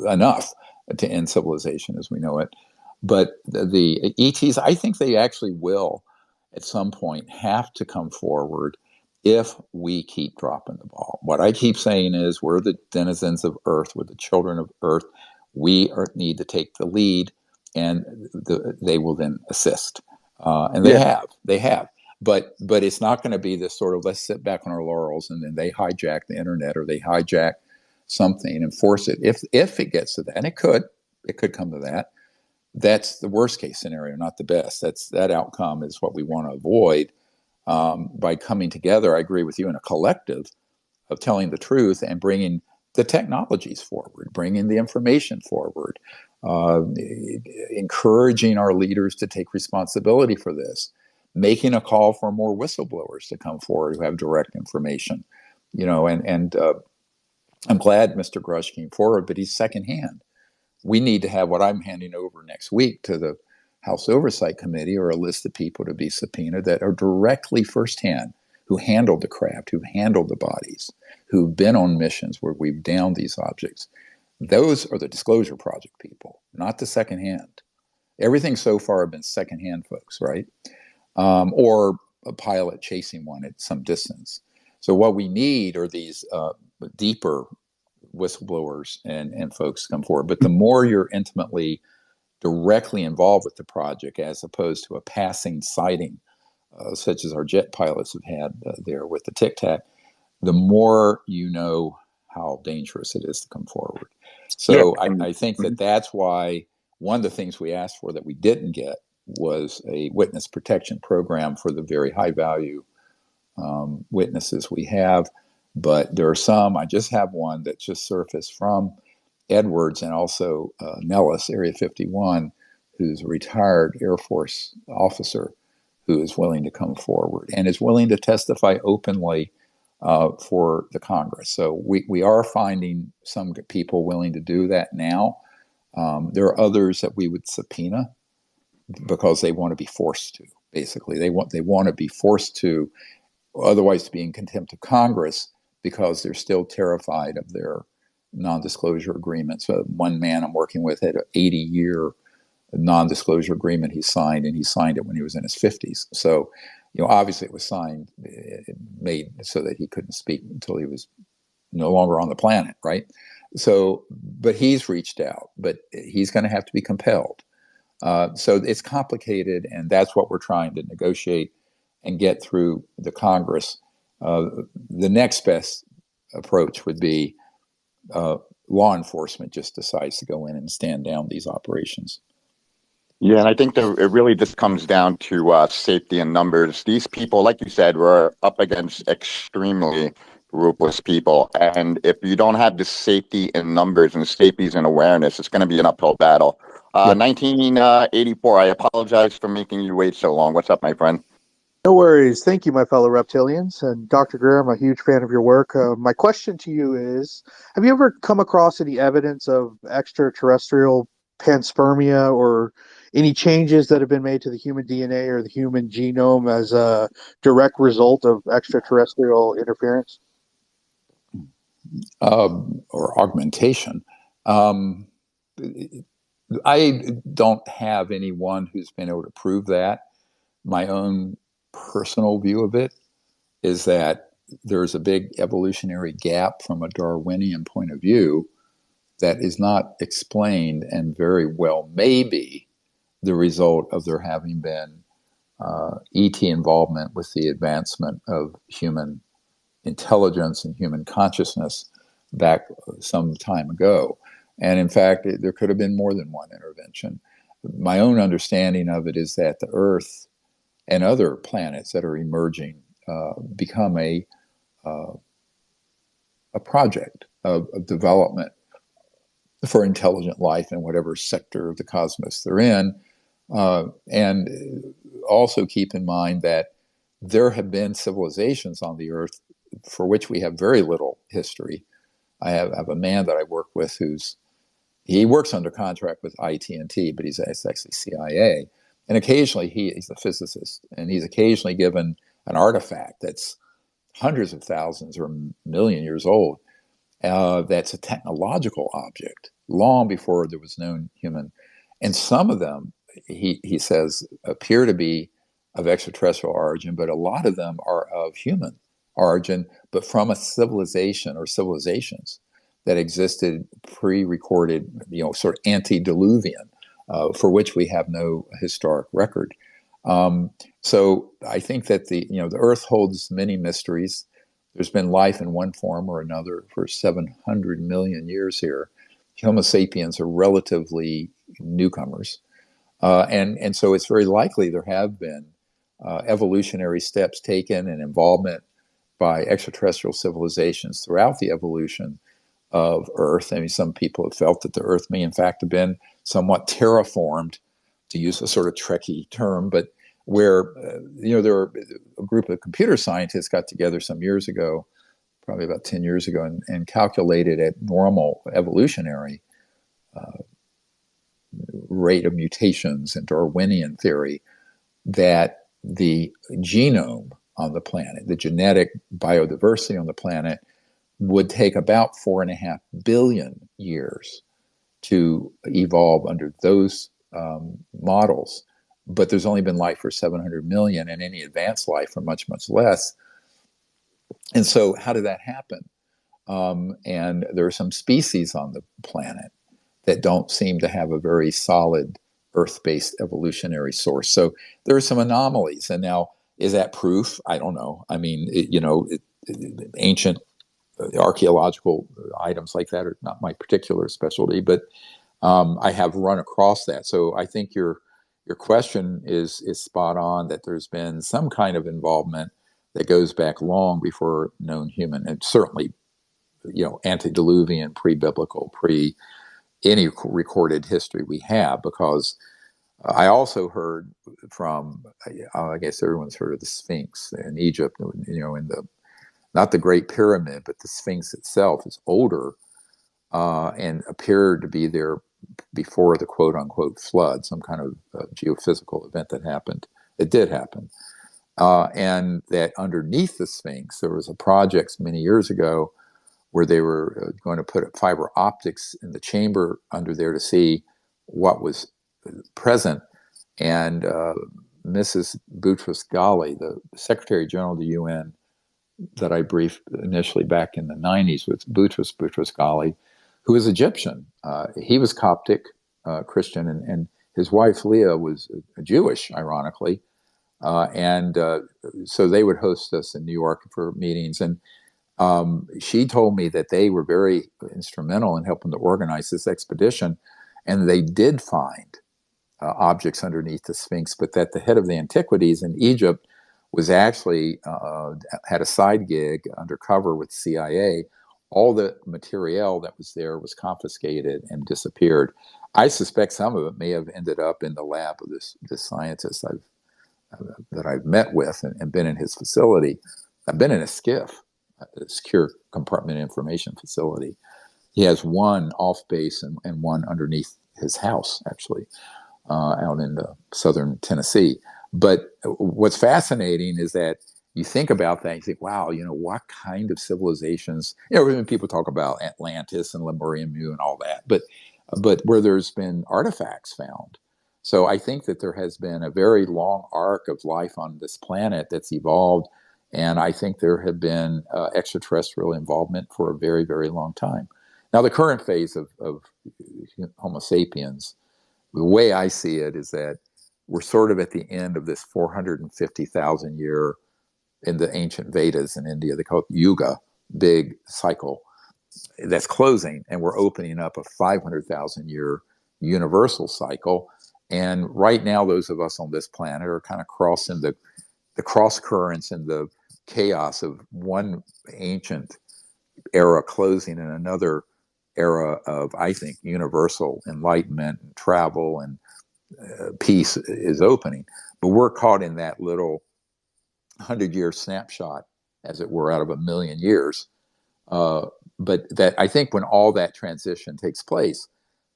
enough to end civilization as we know it. But the ETs, I think they actually will, at some point, have to come forward if we keep dropping the ball. What I keep saying is we're the denizens of Earth, we're the children of Earth. We need to take the lead, and they will then assist. And they have. But it's not going to be this sort of let's sit back on our laurels and then they hijack the internet or they hijack something and force it. If it gets to that, and it could come to that. That's the worst case scenario, not the best. That outcome is what we want to avoid by coming together. I agree with you in a collective of telling the truth and bringing the technologies forward, bringing the information forward, encouraging our leaders to take responsibility for this, making a call for more whistleblowers to come forward who have direct information, and I'm glad Mr. Grush came forward, but he's secondhand. We need to have what I'm handing over next week to the House Oversight Committee, or a list of people to be subpoenaed that are directly firsthand, who handled the craft, who handled the bodies, who've been on missions where we've downed these objects. Those are the Disclosure Project people, not the secondhand. Everything so far have been secondhand folks, right? Or a pilot chasing one at some distance. So what we need are these deeper whistleblowers and folks come forward. But the more you're intimately, directly involved with the project, as opposed to a passing sighting, such as our jet pilots have had there with the Tic Tac, the more you know how dangerous it is to come forward. So I think that's why one of the things we asked for that we didn't get was a witness protection program for the very high value witnesses we have. But there are some, I just have one that just surfaced from Edwards and also Nellis, Area 51, who's a retired Air Force officer who is willing to come forward and is willing to testify openly for the Congress. So we are finding some people willing to do that now. There are others that we would subpoena because they want to be forced to. Basically, they want to be forced to, otherwise to be in contempt of Congress because they're still terrified of their non-disclosure agreement. So one man I'm working with had an 80-year non-disclosure agreement he signed, and he signed it when he was in his 50s. So, obviously it was signed, made so that he couldn't speak until he was no longer on the planet, right? So, but he's reached out, but he's going to have to be compelled. So it's complicated, and that's what we're trying to negotiate and get through the Congress. The next best approach would be law enforcement just decides to go in and stand down these operations. Yeah, and I think it really just comes down to safety and numbers. These people, like you said, were up against extremely ruthless people. And if you don't have the safety in numbers and safety in awareness, it's going to be an uphill battle. 1984, I apologize for making you wait so long. What's up, my friend? No worries. Thank you, my fellow reptilians. And Dr. Greer, I'm a huge fan of your work. My question to you is, have you ever come across any evidence of extraterrestrial panspermia or any changes that have been made to the human DNA or the human genome as a direct result of extraterrestrial interference? Or augmentation. I don't have anyone who's been able to prove that. My own personal view of it is that there's a big evolutionary gap from a Darwinian point of view that is not explained, and very well may be the result of there having been ET involvement with the advancement of human intelligence and human consciousness back some time ago. And in fact, there could have been more than one intervention. My own understanding of it is that the Earth and other planets that are emerging become a project of development for intelligent life in whatever sector of the cosmos they're in. And also keep in mind that there have been civilizations on the Earth for which we have very little history. I have a man that I work with he works under contract with IT&T, but he's actually CIA. And occasionally he's a physicist, and he's occasionally given an artifact that's hundreds of thousands or a million years old. That's a technological object long before there was known human. And some of them, he says, appear to be of extraterrestrial origin, but a lot of them are of human origin, but from a civilization or civilizations that existed pre-recorded, sort of antediluvian, for which we have no historic record. So I think that the Earth holds many mysteries. There's been life in one form or another for 700 million years here. Homo sapiens are relatively newcomers. And so it's very likely there have been evolutionary steps taken and involvement by extraterrestrial civilizations throughout the evolution of Earth. I mean, some people have felt that the Earth may in fact have been somewhat terraformed, to use a sort of Trekkie term, but where, there are a group of computer scientists got together some years ago, probably about 10 years ago, and calculated at normal evolutionary rate of mutations in Darwinian theory that the genome on the planet, the genetic biodiversity on the planet, would take about 4.5 billion years to evolve under those models. But there's only been life for 700 million, and any advanced life for much, much less. And so how did that happen? And there are some species on the planet that don't seem to have a very solid Earth-based evolutionary source. So there are some anomalies. And now, is that proof? I don't know. I mean, ancient archaeological items like that are not my particular specialty, but I have run across that. So I think you're your question is spot on, that there's been some kind of involvement that goes back long before known human, and certainly, antediluvian, pre-biblical, pre any recorded history we have, because I also heard from, I guess everyone's heard of the Sphinx in Egypt, in the, not the Great Pyramid, but the Sphinx itself is older and appeared to be there before the quote unquote flood, some kind of geophysical event that happened. It did happen. And that underneath the Sphinx, there was a project many years ago where they were going to put fiber optics in the chamber under there to see what was present. And Mrs. Boutros Ghali, the Secretary General of the UN that I briefed initially back in the 90s with Boutros Ghali, who is Egyptian. He was Coptic Christian, and his wife Leah was Jewish, ironically. So they would host us in New York for meetings. And she told me that they were very instrumental in helping to organize this expedition. And they did find objects underneath the Sphinx, but that the head of the antiquities in Egypt was actually had a side gig undercover with CIA. All the material that was there was confiscated and disappeared. I suspect some of it may have ended up in the lab of this scientist that I've met with and been in his facility. I've been in a SCIF, a secure compartment information facility. He has one off base and one underneath his house, actually, out in southern Tennessee. But what's fascinating is that you think about that, you think, wow, what kind of civilizations, when people talk about Atlantis and Lemurian Mu and all that, but where there's been artifacts found. So I think that there has been a very long arc of life on this planet that's evolved, and I think there have been extraterrestrial involvement for a very, very long time. Now, the current phase of Homo sapiens, the way I see it is that we're sort of at the end of this 450,000 year, in the ancient Vedas in India, they call it Yuga, big cycle that's closing, and we're opening up a 500,000 year universal cycle. And right now, those of us on this planet are kind of crossing the cross currents and the chaos of one ancient era closing and another era of, I think, universal enlightenment and travel and peace is opening. But we're caught in that little 100-year snapshot, as it were, out of a million years. But that, I think, when all that transition takes place,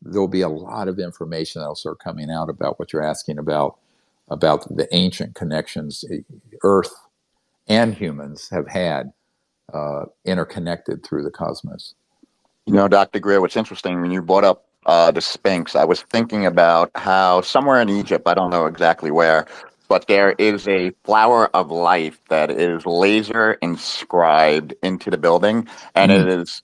there'll be a lot of information that'll start coming out about what you're asking about the ancient connections Earth and humans have had interconnected through the cosmos. Dr. Greer, what's interesting, when you brought up the Sphinx, I was thinking about how somewhere in Egypt, I don't know exactly where, but there is a flower of life that is laser inscribed into the building, and it is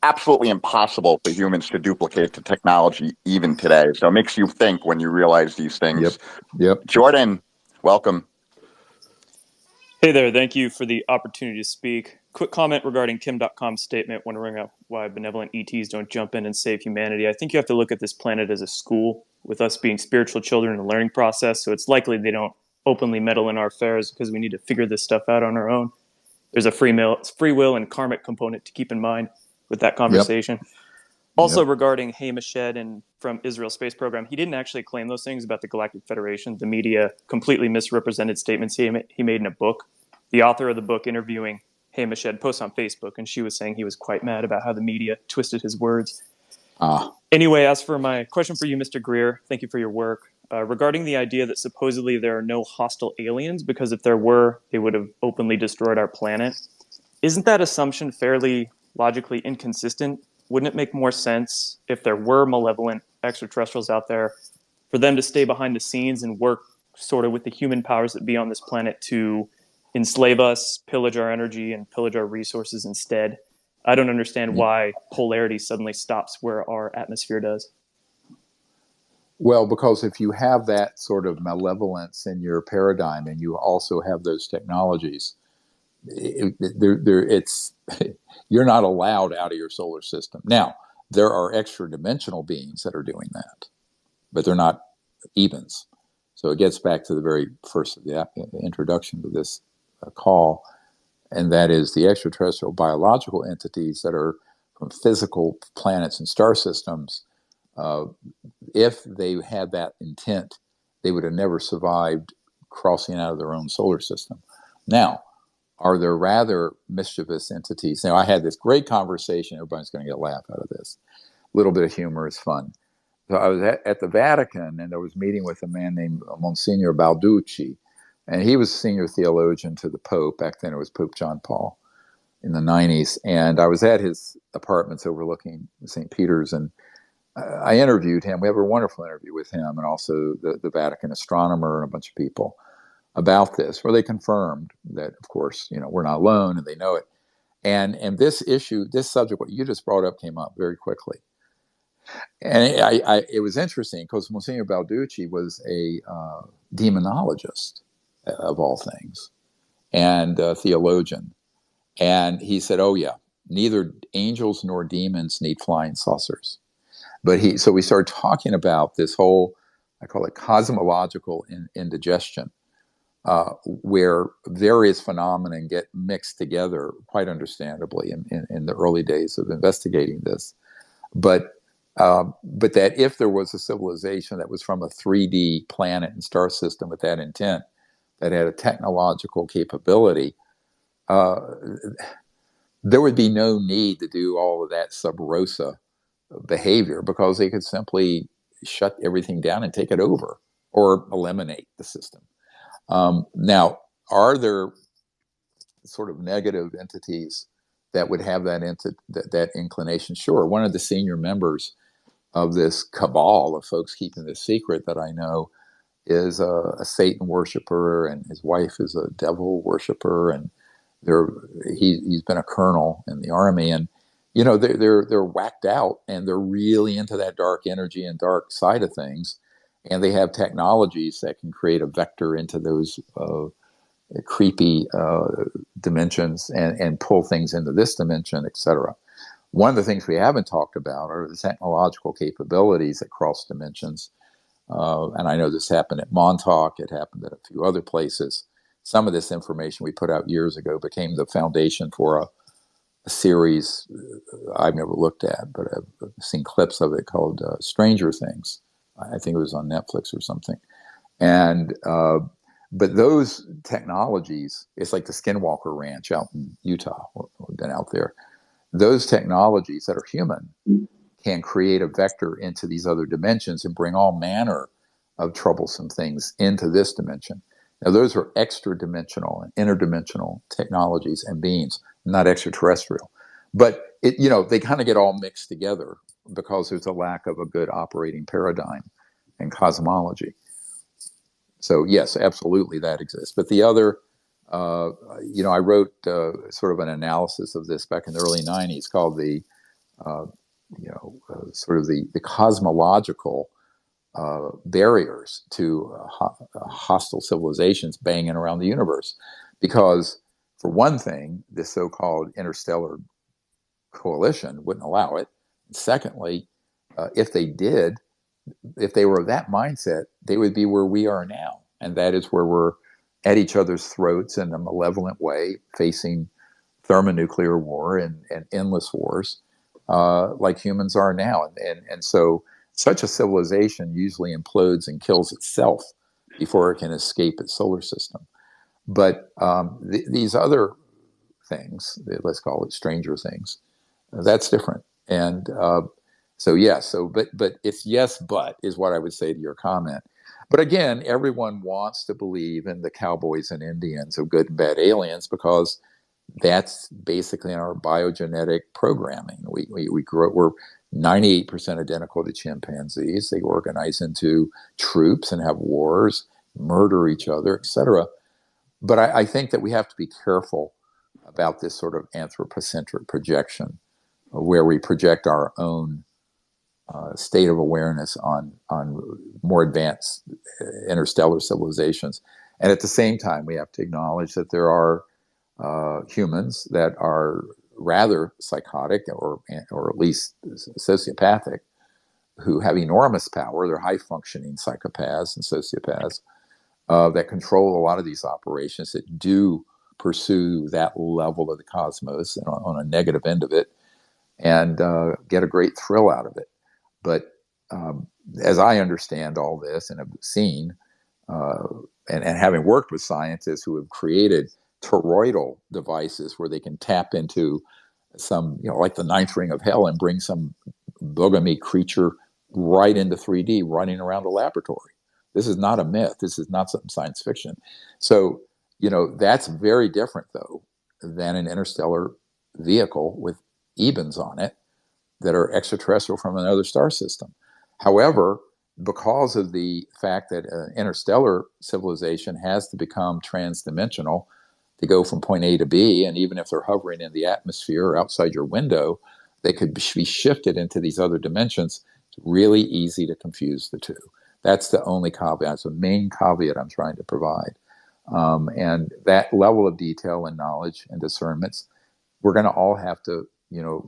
absolutely impossible for humans to duplicate the technology even today. So it makes you think when you realize these things. Yep. Jordan, welcome. Hey there, thank you for the opportunity to speak. Quick comment regarding Kim.com's statement wondering why benevolent ETs don't jump in and save humanity. I think you have to look at this planet as a school, with us being spiritual children in a learning process, so it's likely they don't openly meddle in our affairs because we need to figure this stuff out on our own. There's a free will and karmic component to keep in mind with that conversation. Yep. Also, regarding Hamish and from Israel Space Program, he didn't actually claim those things about the Galactic Federation. The media completely misrepresented statements he made in a book. The author of the book interviewing Hamish posts on Facebook, and she was saying he was quite mad about how the media twisted his words. Anyway, as for my question for you, Mr. Greer, thank you for your work. Regarding the idea that supposedly there are no hostile aliens, because if there were, they would have openly destroyed our planet. Isn't that assumption fairly logically inconsistent? Wouldn't it make more sense if there were malevolent extraterrestrials out there for them to stay behind the scenes and work sort of with the human powers that be on this planet to enslave us, pillage our energy, and pillage our resources instead? I don't understand why polarity suddenly stops where our atmosphere does. Well, because if you have that sort of malevolence in your paradigm and you also have those technologies, you're not allowed out of your solar system. Now, there are extra dimensional beings that are doing that, but they're not evens. So it gets back to the very first of the introduction to this call, and that is the extraterrestrial biological entities that are from physical planets and star systems. If they had that intent, they would have never survived crossing out of their own solar system. Now, are there rather mischievous entities? Now, I had this great conversation. Everybody's going to get a laugh out of this. A little bit of humor is fun. So I was at the Vatican, and I was meeting with a man named Monsignor Balducci, and he was senior theologian to the Pope. Back then it was Pope John Paul in the 90s. And I was at his apartments overlooking St. Peter's, and I interviewed him. We have a wonderful interview with him and also the Vatican astronomer and a bunch of people about this, where they confirmed that, of course, we're not alone and they know it. And this issue, this subject, what you just brought up, came up very quickly. And it was interesting because Monsignor Balducci was a demonologist, of all things, and a theologian. And he said, oh, yeah, neither angels nor demons need flying saucers. But so we started talking about this whole, I call it cosmological indigestion, where various phenomena get mixed together, quite understandably, in the early days of investigating this. But that if there was a civilization that was from a 3D planet and star system with that intent, that had a technological capability, there would be no need to do all of that sub rosa behavior, because they could simply shut everything down and take it over or eliminate the system. Now, are there sort of negative entities that would have that inclination? Sure. One of the senior members of this cabal of folks keeping this secret that I know is a Satan worshiper, and his wife is a devil worshiper, and he's been a colonel in the army, and they're whacked out, and they're really into that dark energy and dark side of things, and they have technologies that can create a vector into those creepy dimensions and pull things into this dimension, etc. One of the things we haven't talked about are the technological capabilities that cross dimensions. And I know this happened at Montauk. It happened at a few other places. Some of this information we put out years ago became the foundation for a series I've never looked at, but I've seen clips of it, called Stranger Things. I think it was on Netflix or something. And but those technologies, it's like the Skinwalker Ranch out in Utah. We've been out there. Those technologies that are human can create a vector into these other dimensions and bring all manner of troublesome things into this dimension. Now, those are extra-dimensional and interdimensional technologies and beings, not extraterrestrial. But they kind of get all mixed together because there's a lack of a good operating paradigm in cosmology. So yes, absolutely, that exists. But the other, I wrote sort of an analysis of this back in the early 90s called the sort of the cosmological barriers to hostile civilizations banging around the universe. Because, for one thing, this so-called interstellar coalition wouldn't allow it. And secondly, if they did, if they were of that mindset, they would be where we are now. And that is where we're at each other's throats in a malevolent way, facing thermonuclear war and endless wars, like humans are now. And so such a civilization usually implodes and kills itself before it can escape its solar system. But these other things, let's call it stranger things, that's different. And but it's yes, but is what I would say to your comment. But again, everyone wants to believe in the cowboys and Indians of good and bad aliens, because that's basically in our biogenetic programming. We grew up, we're 98% identical to chimpanzees. They organize into troops and have wars, murder each other, etc. But I think that we have to be careful about this sort of anthropocentric projection, where we project our own state of awareness on more advanced interstellar civilizations. And at the same time, we have to acknowledge that there are humans that are rather psychotic or at least sociopathic, who have enormous power. They're high-functioning psychopaths and sociopaths that control a lot of these operations that do pursue that level of the cosmos and on a negative end of it and get a great thrill out of it. But as I understand all this and have seen, and having worked with scientists who have created toroidal devices where they can tap into some, like the ninth ring of hell and bring some bogamy creature right into 3D running around a laboratory. This is not a myth. This is not something science fiction. So, that's very different, though, than an interstellar vehicle with EBINs on it that are extraterrestrial from another star system. However, because of the fact that an interstellar civilization has to become transdimensional to go from point A to B, and even if they're hovering in the atmosphere or outside your window, they could be shifted into these other dimensions. It's really easy to confuse the two. That's the only caveat. It's the main caveat I'm trying to provide. And that level of detail and knowledge and discernments, we're going to all have to,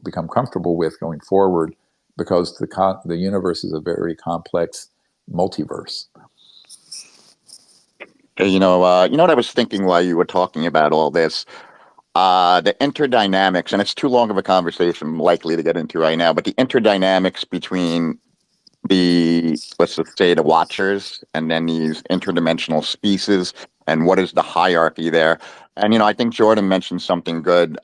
become comfortable with going forward, because the universe is a very complex multiverse. You know what I was thinking while you were talking about all this? The interdynamics, and it's too long of a conversation likely to get into right now, but the interdynamics between let's just say the watchers and then these interdimensional species, and what is the hierarchy there. And I think Jordan mentioned something good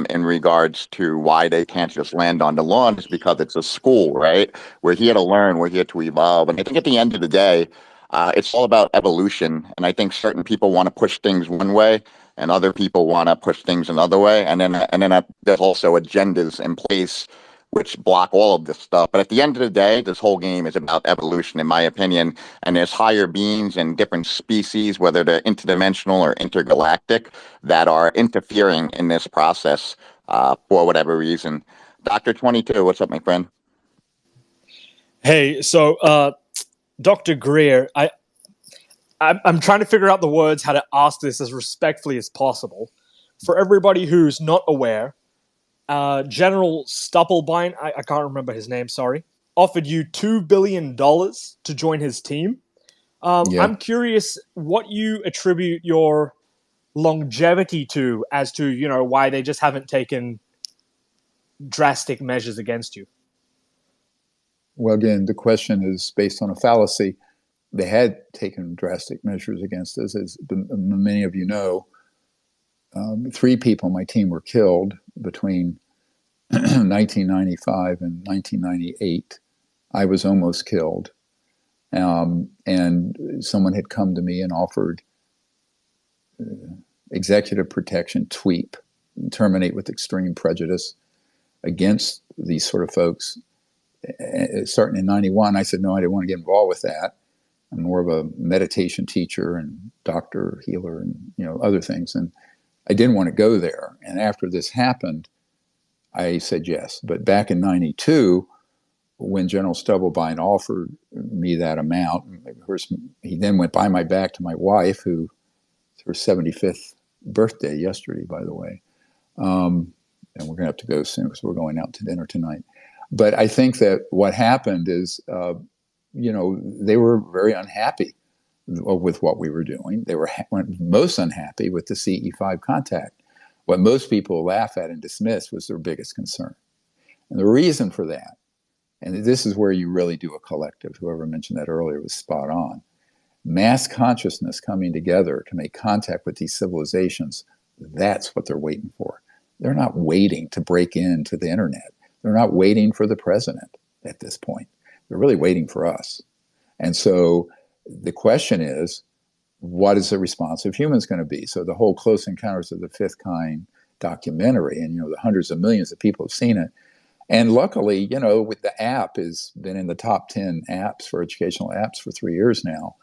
in regards to why they can't just land on the lawn, is because it's a school, right? We're here to learn, we're here to evolve. And I think at the end of the day, it's all about evolution. And I think certain people want to push things one way and other people want to push things another way. And then there's also agendas in place which block all of this stuff. But at the end of the day, this whole game is about evolution, in my opinion. And there's higher beings and different species, whether they're interdimensional or intergalactic, that are interfering in this process for whatever reason. Dr. 22, what's up, my friend? Hey, so Dr. Greer, I'm trying to figure out the words how to ask this as respectfully as possible. For everybody who's not aware, General Stubblebine, I can't remember his name, sorry, offered you $2 billion to join his team. Yeah. I'm curious what you attribute your longevity to, as to, why they just haven't taken drastic measures against you. Well, again, the question is based on a fallacy. They had taken drastic measures against us. As many of you know, 3 people on my team were killed between 1995 and 1998. I was almost killed. And someone had come to me and offered executive protection, TWEEP, terminate with extreme prejudice, against these sort of folks. Starting in 91, I said, no, I didn't want to get involved with that. I'm more of a meditation teacher and doctor, healer, and other things. And I didn't want to go there. And after this happened, I said yes. But back in 92, when General Stubblebine offered me that amount, of course, he then went by my back to my wife, who it's her 75th birthday yesterday, by the way. And we're going to have to go soon because we're going out to dinner tonight. But I think that what happened is, they were very unhappy with what we were doing. They were most unhappy with the CE5 contact. What most people laugh at and dismiss was their biggest concern. And the reason for that, and this is where you really do a collective, whoever mentioned that earlier was spot on, mass consciousness coming together to make contact with these civilizations, that's what they're waiting for. They're not waiting to break into the internet. They're not waiting for the president at this point. They're really waiting for us. And so the question is, what is the response of humans going to be? So the whole Close Encounters of the Fifth Kind documentary, and the hundreds of millions of people have seen it. And luckily, with the app has been in the top 10 apps for educational apps for 3 years now.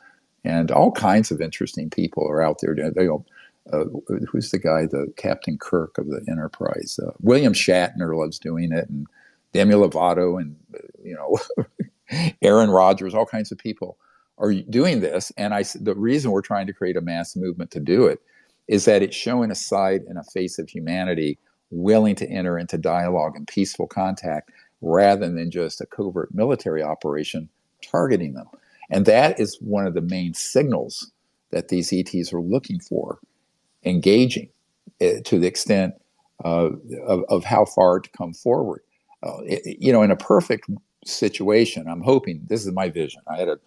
And all kinds of interesting people are out there. Who's the guy, the Captain Kirk of the Enterprise? William Shatner loves doing it, and Demi Lovato, and Aaron Rodgers, all kinds of people are doing this. And the reason we're trying to create a mass movement to do it is that it's showing a side and a face of humanity willing to enter into dialogue and peaceful contact rather than just a covert military operation targeting them. And that is one of the main signals that these ETs are looking for, engaging to the extent of how far to come forward. In a perfect situation, I'm hoping, this is my vision. I had a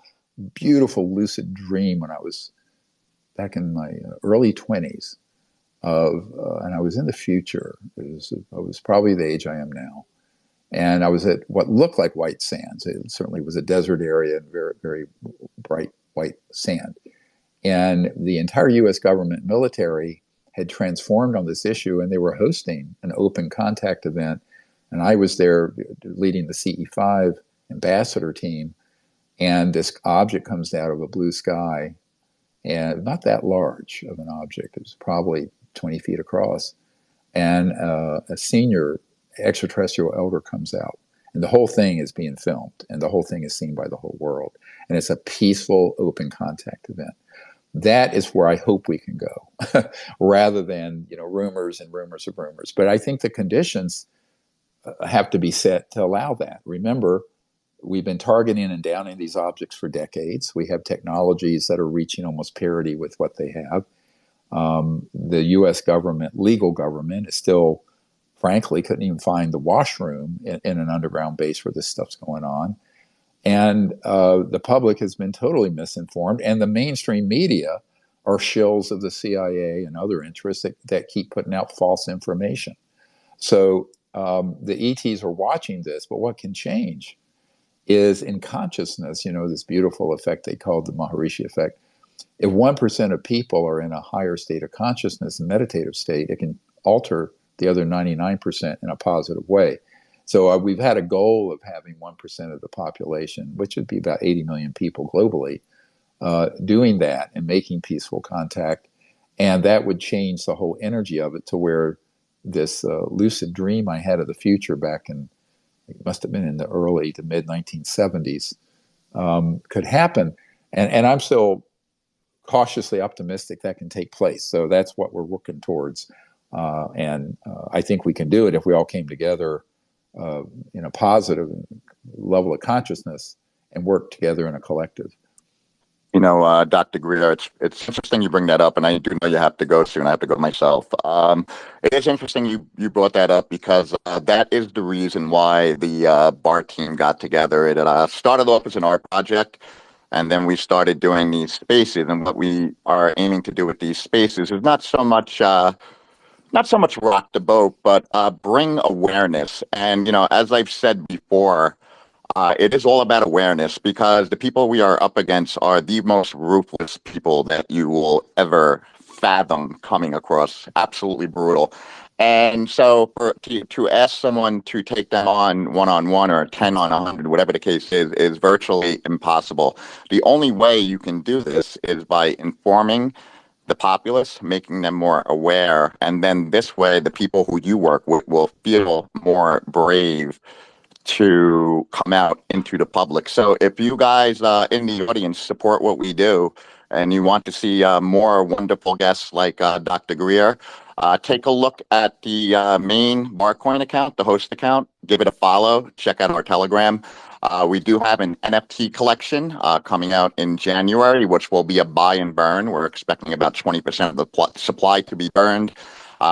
beautiful lucid dream when I was back in my early 20s and I was in the future. I was probably the age I am now. And I was at what looked like white sands. It certainly was a desert area and very, very bright white sand. And the entire US government military had transformed on this issue, and they were hosting an open contact event. And I was there leading the CE5 ambassador team. And this object comes out of a blue sky, and not that large of an object. It was probably 20 feet across. And a senior extraterrestrial elder comes out. And the whole thing is being filmed, and the whole thing is seen by the whole world. And it's a peaceful, open contact event. That is where I hope we can go, rather than rumors and rumors of rumors. But I think the conditions have to be set to allow that. Remember, we've been targeting and downing these objects for decades. We have technologies that are reaching almost parity with what they have. The U.S. government, legal government, is still, frankly, couldn't even find the washroom in an underground base where this stuff's going on. And the public has been totally misinformed. And the mainstream media are shills of the CIA and other interests that keep putting out false information. So the ETs are watching this, but what can change is in consciousness, this beautiful effect they call the Maharishi effect. If 1% of people are in a higher state of consciousness, a meditative state, it can alter the other 99% in a positive way. So we've had a goal of having 1% of the population, which would be about 80 million people globally, doing that and making peaceful contact. And that would change the whole energy of it to where this lucid dream I had of the future back in, it must have been in the early to mid 1970s, could happen. And I'm still cautiously optimistic that can take place. So that's what we're working towards. And I think we can do it if we all came together in a positive level of consciousness and work together in a collective. Dr. Greer, it's interesting you bring that up, and I do know you have to go soon. I have to go myself. It is interesting you brought that up because that is the reason why the BAR team got together. It started off as an art project, and then we started doing these spaces. And what we are aiming to do with these spaces is not so much rock the boat, but bring awareness. And as I've said before, it is all about awareness because the people we are up against are the most ruthless people that you will ever fathom coming across. Absolutely brutal. And so to ask someone to take them on one-on-one or 10 on 100, whatever the case is virtually impossible. The only way you can do this is by informing the populace, making them more aware. And then this way, the people who you work with will feel more brave to come out into the public. So if you guys in the audience support what we do and you want to see more wonderful guests like Dr. Greer, take a look at the main Barcoin account, the host account, give it a follow, check out our Telegram. We do have an NFT collection coming out in January, which will be a buy and burn. We're expecting about 20% of the supply to be burned.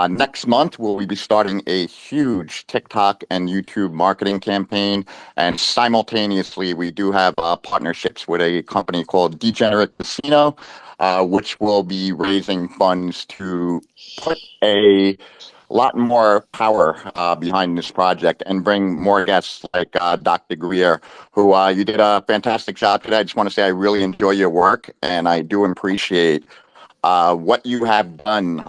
Next month, we'll be starting a huge TikTok and YouTube marketing campaign. And simultaneously, we do have partnerships with a company called Degenerate Casino, which will be raising funds to put a lot more power behind this project and bring more guests like Dr. Greer, who you did a fantastic job today. I just want to say I really enjoy your work, and I do appreciate what you have done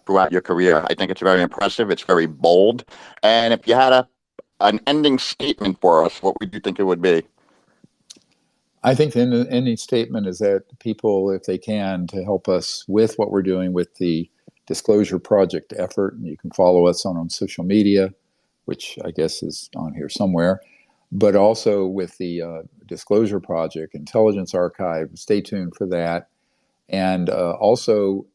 throughout your career. I think it's very impressive. It's very bold. And if you had an ending statement for us, what would you think it would be? I think the ending statement is that people, if they can, to help us with what we're doing with the Disclosure Project effort, and you can follow us on social media, which I guess is on here somewhere, but also with the Disclosure Project, Intelligence Archive, stay tuned for that. And also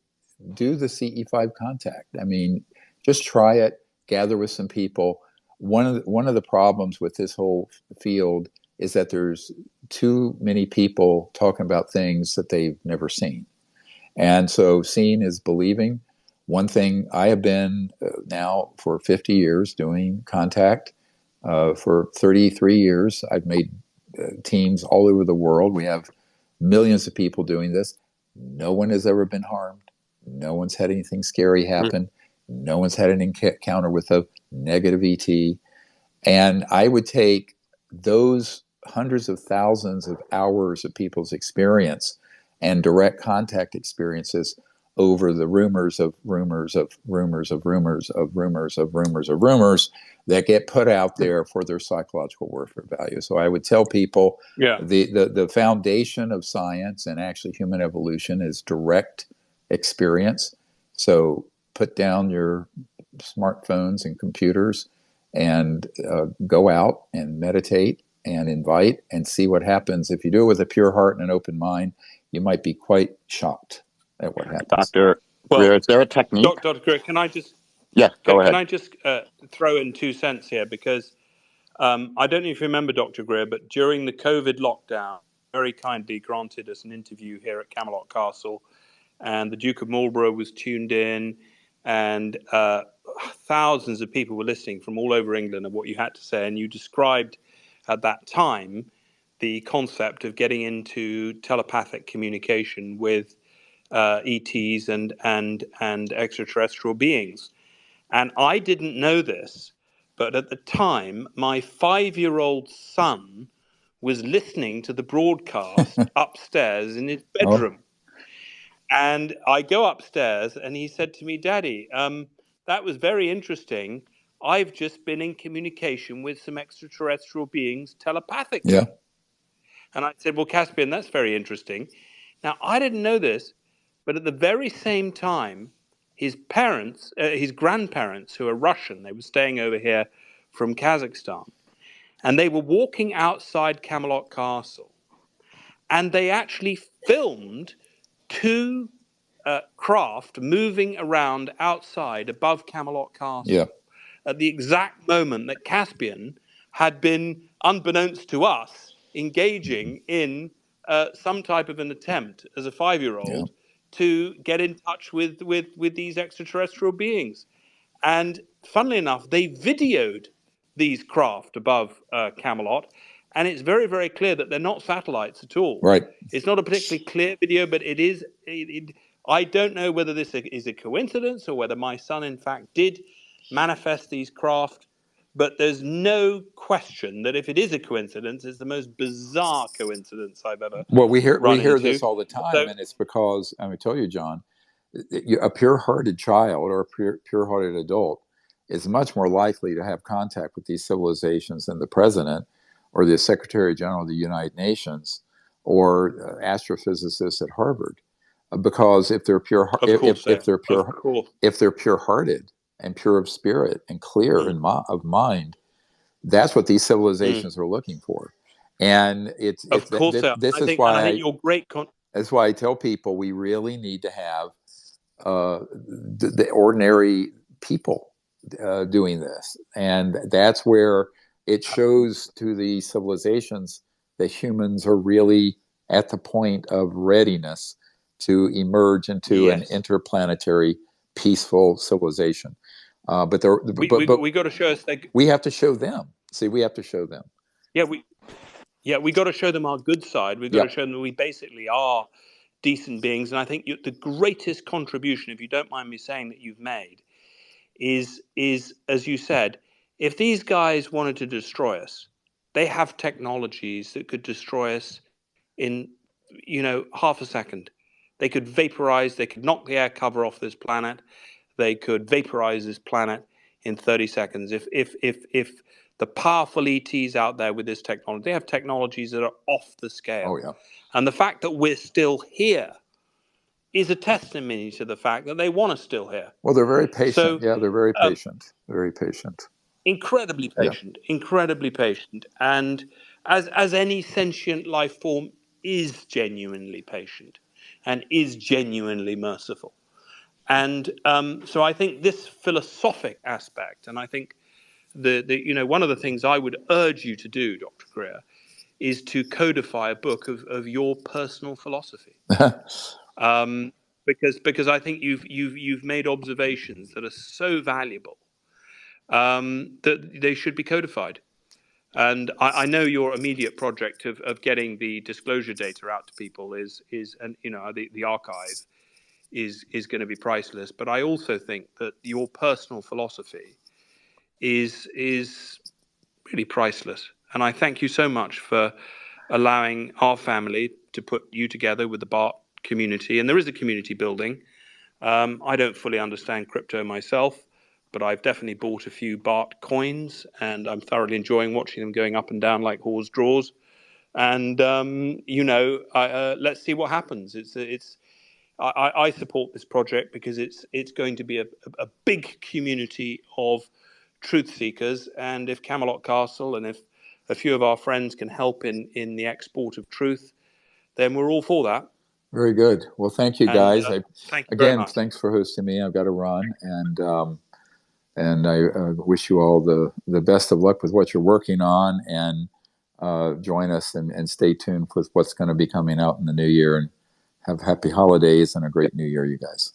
do the CE5 contact. I mean, just try it, gather with some people. one of the problems with this whole field is that there's too many people talking about things that they've never seen. And so seeing is believing. One thing, I have been now for 50 years doing contact. For 33 years, I've made teams all over the world. We have millions of people doing this. No one has ever been harmed. No one's had anything scary happen. No one's had an encounter with a negative ET. And I would take those hundreds of thousands of hours of people's experience and direct contact experiences over the rumors of rumors of rumors of rumors of rumors of rumors of rumors that get put out there for their psychological warfare value. So I would tell people the foundation of science and actually human evolution is direct experience. So put down your smartphones and computers and go out and meditate and invite and see what happens. If you do it with a pure heart and an open mind, you might be quite shocked at what happens. Dr. Greer, is there a technique? Dr. Greer, can I just go ahead. Can I just throw in 2 cents here? Because I don't know if you remember, Dr. Greer, but during the COVID lockdown, very kindly granted us an interview here at Camelot Castle, and the Duke of Marlborough was tuned in, and thousands of people were listening from all over England of what you had to say. And you described at that time the concept of getting into telepathic communication with ETs and extraterrestrial beings. And I didn't know this, but at the time, my 5-year-old son was listening to the broadcast upstairs in his bedroom. And I go upstairs and he said to me, "Daddy, that was very interesting. I've just been in communication with some extraterrestrial beings telepathically." Yeah. And I said, "Well, Caspian, that's very interesting." Now, I didn't know this, but at the very same time, his parents, his grandparents, who are Russian, they were staying over here from Kazakhstan, and they were walking outside Camelot Castle, and they actually filmed 2 craft moving around outside above Camelot Castle at the exact moment that Caspian had been, unbeknownst to us, engaging in some type of an attempt as a 5-year-old to get in touch with these extraterrestrial beings. And funnily enough, they videoed these craft above Camelot, and it's very, very clear that they're not satellites at all. Right. It's not a particularly clear video, but it is. I don't know whether this is a coincidence or whether my son, in fact, did manifest these craft. But there's no question that if it is a coincidence, it's the most bizarre coincidence I've ever run into. This all the time, and it's because I tell you, John, a pure-hearted child or a pure-hearted adult is much more likely to have contact with these civilizations than the president or the Secretary General of the United Nations or astrophysicists at Harvard, because if they're pure, if they're pure-hearted and pure of spirit and clear of mind, that's what these civilizations are looking for. And that's why I tell people we really need to have the ordinary people doing this, and that's where it shows to the civilizations that humans are really at the point of readiness to emerge into an interplanetary peaceful civilization. But we got to show us. We have to show them. See, we have to show them. We got to show them our good side. We've got to show them that we basically are decent beings. And I think the greatest contribution, if you don't mind me saying, that you've made is, as you said, if these guys wanted to destroy us, they have technologies that could destroy us in, half a second. They could vaporize, they could knock the air cover off this planet. They could vaporize this planet in 30 seconds. If the powerful ETs out there with this technology, they have technologies that are off the scale. Oh, yeah. And the fact that we're still here is a testimony to the fact that they want us still here. Well, they're very patient. They're very patient. Very patient. Incredibly patient. Incredibly patient. And as any sentient life form is genuinely patient and is genuinely merciful. And so I think this philosophic aspect, and I think one of the things I would urge you to do, Dr. Greer, is to codify a book of your personal philosophy. Because I think you've made observations that are so valuable that they should be codified. And I know your immediate project of getting the disclosure data out to people is and the archive is going to be priceless. But I also think that your personal philosophy is really priceless. And I thank you so much for allowing our family to put you together with the BART community. And there is a community building. I don't fully understand crypto myself, but I've definitely bought a few BART coins, and I'm thoroughly enjoying watching them going up and down like horse draws. And let's see what happens. I support this project because it's going to be a big community of truth seekers, and if Camelot Castle and if a few of our friends can help in the export of truth, then we're all for that. Very good. Well, thank you, guys. Thank you very much. Thanks for hosting me. I've got to run, and I wish you all the best of luck with what you're working on, and join us and stay tuned with what's going to be coming out in the new year. And have happy holidays and a great new year, you guys.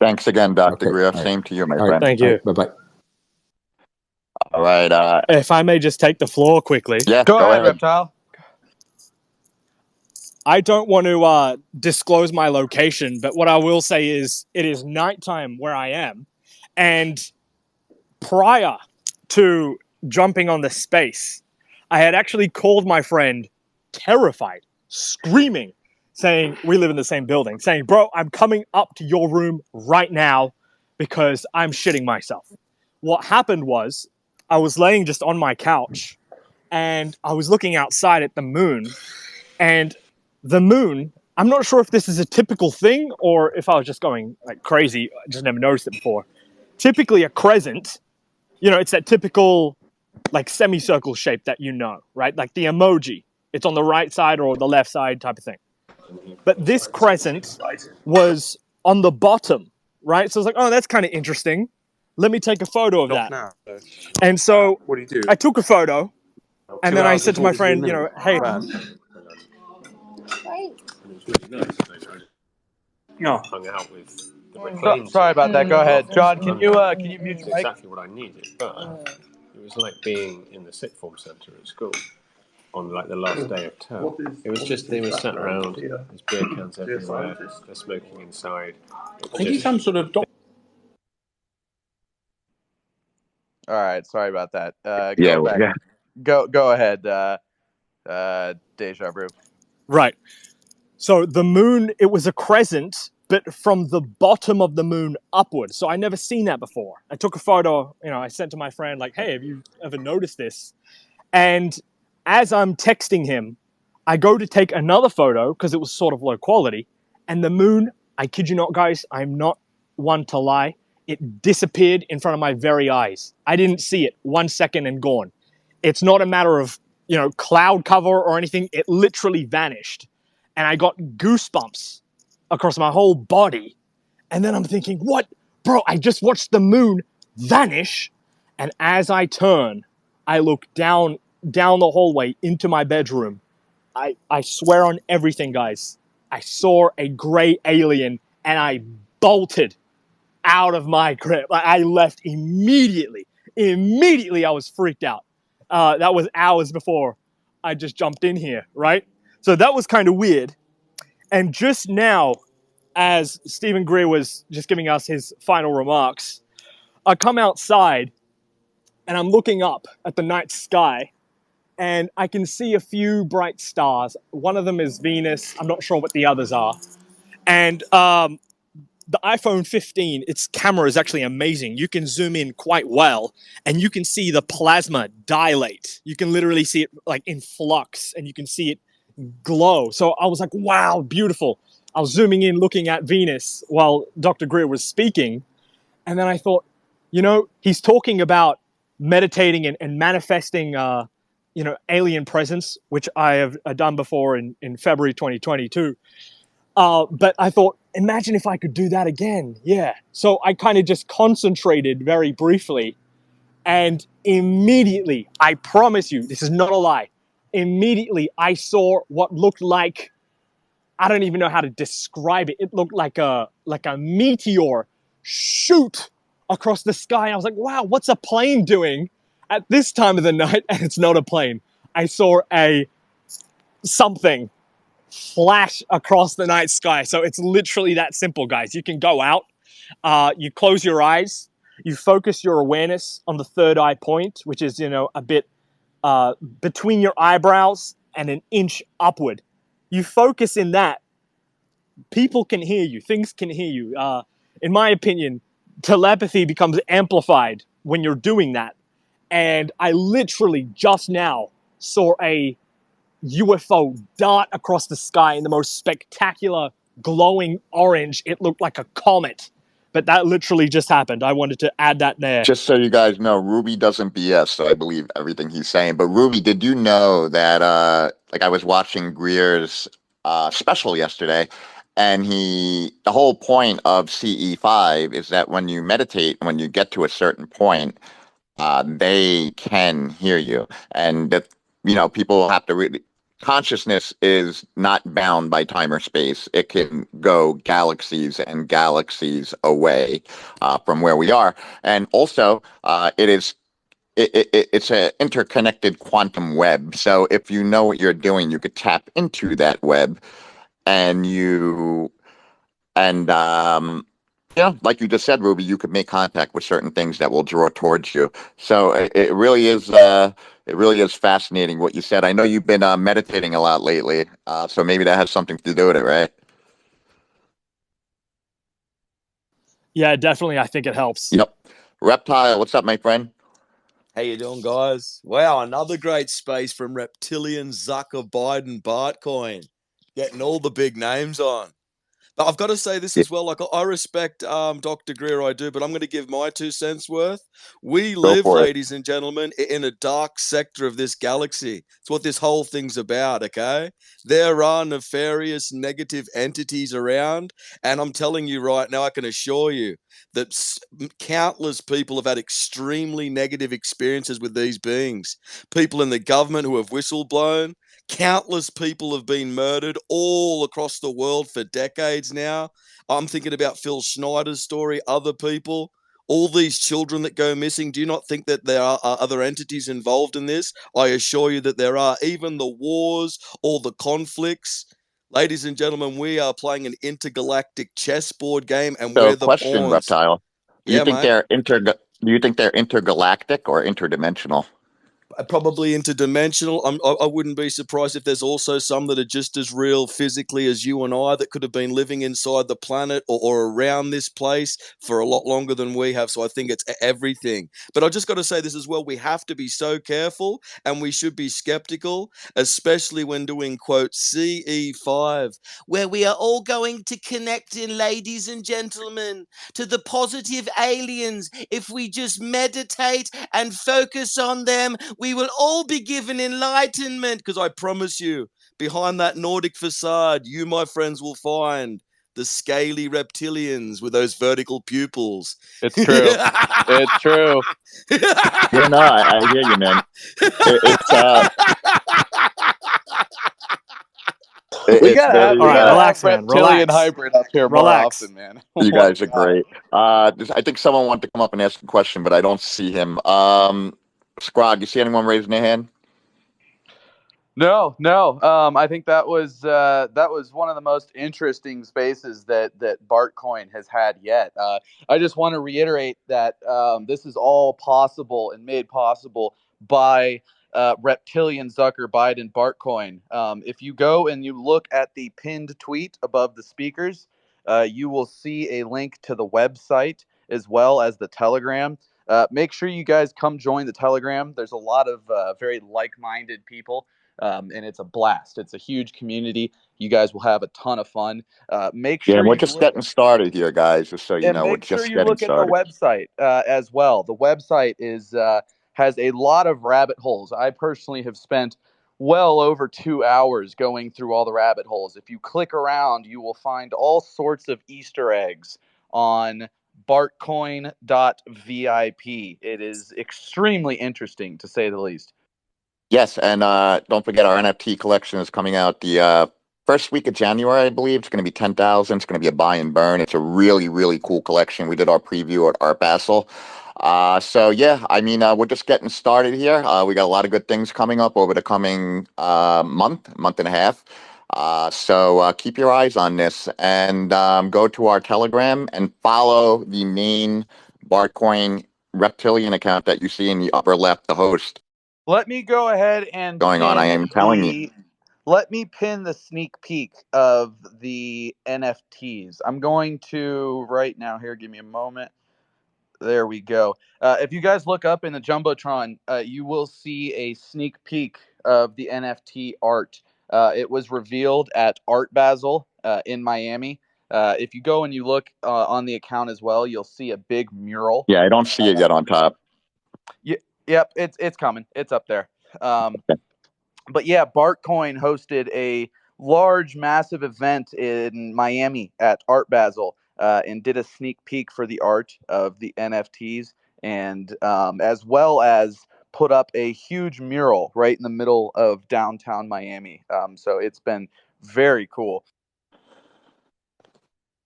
Thanks again, Dr. Greer. Same to you, my friend. Thank you. Bye-bye. All right. If I may just take the floor quickly. Yeah, go ahead, Reptile. I don't want to disclose my location, but what I will say is it is nighttime where I am. And prior to jumping on the space, I had actually called my friend terrified, screaming, saying, we live in the same building, saying, bro, I'm coming up to your room right now because I'm shitting myself. What happened was I was laying just on my couch and I was looking outside at the moon, and the moon, I'm not sure if this is a typical thing or if I was just going like crazy. I just never noticed it before. Typically a crescent, it's that typical like semicircle shape that right? Like the emoji. It's on the right side or the left side type of thing. But this crescent was on the bottom, right? So I was like, oh, that's kind of interesting. Let me take a photo of that. And so what do you do? I took a photo, and then I said to my friend, hey. Hung out with the McLeans. Sorry about that. Go ahead, John. Can you mute your mic? Exactly what I needed, but it was like being in the sixth form centre at school on like the last day of term. It was just they were sat around. There's beer cans everywhere. They're smoking inside. I think he's some sort of. All right. Sorry about that. Yeah. Go ahead. Deja Brew. Right. So the moon, it was a crescent, but from the bottom of the moon upward. So I never seen that before. I took a photo, I sent to my friend like, hey, have you ever noticed this? And as I'm texting him, I go to take another photo because it was sort of low quality. And the moon, I kid you not, guys, I'm not one to lie. It disappeared in front of my very eyes. I didn't see it. 1 second and gone. It's not a matter of, cloud cover or anything. It literally vanished. And I got goosebumps across my whole body. And then I'm thinking, what? Bro, I just watched the moon vanish. And as I turn, I look down the hallway into my bedroom. I swear on everything, guys. I saw a gray alien and I bolted out of my crib. I left immediately. Immediately, I was freaked out. That was hours before I just jumped in here, right? So that was kind of weird. And just now, as Stephen Greer was just giving us his final remarks, I come outside and I'm looking up at the night sky and I can see a few bright stars. One of them is Venus. I'm not sure what the others are. And the iPhone 15, its camera is actually amazing. You can zoom in quite well and you can see the plasma dilate. You can literally see it like in flux and you can see it glow. So I was like, wow, beautiful. I was zooming in, looking at Venus while Dr. Greer was speaking. And then I thought, he's talking about meditating and manifesting, alien presence, which I have done before in February 2022. But I thought, imagine if I could do that again. Yeah. So I kind of just concentrated very briefly And immediately, I promise you, this is not a lie, immediately I saw what looked like, I don't even know how to describe it. It looked like a meteor shoot across the sky. I was like, wow, what's a plane doing at this time of the night? And it's not a plane. I saw a something flash across the night sky. So it's literally that simple, guys. You can go out, you close your eyes, you focus your awareness on the third eye point, which is, a bit between your eyebrows and an inch upward. You focus in that, people can hear you, things can hear you. In my opinion, telepathy becomes amplified when you're doing that. And I literally just now saw a UFO dart across the sky in the most spectacular glowing orange. It looked like a comet. But that literally just happened. I wanted to add that there. Just so you guys know, Ruby doesn't BS, so I believe everything he's saying. But Ruby, did you know that like I was watching Greer's special yesterday, and the whole point of CE5 is that when you meditate, when you get to a certain point, they can hear you, and that people have to really. Consciousness is not bound by time or space. It can go galaxies and galaxies away from where we are, and also it's an interconnected quantum web. So if you know what you're doing, you could tap into that web, and like you just said, Ruby, you could make contact with certain things that will draw towards you. So it really is fascinating what you said. I know you've been meditating a lot lately, so maybe that has something to do with it, right? Yeah, definitely. I think it helps. Yep. Reptile, what's up, my friend? How you doing, guys? Wow, another great space from Reptilian, Zucker, Biden, Bartcoin. Getting all the big names on. But I've got to say this Yeah, as well. Like, I respect Dr. Greer, I do, but I'm going to give my 2 cents worth. We go live, for it. ladies and gentlemen, in a dark sector of this galaxy. It's what this whole thing's about, okay? There are nefarious, negative entities around, and I'm telling you right now, I can assure you that countless people have had extremely negative experiences with these beings. People in the government who have whistleblown, countless people have been murdered all across the world for decades now. I'm thinking about Phil Schneider's story, other people, all these children that go missing. Do you not think that there are other entities involved in this? I assure you that there are. Even the wars, all the conflicts. Ladies and gentlemen, we are playing an intergalactic chessboard game, and So, we're the question, pawns. Reptile. Do you Yeah, think mate. they're do you think they're intergalactic or interdimensional? Probably interdimensional. I wouldn't be surprised if there's also some that are just as real physically as you and I that could have been living inside the planet or around this place for a lot longer than we have. So I think it's everything. But I just got to say this as well. We have to be so careful and we should be skeptical, especially when doing, quote, CE5, where we are all going to connect in, ladies and gentlemen, to the positive aliens. If we just meditate and focus on them, we will all be given enlightenment. Because I promise you, behind that Nordic facade, you, my friends, will find the scaly reptilians with those vertical pupils. It's true. It's true. Yeah, no, I hear you, man. It's We it's gotta have very All we right, gotta have relax, man. reptilian Relax. hybrid up here more Relax. often, man. you Oh my guys are God. great. I think someone wanted to come up and ask a question, but I don't see him. Scrog, you see anyone raising their hand? No, no. I think that was one of the most interesting spaces that Bartcoin has had yet. I just want to reiterate that this is all possible and made possible by Reptilian, Zucker, Biden, Bartcoin. If you go and you look at the pinned tweet above the speakers, you will see a link to the website as well as the Telegram. Make sure you guys come join the Telegram. There's a lot of very like-minded people. And it's a blast. It's a huge community. You guys will have a ton of fun. Make Yeah, sure and we're you just look getting started here, guys. Just so you and know, we're make sure just you getting look at the started. website as well. The website is has a lot of rabbit holes. I personally have spent well over 2 hours going through all the rabbit holes. If you click around, you will find all sorts of Easter eggs on bartcoin.vip. It is extremely interesting, to say the least. Yes, and don't forget our NFT collection is coming out the first week of January, I believe. It's going to be 10,000. It's going to be a buy and burn. It's a really, really cool collection. We did our preview at Art Basel. So yeah, I mean, we're just getting started here. We got a lot of good things coming up over the coming month and a half. So keep your eyes on this and go to our Telegram and follow the main Bartcoin Reptilian account that you see in the upper left, the host. Let me go ahead and Going on, I am telling you. let me pin the sneak peek of the NFTs. I'm going to right now here. Give me a moment. There we go. If you guys look up in the Jumbotron, you will see a sneak peek of the NFT art. It was revealed at Art Basel in Miami. If you go and you look on the account as well, you'll see a big mural. Yeah, I don't see it yet on top. Yep, it's coming. It's up there. But yeah, Bartcoin hosted a large, massive event in Miami at Art Basel and did a sneak peek for the art of the NFTs, and as well as put up a huge mural right in the middle of downtown Miami. So it's been very cool.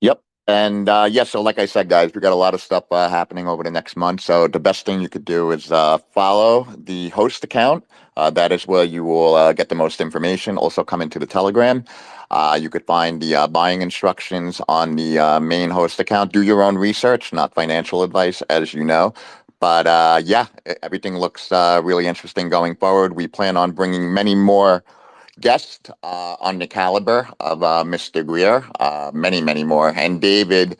Yep. And yeah, so like I said, guys, we got a lot of stuff happening over the next month. So the best thing you could do is follow the host account. That is where you will get the most information. Also, come into the Telegram. You could find the buying instructions on the main host account. Do your own research, not financial advice, as you know. But yeah, everything looks really interesting going forward. We plan on bringing many more guest on the caliber of Mr. Greer, many, many more. And David,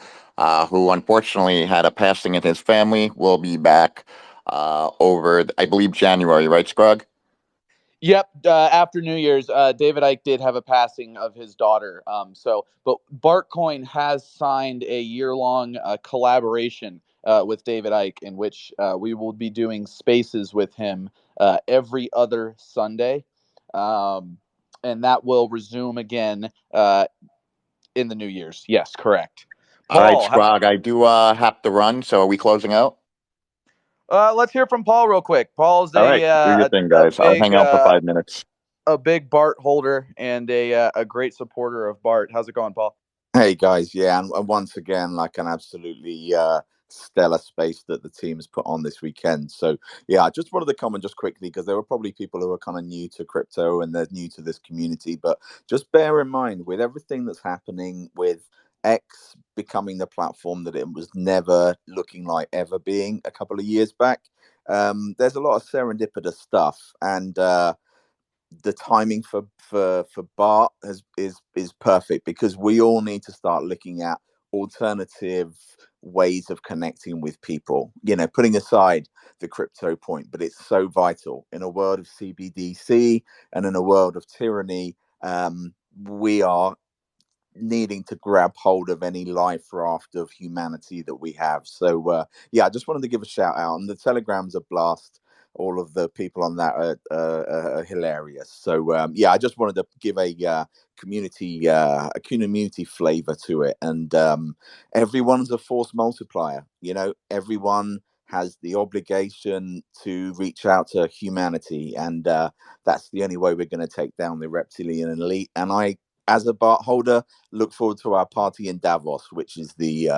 who unfortunately had a passing in his family, will be back over, I believe, January, right, Scrugg? Yep. After New Year's, David Icke did have a passing of his daughter. But Bartcoin has signed a year-long collaboration with David Icke, in which we will be doing spaces with him every other Sunday, and that will resume again in the New Year's. Yes, correct. All right, Paul, Scrogg, I do have to run, so are we closing out? let's hear from Paul real quick. Paul's All right, do your thing, guys. I'll hang out for 5 minutes. A big Bart holder and a great supporter of Bart. How's it going, Paul? Hey guys, yeah, and once again, like an absolutely stellar space that the team's put on this weekend. So yeah, I just wanted to comment just quickly because there were probably people who are kind of new to crypto and they're new to this community, but just bear in mind with everything that's happening with X becoming the platform that it was never looking like ever being a couple of years back. There's a lot of serendipitous stuff, and the timing for Bart is perfect because we all need to start looking at alternative ways of connecting with people. You know, putting aside the crypto point, but it's so vital in a world of CBDC and in a world of tyranny. We are needing to grab hold of any life raft of humanity that we have. So yeah, I just wanted to give a shout out, and the Telegram's a blast. All of the people on that are hilarious. So yeah, I just wanted to give a community flavor to it, and everyone's a force multiplier. You know, everyone has the obligation to reach out to humanity, and that's the only way we're going to take down the reptilian elite. And I, as a Bart holder, look forward to our party in Davos, which is the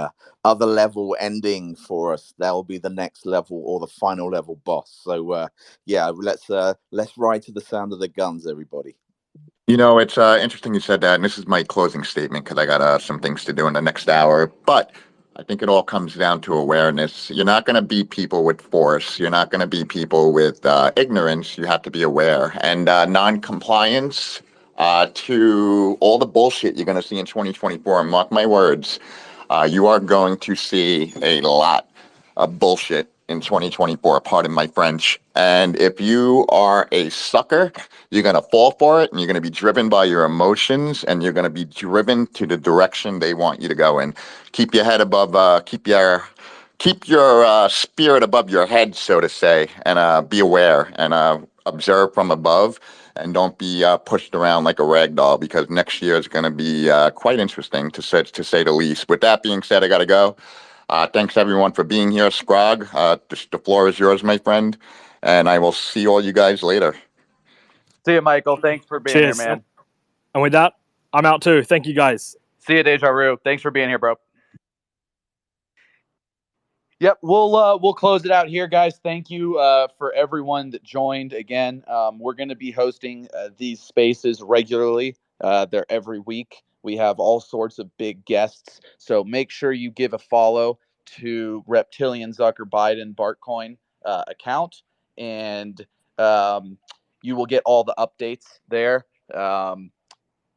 other level ending for us. That'll be the next level or the final level boss. So yeah, let's ride to the sound of the guns, everybody. You know, it's interesting you said that, and this is my closing statement because I got some things to do in the next hour. But I think it all comes down to awareness. You're not going to beat people with force. You're not going to beat people with ignorance. You have to be aware. And non-compliance to all the bullshit you're going to see in 2024, and mark my words, you are going to see a lot of bullshit in 2024, pardon my French. And if you are a sucker, you're going to fall for it, and you're going to be driven by your emotions, and you're going to be driven to the direction they want you to go in. Keep your head above, keep your spirit above your head, so to say, and be aware and observe from above, and don't be pushed around like a rag doll, because next year is going to be quite interesting, to say the least. With that being said, I got to go. Thanks everyone for being here. Scrog, the floor is yours, my friend, and I will see all you guys later. See you, Michael. Thanks for being Cheers. here, man. And with that, I'm out too. Thank you, guys. See you, Deja Vu. Thanks for being here, bro. Yep, we'll close it out here, guys. Thank you for everyone that joined. Again, we're going to be hosting these spaces regularly. They're every week. We have all sorts of big guests, so make sure you give a follow to Reptilian Zucker Biden Bartcoin account, and you will get all the updates there.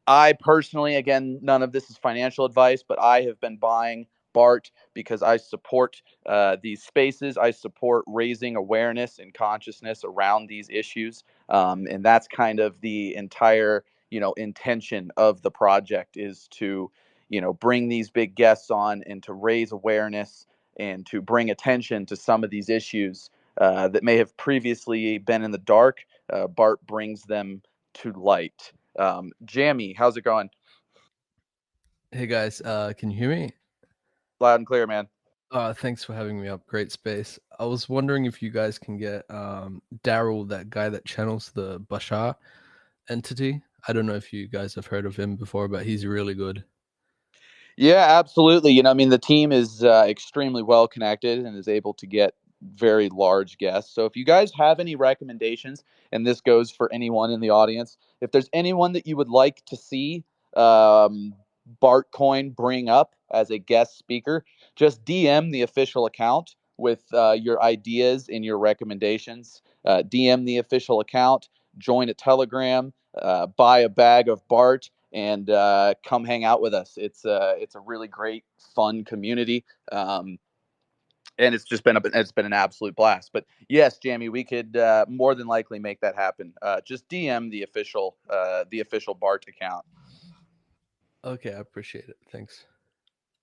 I personally, again, none of this is financial advice, but I have been buying BART because I support these spaces. I support raising awareness and consciousness around these issues. And that's kind of the entire, intention of the project is to, bring these big guests on and to raise awareness and to bring attention to some of these issues that may have previously been in the dark. BART brings them to light. Jammy, how's it going? Hey guys, can you hear me? Loud and clear, man. Thanks for having me up. Great space. I was wondering if you guys can get Daryl, that guy that channels the Bashar entity. I don't know if you guys have heard of him before, but he's really good. Yeah, absolutely. The team is extremely well connected and is able to get very large guests. So if you guys have any recommendations, and this goes for anyone in the audience, if there's anyone that you would like to see Bartcoin bring up as a guest speaker, just DM the official account with your ideas and your recommendations. DM the official account, join a Telegram, buy a bag of Bart, and come hang out with us. It's a really great, fun community, and it's just been an absolute blast. But yes, Jamie, we could more than likely make that happen. Just DM the official BART account. Okay, I appreciate it. Thanks.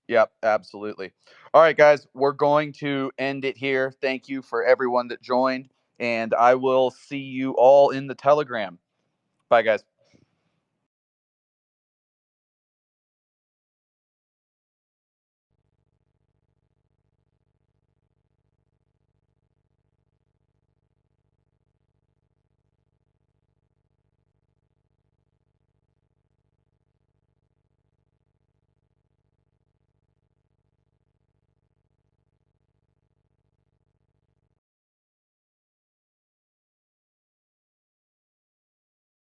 Yep, absolutely. All right, guys, we're going to end it here. Thank you for everyone that joined, and I will see you all in the Telegram. Bye, guys.